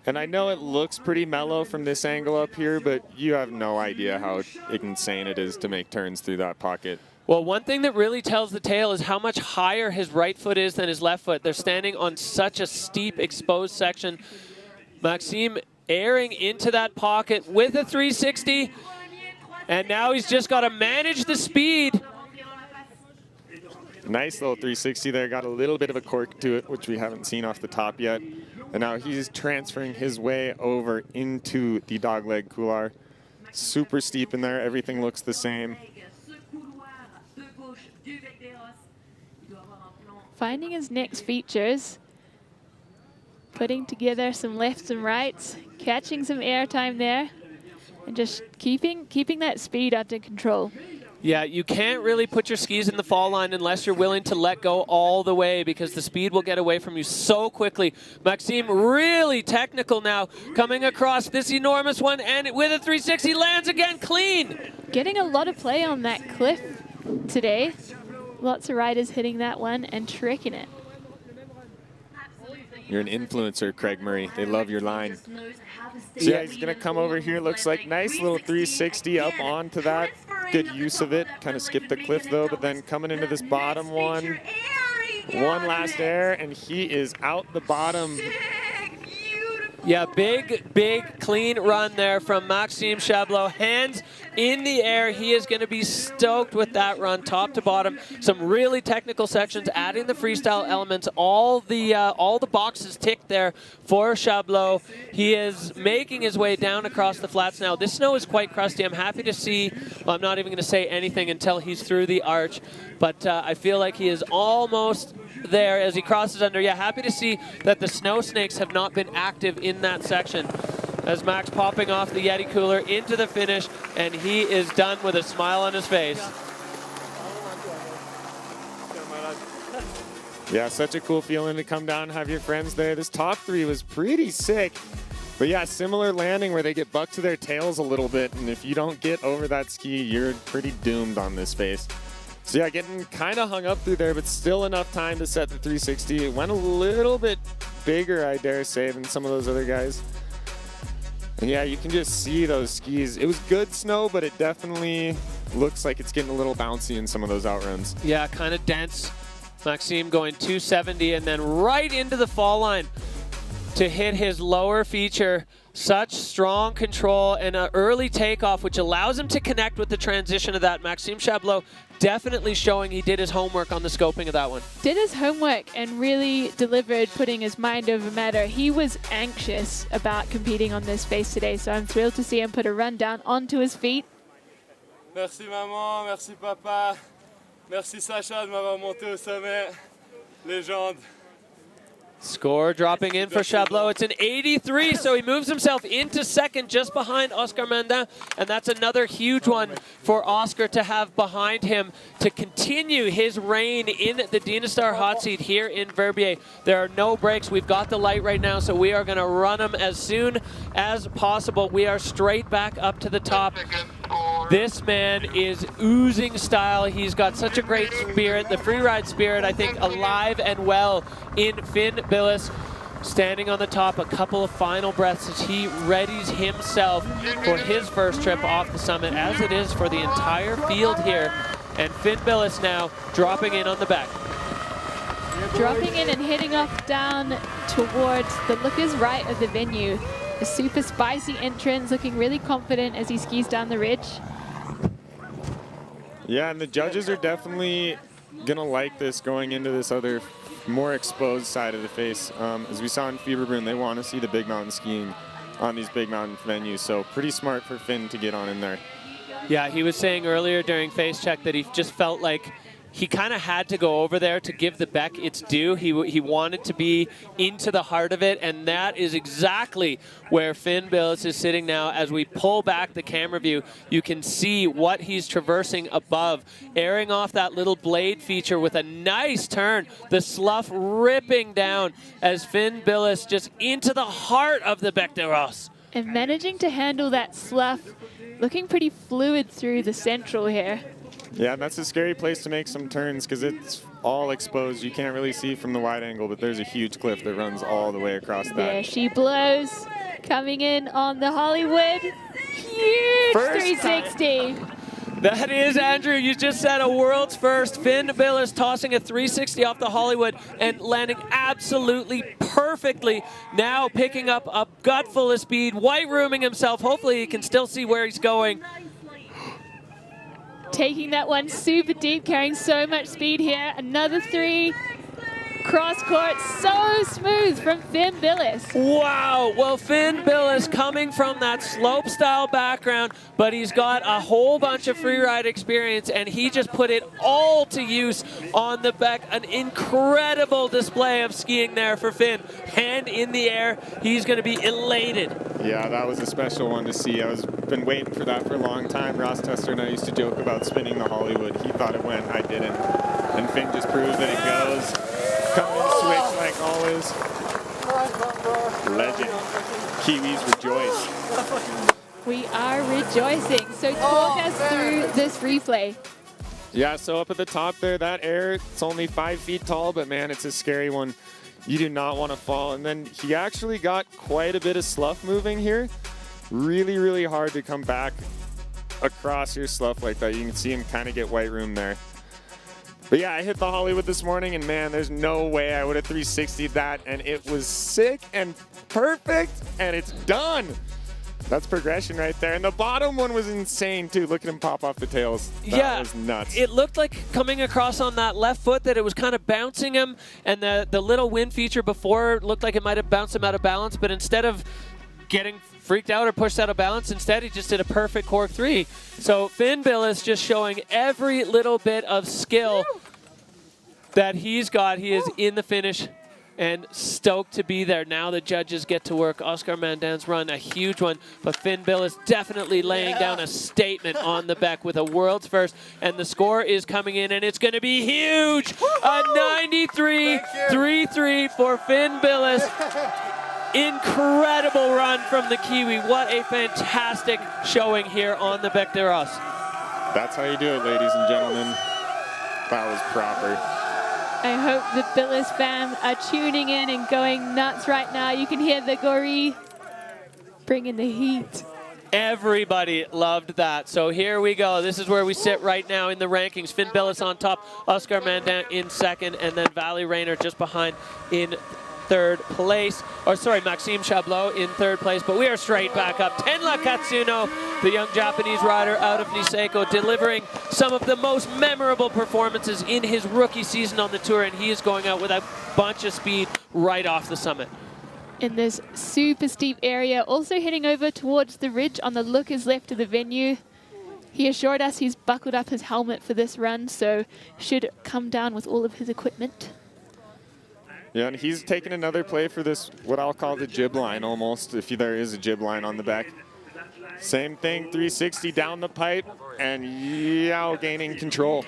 [SPEAKER 1] And I know it looks pretty mellow from this angle up here, but you have no idea how insane it is to make turns through that pocket.
[SPEAKER 6] Well, one thing that really tells the tale is how much higher his right foot is than his left foot. They're standing on such a steep, exposed section. Maxime airing into that pocket with a 360, and now he's just got to manage the speed.
[SPEAKER 1] Nice little 360 there, got a little bit of a cork to it, which we haven't seen off the top yet. And now he's transferring his way over into the dogleg couloir. Super steep in there, everything looks the same.
[SPEAKER 7] Finding his next features, putting together some lefts and rights, catching some air time there, and just keeping that speed under control.
[SPEAKER 6] Yeah, you can't really put your skis in the fall line unless you're willing to let go all the way, because the speed will get away from you so quickly. Maxime really technical now, coming across this enormous one, and with a 360 lands again clean.
[SPEAKER 7] Getting a lot of play on that cliff today. Lots of riders hitting that one and tricking it.
[SPEAKER 1] You're an influencer, Craig Murray. They love your line. So yeah, he's going to come over here. Looks like nice little 360 up onto that. Good use of it. Kind of skipped the cliff, though, but then coming into this bottom one. One last air, and he is out the bottom.
[SPEAKER 6] Yeah, big, clean run there from Maxime Chabloz. Hands in the air. He is going to be stoked with that run, top to bottom. Some really technical sections, adding the freestyle elements. All the boxes ticked there for Chabloz. He is making his way down across the flats now. This snow is quite crusty. I'm happy to see, well, I'm not even going to say anything until he's through the arch, but I feel like he is almost there as he crosses under. Yeah, happy to see that the snow snakes have not been active in that section. As Max popping off the Yeti cooler into the finish, and he is done with a smile on his face.
[SPEAKER 1] Yeah, such a cool feeling to come down and have your friends there. This top three was pretty sick. But yeah, similar landing where they get bucked to their tails a little bit, and if you don't get over that ski, you're pretty doomed on this face. So yeah, getting kind of hung up through there, but still enough time to set the 360. It went a little bit bigger, I dare say, than some of those other guys. Yeah, you can just see those skis. It was good snow, but it definitely looks like it's getting a little bouncy in some of those outruns.
[SPEAKER 6] Yeah, kind of dense. Maxime going 270 and then right into the fall line to hit his lower feature. Such strong control and an early takeoff, which allows him to connect with the transition of that. Maxime Chabloz definitely showing he did his homework on the scoping of that one.
[SPEAKER 7] Did his homework and really delivered, putting his mind over matter. He was anxious about competing on this face today, so I'm thrilled to see him put a run down onto his feet.
[SPEAKER 21] Merci maman, merci papa, merci Sacha de m'avoir monté au sommet. Légende.
[SPEAKER 6] Score dropping in for Chabloz. It's an 83, so he moves himself into second just behind Oscar Mandin, and that's another huge one for Oscar to have behind him to continue his reign in the Dynastar hot seat here in Verbier. There are no breaks. We've got the light right now, so we are going to run them as soon as possible. We are straight back up to the top. This man is oozing style. He's got such a great spirit. The freeride spirit, I think, alive and well in Finn Bilous. Standing on the top, a couple of final breaths as he readies himself for his first trip off the summit, as it is for the entire field here. And Finn Bilous now dropping in on the back.
[SPEAKER 7] Dropping in and heading off down towards the lookers right of the venue. A super spicy entrance, looking really confident as he skis down the ridge.
[SPEAKER 1] Yeah, and the judges are definitely gonna like this going into this other more exposed side of the face. As we saw in Fieberbrunn, they want to see the big mountain skiing on these big mountain venues, so pretty smart for Finn to get on in there.
[SPEAKER 6] Yeah, he was saying earlier during face check that he just felt like he kind of had to go over there to give the Beck its due. He wanted to be into the heart of it, and that is exactly where Finn Bilous is sitting now. As we pull back the camera view, you can see what he's traversing above, airing off that little blade feature with a nice turn. The slough ripping down as Finn Bilous just into the heart of the Bec de Ross.
[SPEAKER 7] And managing to handle that slough, looking pretty fluid through the central here.
[SPEAKER 1] Yeah, that's a scary place to make some turns because it's all exposed. You can't really see from the wide angle, but there's a huge cliff that runs all the way across that.
[SPEAKER 7] There she blows, coming in on the Hollywood. Huge
[SPEAKER 6] First
[SPEAKER 7] 360.
[SPEAKER 6] That is, Andrew, you just said a world's first. Finn Bilous tossing a 360 off the Hollywood and landing absolutely perfectly. Now picking up a gutful of speed, white rooming himself. Hopefully he can still see where he's going.
[SPEAKER 7] Taking that one super deep, carrying so much speed here. Another 3. Cross court, so smooth from Finn Bilous.
[SPEAKER 6] Wow, well, Finn Bilous coming from that slope style background, but he's got a whole bunch of freeride experience, and he just put it all to use on the Beck. An incredible display of skiing there for Finn. Hand in the air, he's gonna be elated.
[SPEAKER 1] Yeah, that was a special one to see. Been waiting for that for a long time. Ross Tester and I used to joke about spinning the Hollywood. He thought it went, I didn't. And Finn just proved that it goes. Coming in switch like always. Legend. Kiwis rejoice.
[SPEAKER 7] We are rejoicing. So talk us through this replay.
[SPEAKER 1] Yeah, so up at the top there, that air, it's only 5 feet tall, but man, it's a scary one. You do not want to fall. And then he actually got quite a bit of slough moving here. Really, really hard to come back across your slough like that. You can see him kind of get white room there. But yeah, I hit the Hollywood this morning, and man, there's no way I would have 360'd that, and it was sick and perfect, and it's done. That's progression right there. And the bottom one was insane, too. Look at him pop off the tails. That was nuts.
[SPEAKER 6] It looked like coming across on that left foot that it was kind of bouncing him, and the little wind feature before looked like it might have bounced him out of balance, but instead of getting freaked out or pushed out of balance, instead he just did a perfect cork 3. So Finn Bilous just showing every little bit of skill that he's got. He is in the finish and stoked to be there. Now the judges get to work. Oscar Mandin's run, a huge one, but Finn Bilous definitely laying down a statement on the Beck with a world's first, and the score is coming in, and it's going to be huge. A 93.33 for Finn Bilous. Incredible run from the Kiwi. What a fantastic showing here on the Bec de Ross.
[SPEAKER 1] That's how you do it, ladies and gentlemen. That was proper.
[SPEAKER 7] I hope the Bilous fam are tuning in and going nuts right now. You can hear the Goree Bringing the heat.
[SPEAKER 6] Everybody loved that. So here we go. This is where we sit right now in the rankings. Finn Bilous on top, Oscar Mandin in second, and then Valentin Rainer just behind in third place. Or sorry, Maxime Chabloz in third place. But we are straight back up. Tenra Katsuno, the young Japanese rider out of Niseko, delivering some of the most memorable performances in his rookie season on the tour, and he is going out with a bunch of speed right off the summit.
[SPEAKER 7] In this super steep area, also heading over towards the ridge on the lookers left of the venue. He assured us he's buckled up his helmet for this run, so should come down with all of his equipment.
[SPEAKER 1] Yeah, and he's taken another play for this, what I'll call the jib line almost, if there is a jib line on the back. Same thing, 360 down the pipe, and yeah, gaining control.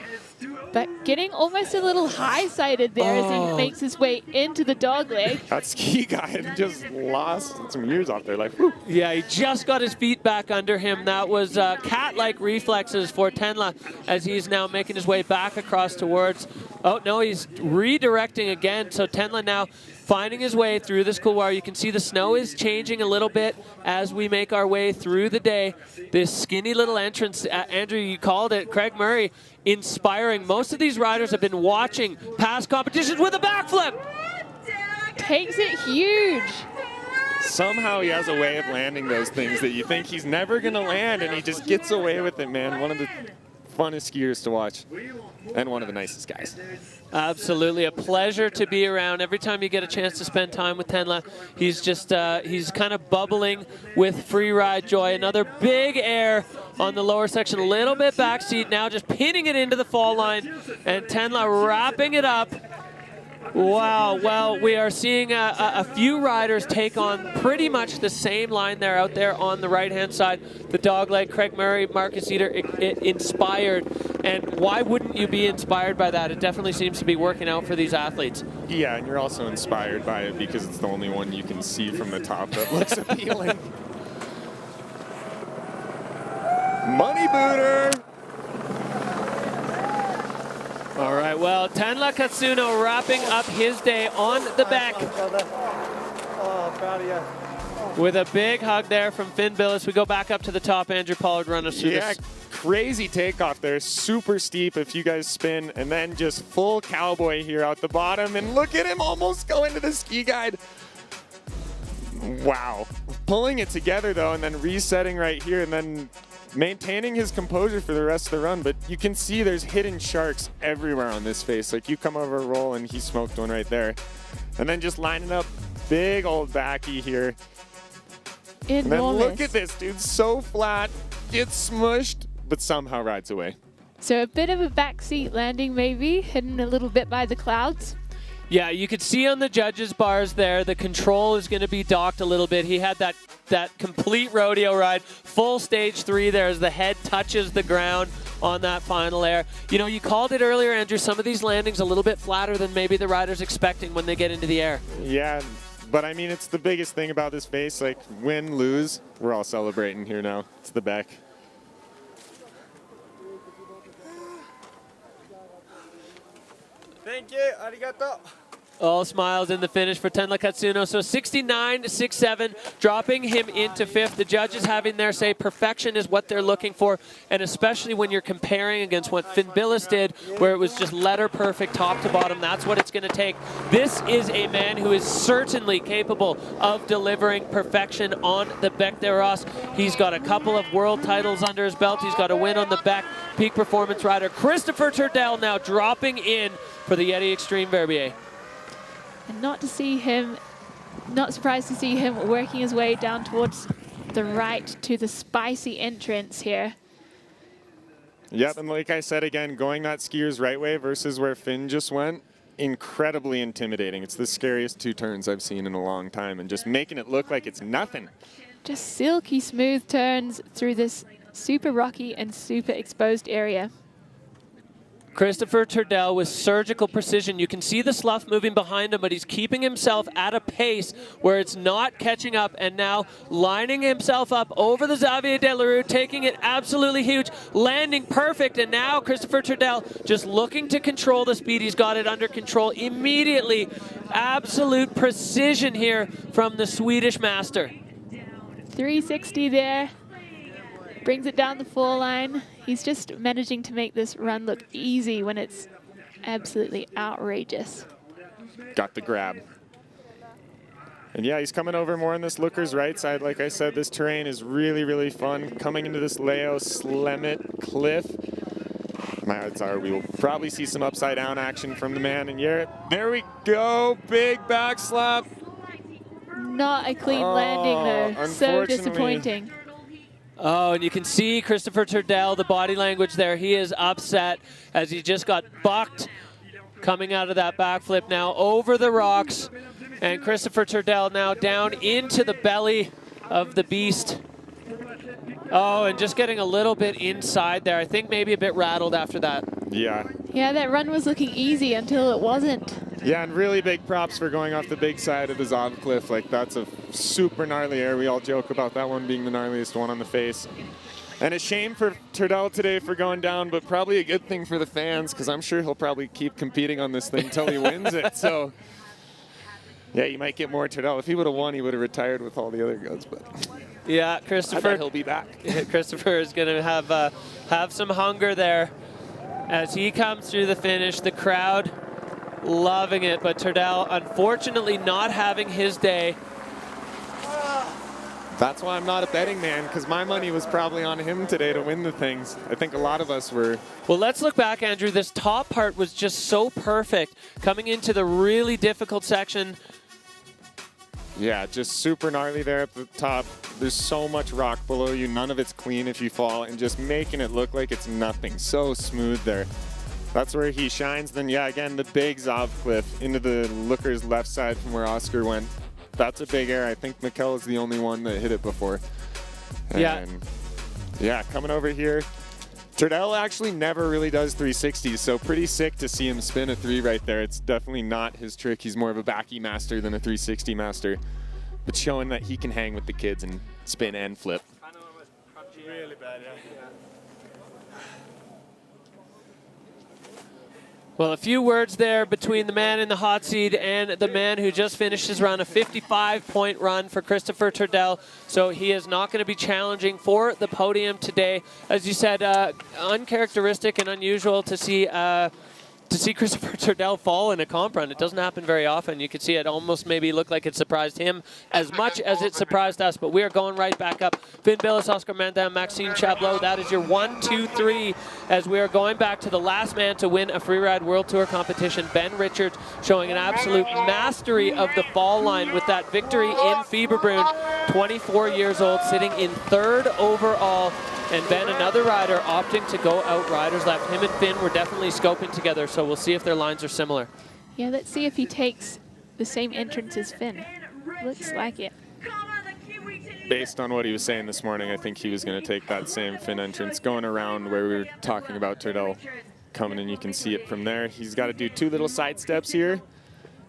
[SPEAKER 7] But getting almost a little high-sided there as he makes his way into the dogleg.
[SPEAKER 1] That ski guy just lost some years off there. Like, whew.
[SPEAKER 6] Yeah, he just got his feet back under him. That was cat-like reflexes for Tenra as he's now making his way back across towards... Oh, no, he's redirecting again. So Tenra now finding his way through this couloir. You can see the snow is changing a little bit as we make our way through the day. This skinny little entrance, Andrew, you called it, Craig Murray, inspiring. Most of these riders have been watching past competitions with a backflip.
[SPEAKER 7] Takes it huge.
[SPEAKER 1] Somehow he has a way of landing those things that you think he's never going to land, and he just gets away with it, man. One of the funnest skiers to watch, and one of the nicest guys.
[SPEAKER 6] Absolutely, a pleasure to be around. Every time you get a chance to spend time with Tenra, he's just, he's kind of bubbling with free ride joy. Another big air on the lower section, a little bit backseat, now just pinning it into the fall line, and Tenra wrapping it up. Wow, well, we are seeing a few riders take on pretty much the same line there out there on the right-hand side. The dogleg, Craig Murray, Marcus Eder, inspired. And why wouldn't you be inspired by that? It definitely seems to be working out for these athletes.
[SPEAKER 1] Yeah, and you're also inspired by it because it's the only one you can see from the top that looks appealing. Money booter!
[SPEAKER 6] All right, well, Tenra Katsuno wrapping up his day on the back.
[SPEAKER 20] Oh, proud of you.
[SPEAKER 6] With a big hug there from Finn Bilous. We go back up to the top. Andrew Pollard, run us through this.
[SPEAKER 1] Crazy takeoff there. Super steep if you guys spin. And then just full cowboy here out the bottom. And look at him almost going to the ski guide. Wow. Pulling it together, though, and then resetting right here. And then maintaining his composure for the rest of the run, but you can see there's hidden sharks everywhere on this face. Like, you come over a roll and he smoked one right there. And then just lining up big old backy here.
[SPEAKER 7] Enormous.
[SPEAKER 1] And then look at this, dude. So flat, gets smushed, but somehow rides away.
[SPEAKER 7] So a bit of a backseat landing maybe, hidden a little bit by the clouds.
[SPEAKER 6] Yeah, you could see on the judges' bars there, the control is going to be docked a little bit. He had that complete rodeo ride, full stage 3 there as the head touches the ground on that final air. You know, you called it earlier, Andrew, some of these landings a little bit flatter than maybe the rider's expecting when they get into the air.
[SPEAKER 1] Yeah, but I mean, it's the biggest thing about this face. Like, win, lose, we're all celebrating here now. It's the back.
[SPEAKER 20] Thank you, arigato.
[SPEAKER 6] All smiles in the finish for Tenra Katsuno. So 69.67, dropping him into 5th. The judges having their say perfection is what they're looking for, and especially when you're comparing against what Finn Bilous did, where it was just letter perfect top to bottom. That's what it's going to take. This is a man who is certainly capable of delivering perfection on the Bec des Rosses. He's got a couple of world titles under his belt. He's got a win on the Bec. Peak performance rider Kristofer Turdell now dropping in for the YETI Xtreme Verbier.
[SPEAKER 7] And not surprised to see him working his way down towards the right to the spicy entrance here.
[SPEAKER 1] Yep, and like I said again, going that skier's right way versus where Finn just went, incredibly intimidating. It's the scariest 2 turns I've seen in a long time, and just making it look like it's nothing.
[SPEAKER 7] Just silky smooth turns through this super rocky and super exposed area.
[SPEAKER 6] Kristofer Turdell with surgical precision. You can see the slough moving behind him, but he's keeping himself at a pace where it's not catching up, and now lining himself up over the Xavier Delarue, taking it absolutely huge, landing perfect, and now Kristofer Turdell just looking to control the speed. He's got it under control immediately. Absolute precision here from the Swedish master.
[SPEAKER 7] 360 there. Brings it down the 4 line. He's just managing to make this run look easy when it's absolutely outrageous.
[SPEAKER 1] Got the grab. And yeah, he's coming over more on this looker's right side. Like I said, this terrain is really, really fun. Coming into this Leo Slemmet cliff. My odds are we will probably see some upside down action from the man. And yeah, there we go. Big back slap.
[SPEAKER 7] Not a clean landing though. So disappointing.
[SPEAKER 6] Oh, and you can see Kristofer Turdell, the body language there. He is upset as he just got bucked coming out of that backflip now over the rocks. And Kristofer Turdell now down into the belly of the beast. Oh, and just getting a little bit inside there. I think maybe a bit rattled after that.
[SPEAKER 1] Yeah.
[SPEAKER 7] Yeah, that run was looking easy until it wasn't.
[SPEAKER 1] Yeah, and really big props for going off the big side of the Sauve cliff. Like, that's a super gnarly air. We all joke about that one being the gnarliest one on the face. And a shame for Turdell today for going down, but probably a good thing for the fans, because I'm sure he'll probably keep competing on this thing until he wins it. So, yeah, you might get more Turdell. If he would have won, he would have retired with all the other guys. But
[SPEAKER 6] yeah, Kristofer.
[SPEAKER 1] I bet he'll be back.
[SPEAKER 6] Kristofer is going to have some hunger there as he comes through the finish. The crowd loving it, but Turdell unfortunately not having his day.
[SPEAKER 1] That's why I'm not a betting man, because my money was probably on him today to win the things. I think a lot of us were.
[SPEAKER 6] Well, let's look back, Andrew. This top part was just so perfect. Coming into the really difficult section.
[SPEAKER 1] Yeah, just super gnarly there at the top. There's so much rock below you. None of it's clean if you fall, and just making it look like it's nothing. So smooth there. That's where he shines. Then, yeah, again, the big Sauve cliff into the looker's left side from where Oscar went. That's a big air. I think Mikkel is the only one that hit it before. And yeah, coming over here. Turdell actually never really does 360s, so pretty sick to see him spin a 3 right there. It's definitely not his trick. He's more of a backy master than a 360 master, but showing that he can hang with the kids and spin and flip.
[SPEAKER 21] Really bad, yeah.
[SPEAKER 6] Well, a few words there between the man in the hot seat and the man who just finished his run, a 55-point run for Kristofer Turdell. So he is not going to be challenging for the podium today. As you said, uncharacteristic and unusual to see Kristofer Turdell fall in a comp run. It doesn't happen very often. You can see it almost maybe look like it surprised him as much as it surprised us. But we are going right back up. Finn Bilous, Oscar Mandin, Maxime Chabloz. That is your 1, 2, 3 as we are going back to the last man to win a Freeride World Tour competition. Ben Richards showing an absolute mastery of the fall line with that victory in Fieberbrunn. 24 years old, sitting in 3rd overall. And Ben, another rider, opting to go out riders left. Him and Finn were definitely scoping together, so we'll see if their lines are similar.
[SPEAKER 7] Yeah, let's see if he takes the same entrance as Finn. Looks like it.
[SPEAKER 1] Based on what he was saying this morning, I think he was going to take that same Finn entrance. Going around where we were talking about Turdell coming in, you can see it from there. He's got to do 2 little side steps here,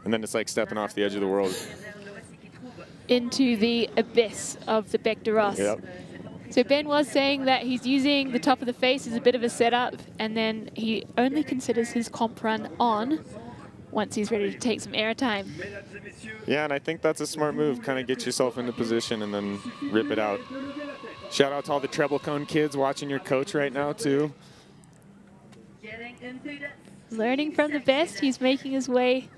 [SPEAKER 1] and then it's like stepping off the edge of the world.
[SPEAKER 7] Into the abyss of the Bec de Ross.
[SPEAKER 1] Yep.
[SPEAKER 7] So Ben was saying that he's using the top of the face as a bit of a setup, and then he only considers his comp run on once he's ready to take some airtime.
[SPEAKER 1] Yeah, and I think that's a smart move. Kind of get yourself into position and then rip it out. Shout out to all the treble cone kids watching your coach right now, too.
[SPEAKER 7] Learning from the best, he's making his way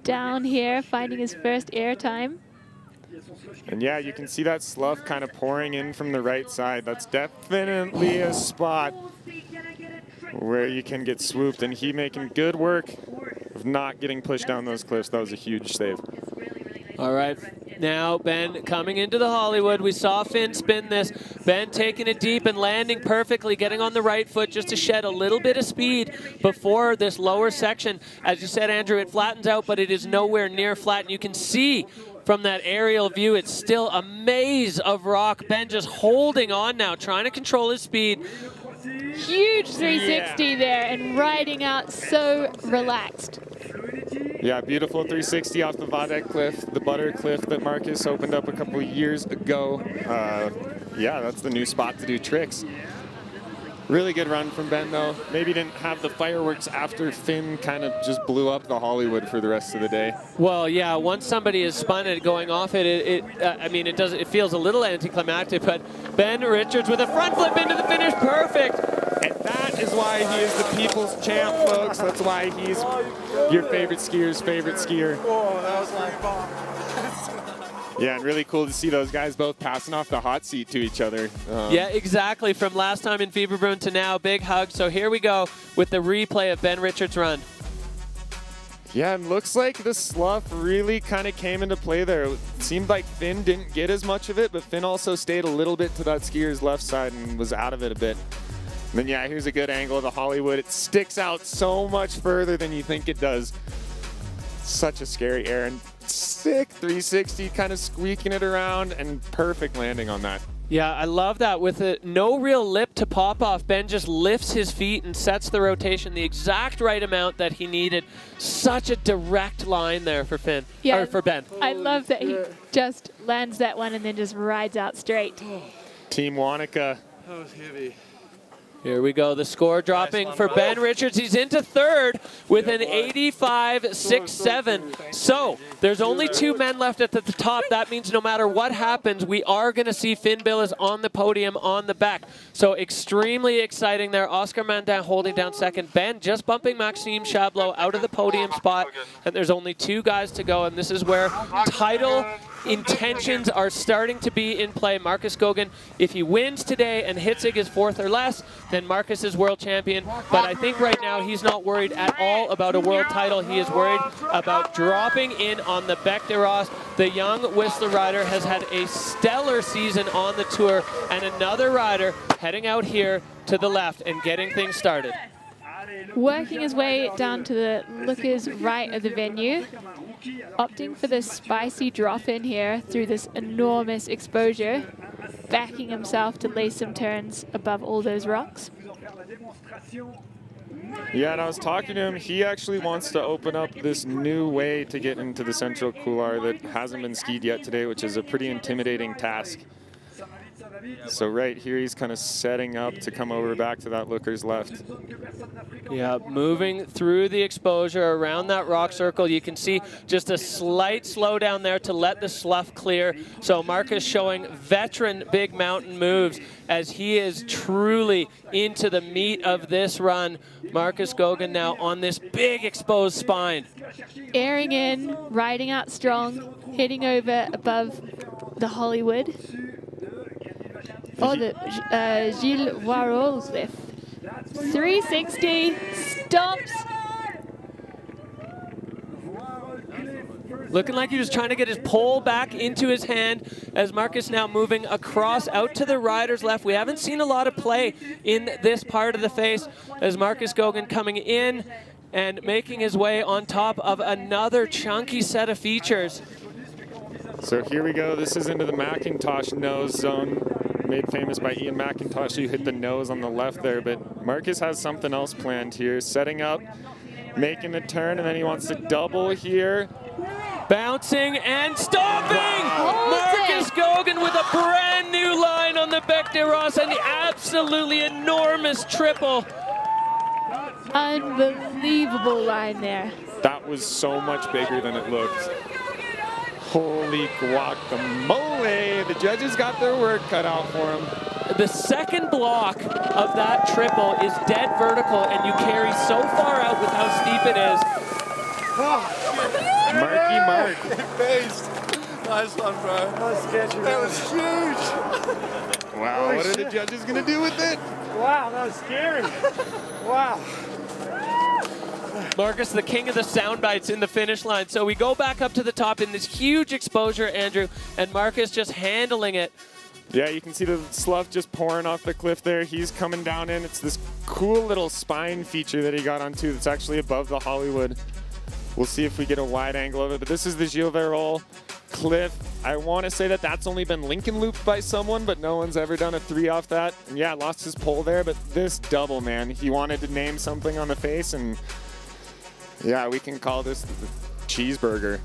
[SPEAKER 7] down here, finding his first airtime.
[SPEAKER 1] And yeah, you can see that slough kind of pouring in from the right side. That's definitely a spot where you can get swooped, and he making good work of not getting pushed down those cliffs. That was a huge save.
[SPEAKER 6] All right, now Ben coming into the Hollywood. We saw Finn spin this. Ben taking it deep and landing perfectly, getting on the right foot just to shed a little bit of speed before this lower section. As you said, Andrew, it flattens out, but it is nowhere near flat, and you can see from that aerial view, it's still a maze of rock. Ben just holding on now, trying to control his speed.
[SPEAKER 7] Huge 360 there, and riding out so relaxed.
[SPEAKER 1] Yeah, beautiful 360 off the Wadek cliff, the butter cliff that Marcus opened up a couple years ago. Yeah, that's the new spot to do tricks. Really good run from Ben, though. Maybe didn't have the fireworks after Finn kind of just blew up the Hollywood for the rest of the day.
[SPEAKER 6] Well, yeah, once somebody is spun it going off it, I mean, it feels a little anticlimactic, but Ben Richards with a front flip into the finish, perfect.
[SPEAKER 1] And that is why he is the people's champ, folks. That's why he's your favorite skier's favorite skier.
[SPEAKER 21] Oh, that was my bomb.
[SPEAKER 1] Yeah, and really cool to see those guys both passing off the hot seat to each other.
[SPEAKER 6] Yeah, exactly. From last time in Fieberbrunn to now, big hug. So here we go with the replay of Ben Richards' run.
[SPEAKER 1] Yeah, it looks like the slough really kind of came into play there. It seemed like Finn didn't get as much of it, but Finn also stayed a little bit to that skier's left side and was out of it a bit. And then, yeah, here's a good angle of the Hollywood. It sticks out so much further than you think it does. Such a scary air. And sick 360, kind of squeaking it around, and perfect landing on that.
[SPEAKER 6] Yeah, I love that. With no real lip to pop off, Ben just lifts his feet and sets the rotation the exact right amount that he needed. Such a direct line there for Finn, or for Ben.
[SPEAKER 7] I love that he just lands that one and then just rides out straight.
[SPEAKER 1] Team Wanaka.
[SPEAKER 21] That was heavy.
[SPEAKER 6] Here we go, the score dropping for Ben Richards. He's into third with an 85.67. So there's only 2 men left at the top. That means no matter what happens, we are going to see Finn Bilous on the podium on the back. So extremely exciting there. Oscar Mandin holding down second. Ben just bumping Maxime Chabloz out of the podium spot. And there's only 2 guys to go. And this is where title intentions are starting to be in play. Marcus Goguen, if he wins today and Hitzig is 4th or less, then Marcus is world champion. But I think right now he's not worried at all about a world title. He is worried about dropping in on the Bec de Ross. The young Whistler rider has had a stellar season on the tour, and another rider heading out here to the left and getting things started.
[SPEAKER 7] Working his way down to the lookers right of the venue, opting for the spicy drop in here through this enormous exposure, backing himself to lay some turns above all those rocks.
[SPEAKER 1] Yeah, and I was talking to him. He actually wants to open up this new way to get into the central couloir that hasn't been skied yet today, which is a pretty intimidating task. So right here, he's kind of setting up to come over back to that looker's left.
[SPEAKER 6] Yeah, moving through the exposure around that rock circle. You can see just a slight slowdown there to let the slough clear. So Marcus showing veteran big mountain moves as he is truly into the meat of this run. Marcus Goguen now on this big exposed spine.
[SPEAKER 7] Airing in, riding out strong, heading over above the Hollywood. Oh, the Gilles Voirol's left. 360, stomps.
[SPEAKER 6] Looking like he was trying to get his pole back into his hand as Marcus now moving across out to the rider's left. We haven't seen a lot of play in this part of the face as Marcus Goguen coming in and making his way on top of another chunky set of features.
[SPEAKER 1] So here we go. This is into the Macintosh nose zone, made famous by Ian McIntosh, who hit the nose on the left there. But Marcus has something else planned here, setting up, making the turn, and then he wants to double here.
[SPEAKER 6] Bouncing and stopping! Marcus Goguen with a brand new line on the Bec de Ross and the absolutely enormous triple.
[SPEAKER 7] Unbelievable line there.
[SPEAKER 1] That was so much bigger than it looked. Holy guacamole. The judges got their work cut out for them.
[SPEAKER 6] The second block of that triple is dead vertical, and you carry so far out with how steep it is.
[SPEAKER 1] Marky Mark.
[SPEAKER 21] Based. Nice one, bro.
[SPEAKER 20] That was sketchy.
[SPEAKER 21] That was huge.
[SPEAKER 1] Wow, what are the judges going to do with it?
[SPEAKER 20] Wow, that was scary. Wow.
[SPEAKER 6] Marcus, the king of the sound bites in the finish line. So we go back up to the top in this huge exposure, Andrew, and Marcus just handling it.
[SPEAKER 1] Yeah, you can see the slough just pouring off the cliff there. He's coming down in. It's this cool little spine feature that he got onto that's actually above the Hollywood. We'll see if we get a wide angle of it, but this is the Gilles Verrol cliff. I want to say that that's only been Lincoln looped by someone, but no one's ever done a 3 off that. And yeah, lost his pole there, but this double, man, he wanted to name something on the face, and yeah, we can call this the cheeseburger.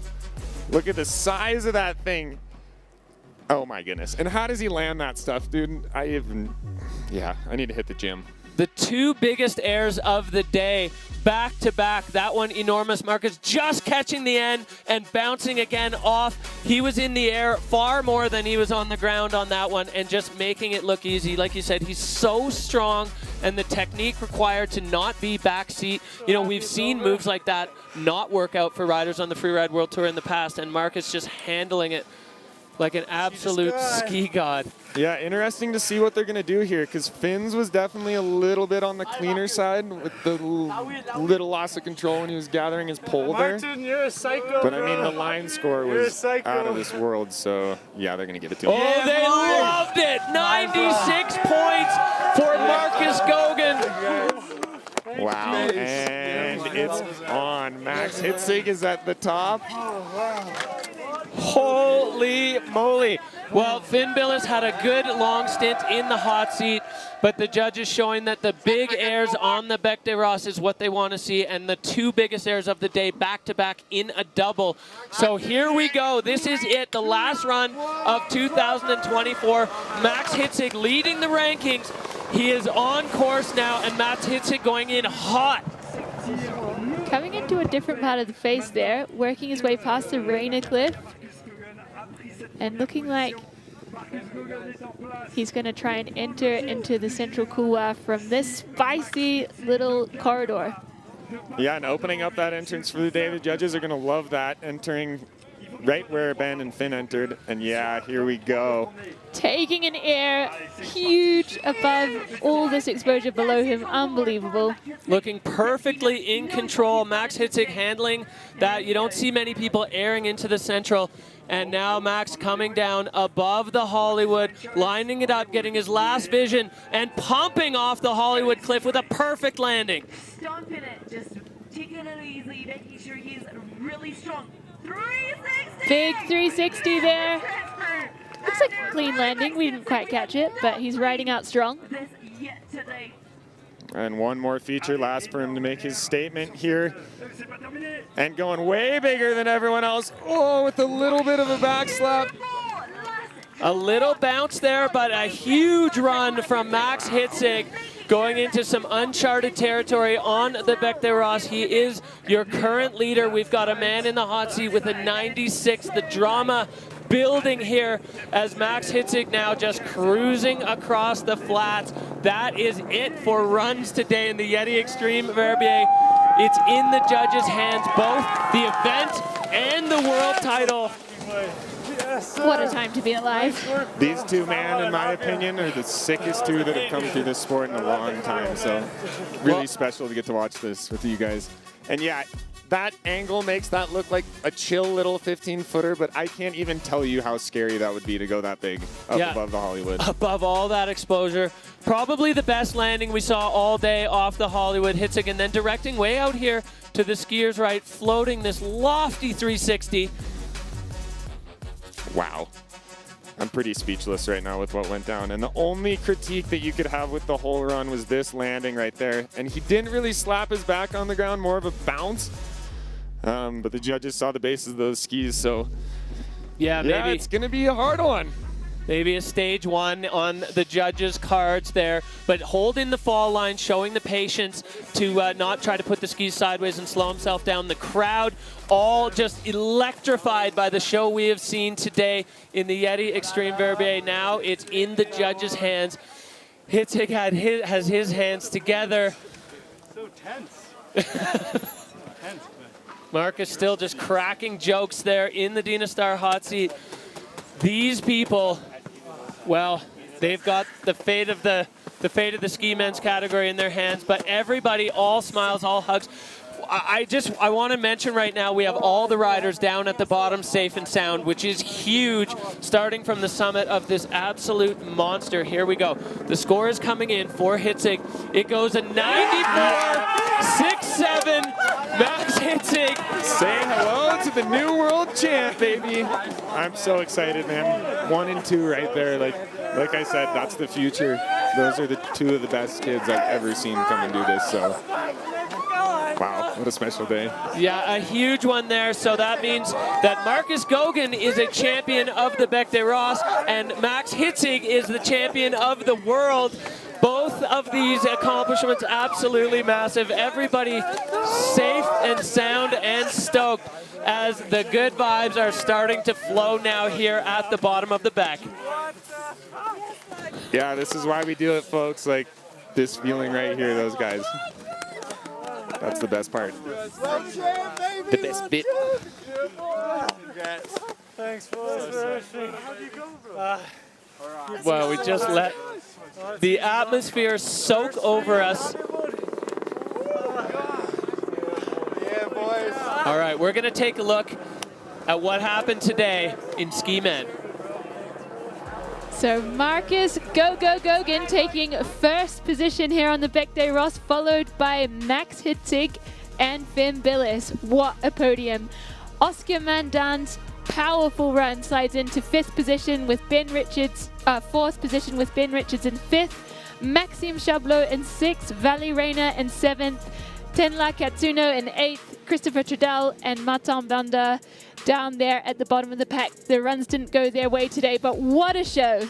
[SPEAKER 1] Look at the size of that thing. Oh my goodness. And how does he land that stuff, dude? I need to hit the gym.
[SPEAKER 6] The two biggest airs of the day, back to back. That one enormous. Marcus just catching the end and bouncing again off. He was in the air far more than he was on the ground on that one and just making it look easy. Like you said, he's so strong, and the technique required to not be backseat. You know, we've seen moves like that not work out for riders on the Freeride World Tour in the past, and Marcus just handling it like an absolute ski god.
[SPEAKER 1] Yeah, interesting to see what they're going to do here, because Finn's was definitely a little bit on the cleaner side with the little loss of control when he was gathering his pole there.
[SPEAKER 21] Martin, you're a psycho,
[SPEAKER 1] but I mean,
[SPEAKER 21] bro.
[SPEAKER 1] the line score was out of this world, so yeah, they're going to give it to him.
[SPEAKER 6] Oh, they loved it! 96 points for Marcus Goguen.
[SPEAKER 1] Wow, and it's on. Max Hitzig is at the top.
[SPEAKER 6] Holy moly. Well, Finn Bilous had a good long stint in the hot seat, but the judges showing that the big airs on the Bec de Ros is what they want to see, and the two biggest airs of the day back-to-back in a double. So here we go. This is it, the last run of 2024. Max Hitzig leading the rankings. He is on course now, and Max Hitzig going in hot.
[SPEAKER 7] Coming into a different part of the face there, working his way past the Rainer cliff, and looking like he's going to try and enter into the central couloir from this spicy little corridor.
[SPEAKER 1] Yeah, and opening up that entrance for the day, the judges are going to love that, entering right where Ben and Finn entered. And yeah, here we go.
[SPEAKER 7] Taking an air huge above all this exposure below him. Unbelievable.
[SPEAKER 6] Looking perfectly in control. Max Hitzig handling that. You don't see many people airing into the central. And now Max coming down above the Hollywood, lining it up, getting his last vision, and pumping off the Hollywood cliff with a perfect landing.
[SPEAKER 4] Stomping it, just taking it easy, making sure he's really strong. 360!
[SPEAKER 7] Big 360 there. Looks like a clean landing. We didn't quite catch it, but he's riding out strong.
[SPEAKER 1] And one more feature last for him to make his statement here. And going way bigger than everyone else. Oh, with a little bit of a back slap.
[SPEAKER 6] A little bounce there, but a huge run from Max Hitzig, going into some uncharted territory on the Bec de Ros. He is your current leader. We've got a man in the hot seat with a 96. The drama building here as Max Hitzig now just cruising across the flats. That is it for runs today in the YETI Xtreme Verbier. It's in the judges' hands, both the event and the world title.
[SPEAKER 7] What a time to be alive.
[SPEAKER 1] These two, man, in my opinion, are the sickest two that have come through this sport in a long time. So really special to get to watch this with you guys. And yeah, that angle makes that look like a chill little 15-footer, but I can't even tell you how scary that would be to go that big up above the Hollywood.
[SPEAKER 6] Above all that exposure. Probably the best landing we saw all day off the Hollywood. Hitzig, and then directing way out here to the skier's right, floating this lofty 360.
[SPEAKER 1] Wow. I'm pretty speechless right now with what went down. And the only critique that you could have with the whole run was this landing right there. And he didn't really slap his back on the ground, more of a bounce. But the judges saw the bases of those skis, so
[SPEAKER 6] yeah, maybe
[SPEAKER 1] it's going to be a hard one.
[SPEAKER 6] Maybe a stage one on the judges' cards there, but holding the fall line, showing the patience to not try to put the skis sideways and slow himself down. The crowd all just electrified by the show we have seen today in the YETI Xtreme Verbier. Now it's in the judges' hands. Hitzig has his hands together.
[SPEAKER 21] So tense.
[SPEAKER 6] Marcus still just cracking jokes there in the Dina Star hot seat. These people, well, they've got the fate of the ski men's category in their hands, but everybody, all smiles, all hugs. I want to mention right now we have all the riders down at the bottom safe and sound, which is huge, starting from the summit of this absolute monster. Here we go. The score is coming in for Hitzig. It goes a 94-6-7. Max Hitzig.
[SPEAKER 1] Say hello to the new world champ, baby. I'm so excited, man. 1 and 2 right there. Like I said, that's the future. Those are the two of the best kids I've ever seen come and do this. So, wow, what a special day.
[SPEAKER 6] Yeah, a huge one there. So that means that Marcus Goguen is a champion of the Bec de Ros, and Max Hitzig is the champion of the world. Both of these accomplishments absolutely massive. Everybody safe and sound and stoked as the good vibes are starting to flow now here at the bottom of the back.
[SPEAKER 1] Yeah, this is why we do it, folks. Like this feeling right here, those guys. That's the best part. The best bit.
[SPEAKER 20] Thanks for everything.
[SPEAKER 6] Well, we just let the atmosphere soak over us. All right, we're going to take a look at what happened today in Ski Men.
[SPEAKER 7] So Marcus Goguen taking first position here on the Bec des Rosses, followed by Max Hitzig and Bilous. What a podium. Oscar Mandin's powerful run slides into fifth position with Ben Richards, fourth position with Ben Richards in fifth, Maxime Chabloz in sixth, Valentin Rainer in seventh, Tenra Katsuno in eighth, Kristofer Turdell and Martin Loschi down there at the bottom of the pack. The runs didn't go their way today, but what a show.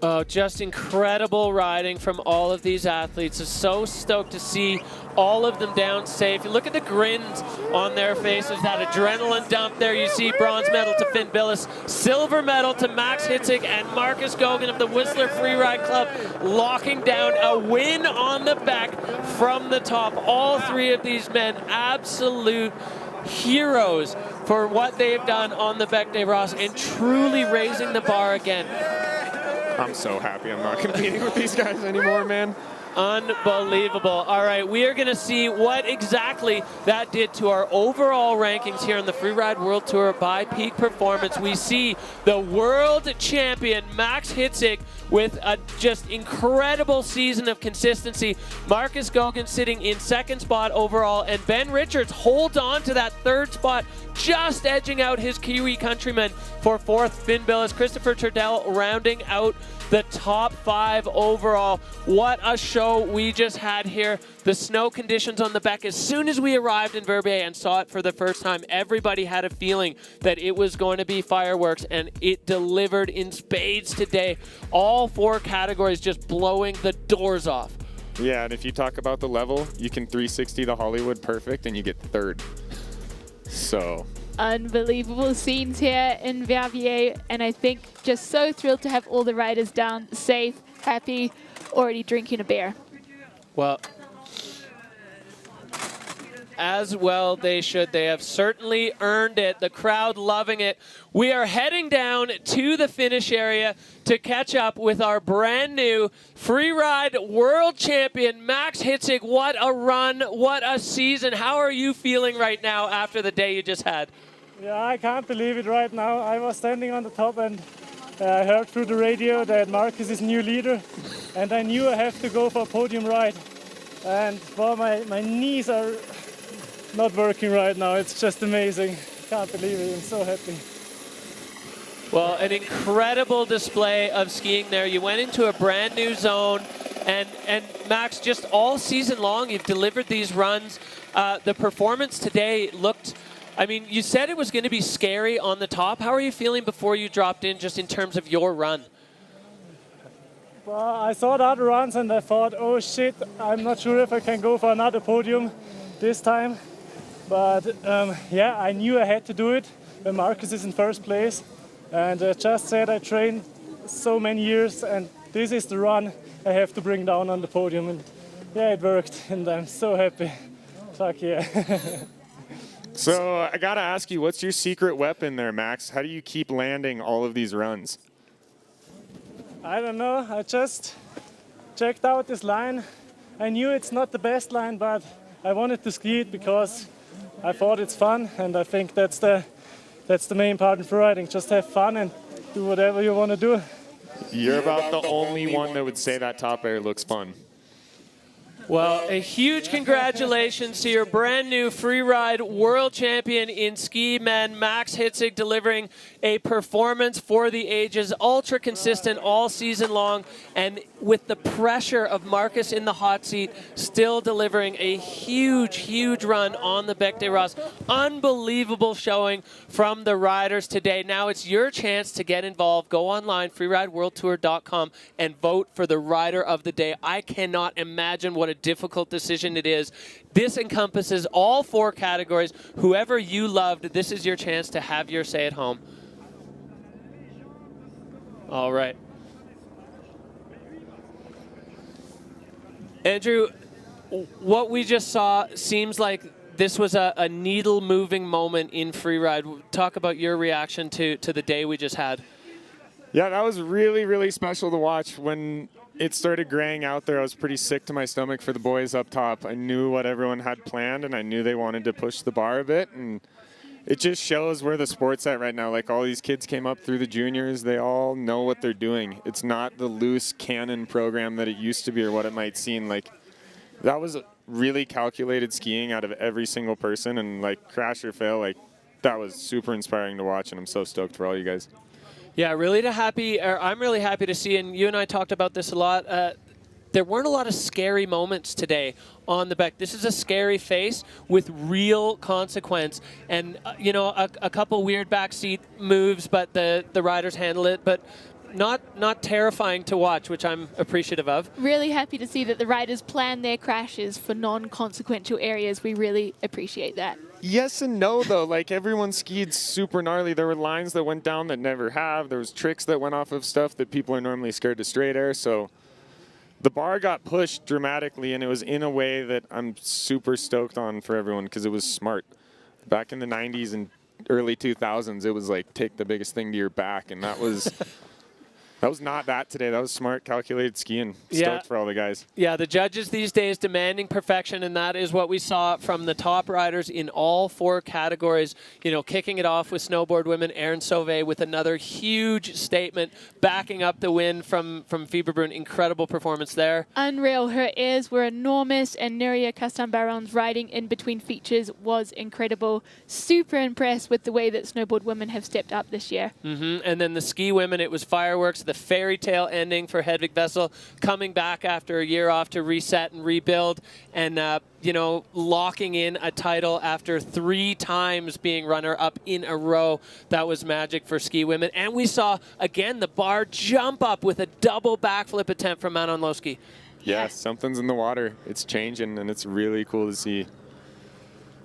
[SPEAKER 6] Oh, just incredible riding from all of these athletes. I'm so stoked to see all of them down safe. You look at the grins on their faces, that adrenaline dump there. You see bronze medal to Bilous, silver medal to Max Hitzig and Marcus Goguen of the Whistler Freeride Club locking down a win on the back from the top. All three of these men absolute heroes for what they've done on the Bec des Rosses and truly raising the bar again.
[SPEAKER 1] I'm so happy I'm not competing with these guys anymore, man.
[SPEAKER 6] Unbelievable. All right, we are going to see what exactly that did to our overall rankings here on the Freeride World Tour by peak performance. We see the world champion, Max Hitzig, with a just incredible season of consistency. Marcus Goguen sitting in second spot overall, and Ben Richards holds on to that third spot, just edging out his Kiwi countryman for fourth. Bilous, Kristofer Turdell rounding out the top five overall. What a show we just had here. The snow conditions on the back, as soon as we arrived in Verbier and saw it for the first time, everybody had a feeling that it was going to be fireworks, and it delivered in spades today. All four categories just blowing the doors off.
[SPEAKER 1] Yeah, and if you talk about the level, you can 360 the Hollywood perfect and you get third. So
[SPEAKER 7] unbelievable scenes here in Verbier, and I think just so thrilled to have all the riders down safe, happy, already drinking a beer.
[SPEAKER 6] Well, as well they should. They have certainly earned it. The crowd loving it. We are heading down to the finish area to catch up with our brand new Freeride world champion, Max Hitzig. What a run, what a season. How are you feeling right now after the day you just had?
[SPEAKER 20] Yeah, I can't believe it right now. I was standing on the top and I heard through the radio that Marcus is new leader, and I knew I have to go for a podium ride. And well, my knees are not working right now. It's just amazing. Can't believe it. I'm so happy.
[SPEAKER 6] Well, an incredible display of skiing there. You went into a brand new zone, and Max, just all season long, you've delivered these runs. The performance today looked, I mean, you said it was going to be scary on the top. How are you feeling before you dropped in, just in terms of your run?
[SPEAKER 20] Well, I saw the other runs and I thought, oh shit, I'm not sure if I can go for another podium this time. But yeah, I knew I had to do it when Marcus is in first place. And I just said I trained so many years, and this is the run I have to bring down on the podium. And yeah, it worked, and I'm so happy. Fuck yeah.
[SPEAKER 1] So I gotta ask you, what's your secret weapon there, Max? How do you keep landing all of these runs?
[SPEAKER 20] I don't know. I just checked out this line. I knew it's not the best line, but I wanted to ski it because I thought it's fun, and I think that's the main part in freeriding. Just have fun and do whatever you want to do.
[SPEAKER 1] You're about the only one that would say that top air looks fun.
[SPEAKER 6] Well, a huge congratulations to your brand new Freeride world champion in ski men, Max Hitzig, delivering a performance for the ages, ultra consistent all season long, and with the pressure of Marcus in the hot seat, still delivering a huge, huge run on the Bec des Roses. Unbelievable showing from the riders today. Now it's your chance to get involved. Go online, freerideworldtour.com, and vote for the rider of the day. I cannot imagine what a difficult decision it is. This encompasses all 4 categories. Whoever you loved, this is your chance to have your say at home. All right. Andrew, what we just saw seems like this was a needle-moving moment in Freeride. Talk about your reaction to the day we just had.
[SPEAKER 1] Yeah, that was really, really special to watch. When it started graying out there, I was pretty sick to my stomach for the boys up top. I knew what everyone had planned, and I knew they wanted to push the bar a bit. And it just shows where the sport's at right now. Like, all these kids came up through the juniors. They all know what they're doing. It's not the loose cannon program that it used to be or what it might seem. Like, that was really calculated skiing out of every single person. And, like, crash or fail, like, that was super inspiring to watch. And I'm so stoked for all you guys.
[SPEAKER 6] Yeah, I'm really happy to see, and you and I talked about this a lot, there weren't a lot of scary moments today on the Bec. This is a scary face with real consequence. And, you know, a couple weird backseat moves, but the riders handle it. But not terrifying to watch, which I'm appreciative of.
[SPEAKER 7] Really happy to see that the riders plan their crashes for non-consequential areas. We really appreciate that.
[SPEAKER 1] Yes and no, though. Like, everyone skied super gnarly. There were lines that went down that never have. There was tricks that went off of stuff that people are normally scared to straight air. So the bar got pushed dramatically, and it was in a way that I'm super stoked on for everyone because it was smart. Back in the 90s and early 2000s, it was like, take the biggest thing to your back, and that was... That was not that today. That was smart, calculated skiing. Stoked for all the guys.
[SPEAKER 6] Yeah, the judges these days demanding perfection, and that is what we saw from the top riders in all 4 categories. You know, kicking it off with snowboard women, Erin Sauve with another huge statement, backing up the win from Fieberbrunn. Incredible performance there.
[SPEAKER 7] Unreal. Her airs were enormous, and Núria Castán riding in between features was incredible. Super impressed with the way that snowboard women have stepped up this year.
[SPEAKER 6] And then the ski women, it was fireworks. The fairy tale ending for Hedvig Wessel, coming back after a year off to reset and rebuild, and you know, locking in a title after 3 times being runner-up in a row. That was magic for ski women. And we saw, again, the bar jump up with a double backflip attempt from Manon Loschi.
[SPEAKER 1] Yeah, something's in the water. It's changing, and it's really cool to see.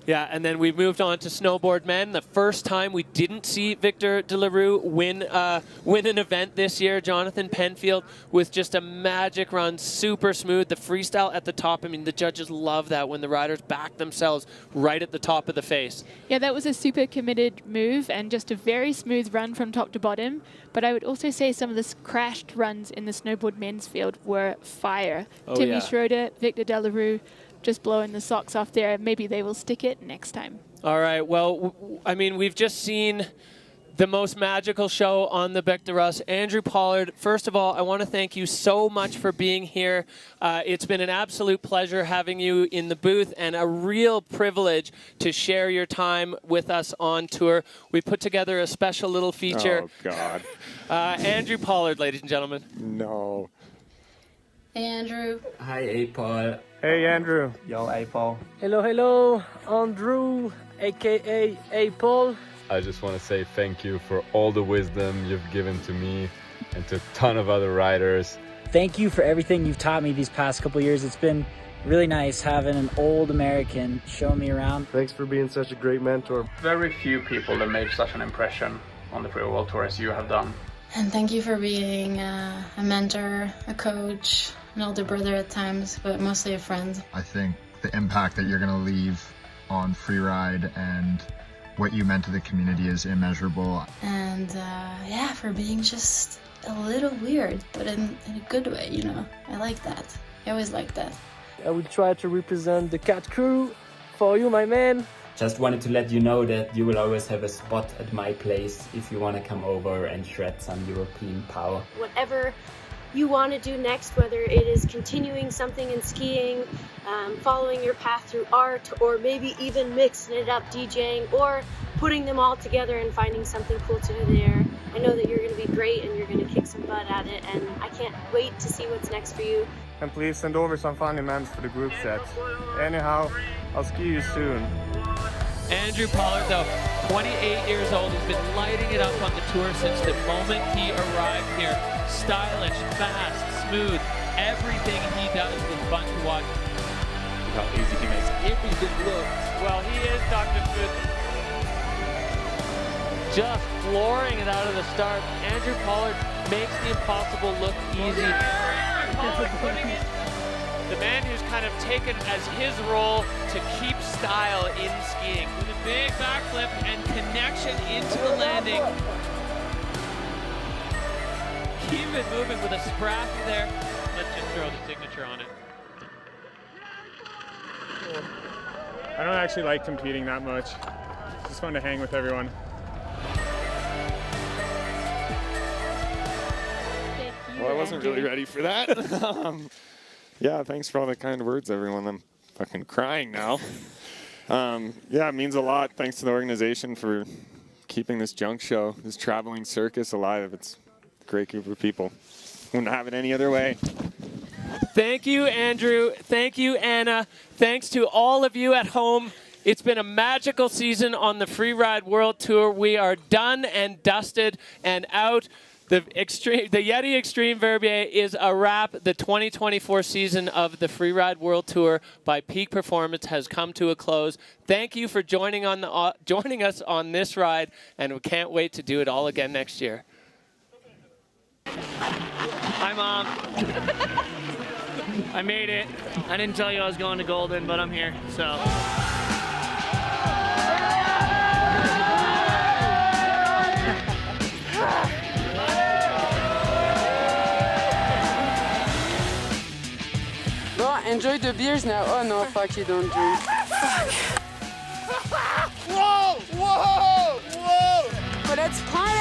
[SPEAKER 6] Yeah, and then we moved on to Snowboard Men. The first time we didn't see Victor Delarue win an event this year. Jonathan Penfield with just a magic run, super smooth. The freestyle at the top, I mean, the judges love that when the riders back themselves right at the top of the face.
[SPEAKER 7] Yeah, that was a super committed move and just a very smooth run from top to bottom. But I would also say some of the crashed runs in the Snowboard Men's field were fire. Timm Schröder, Victor Delarue, just blowing the socks off there. Maybe they will stick it next time.
[SPEAKER 6] All right. Well, I mean, we've just seen the most magical show on the Bec des Roses. Andrew Pollard, first of all, I want to thank you so much for being here. It's been an absolute pleasure having you in the booth and a real privilege to share your time with us on tour. We put together a special little feature.
[SPEAKER 1] Oh, God.
[SPEAKER 6] Andrew Pollard, ladies and gentlemen.
[SPEAKER 1] No.
[SPEAKER 13] Hey, Andrew.
[SPEAKER 3] Hi, A-Paul.
[SPEAKER 10] Hey, Andrew.
[SPEAKER 3] Yo, A-Paul.
[SPEAKER 20] Hello, hello, Andrew, a.k.a. A-Paul.
[SPEAKER 3] I just want to say thank you for all the wisdom you've given to me and to a ton of other riders.
[SPEAKER 9] Thank you for everything you've taught me these past couple years. It's been really nice having an old American show me around.
[SPEAKER 22] Thanks for being such a great mentor.
[SPEAKER 23] Very few people that made such an impression on the Free World Tour as you have done.
[SPEAKER 13] And thank you for being a mentor, a coach, an older brother at times, but mostly a friend.
[SPEAKER 24] I think the impact that you're going to leave on Freeride and what you meant to the community is immeasurable.
[SPEAKER 13] And yeah, for being just a little weird, but in a good way, you know. I like that. I always like that.
[SPEAKER 20] I will try to represent the cat crew for you, my man.
[SPEAKER 3] Just wanted to let you know that you will always have a spot at my place if you want to come over and shred some European power.
[SPEAKER 25] Whatever
[SPEAKER 5] you want to do next, whether it is continuing something in skiing, following your path through art, or maybe even mixing it up, DJing, or putting them all together and finding something cool to do there. I know that you're going to be great and you're going to kick some butt at it, and I can't wait to see what's next for you.
[SPEAKER 22] And please send over some funny memes for the group sets. Anyhow, I'll ski you soon.
[SPEAKER 6] Andrew Pollard, though, 28 years old, has been lighting it up on the tour since the moment he arrived here. Stylish, fast, smooth, everything he does is fun to watch. Look how easy he makes everything look. Well, he is Dr. Smooth. Just flooring it out of the start. Andrew Pollard makes the impossible look easy. The man who's kind of taken as his role to keep style in skiing. With a big backflip and connection into the landing. Keep it moving with a sprash there. Let's just throw the signature on it.
[SPEAKER 12] I don't actually like competing that much. It's just fun to hang with everyone.
[SPEAKER 1] Well, I wasn't really ready for that. Yeah, thanks for all the kind words, everyone. I'm fucking crying now. Yeah, it means a lot. Thanks to the organization for keeping this junk show, this traveling circus alive. It's a great group of people. Wouldn't have it any other way.
[SPEAKER 6] Thank you, Andrew. Thank you, Anna. Thanks to all of you at home. It's been a magical season on the Freeride World Tour. We are done and dusted and out. The YETI Xtreme Verbier is a wrap. The 2024 season of the Freeride World Tour by Peak Performance has come to a close. Thank you for joining us on this ride, and we can't wait to do it all again next year.
[SPEAKER 17] Hi, Mom. I made it. I didn't tell you I was going to Golden, but I'm here, so.
[SPEAKER 14] Well, enjoy the beers now. Oh no, fuck, you don't drink. Fuck.
[SPEAKER 17] Whoa! Whoa! Whoa!
[SPEAKER 14] But let's party!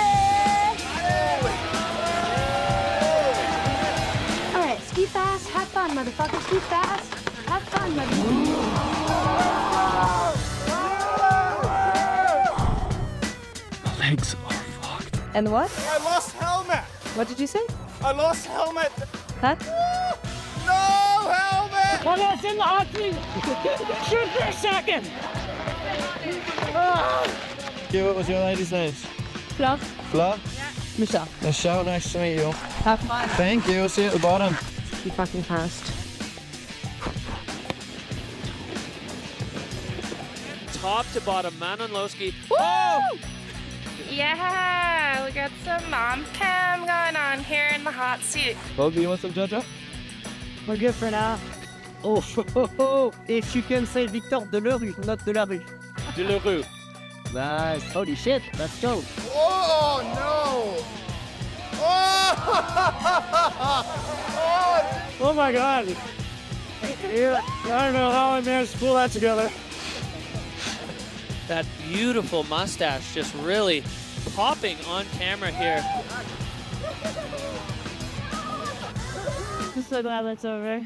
[SPEAKER 15] Alright, ski fast, have fun, motherfucker. Ski fast, have fun, motherfucker.
[SPEAKER 25] My legs are fucked.
[SPEAKER 26] And what?
[SPEAKER 12] I lost helmet!
[SPEAKER 26] What did you say?
[SPEAKER 12] I lost helmet!
[SPEAKER 26] Huh?
[SPEAKER 12] No helmet!
[SPEAKER 17] Well, that's in the hot seat. Shoot for a second.
[SPEAKER 25] Okay, what was your lady's name?
[SPEAKER 26] Fluff.
[SPEAKER 25] Fluff?
[SPEAKER 26] Yeah. Michelle.
[SPEAKER 25] Michelle, nice to meet you.
[SPEAKER 26] Have fun.
[SPEAKER 25] Thank you, see you at the bottom.
[SPEAKER 26] Ski fucking fast.
[SPEAKER 6] Top to bottom, Manon Loschi.
[SPEAKER 27] Oh! Yeah, we got some mom cam going on here in the hot seat.
[SPEAKER 25] Holden, you want some Jaja?
[SPEAKER 26] We're good for now.
[SPEAKER 20] Oh, if you can say Victor de la Rue, not de la Rue.
[SPEAKER 6] De la Rue.
[SPEAKER 20] Nice. Holy shit, let's go.
[SPEAKER 12] Oh, no!
[SPEAKER 20] Oh my god. Yeah, I don't know how I managed to pull that together.
[SPEAKER 6] That beautiful mustache just really popping on camera here.
[SPEAKER 15] I'm so glad that's over.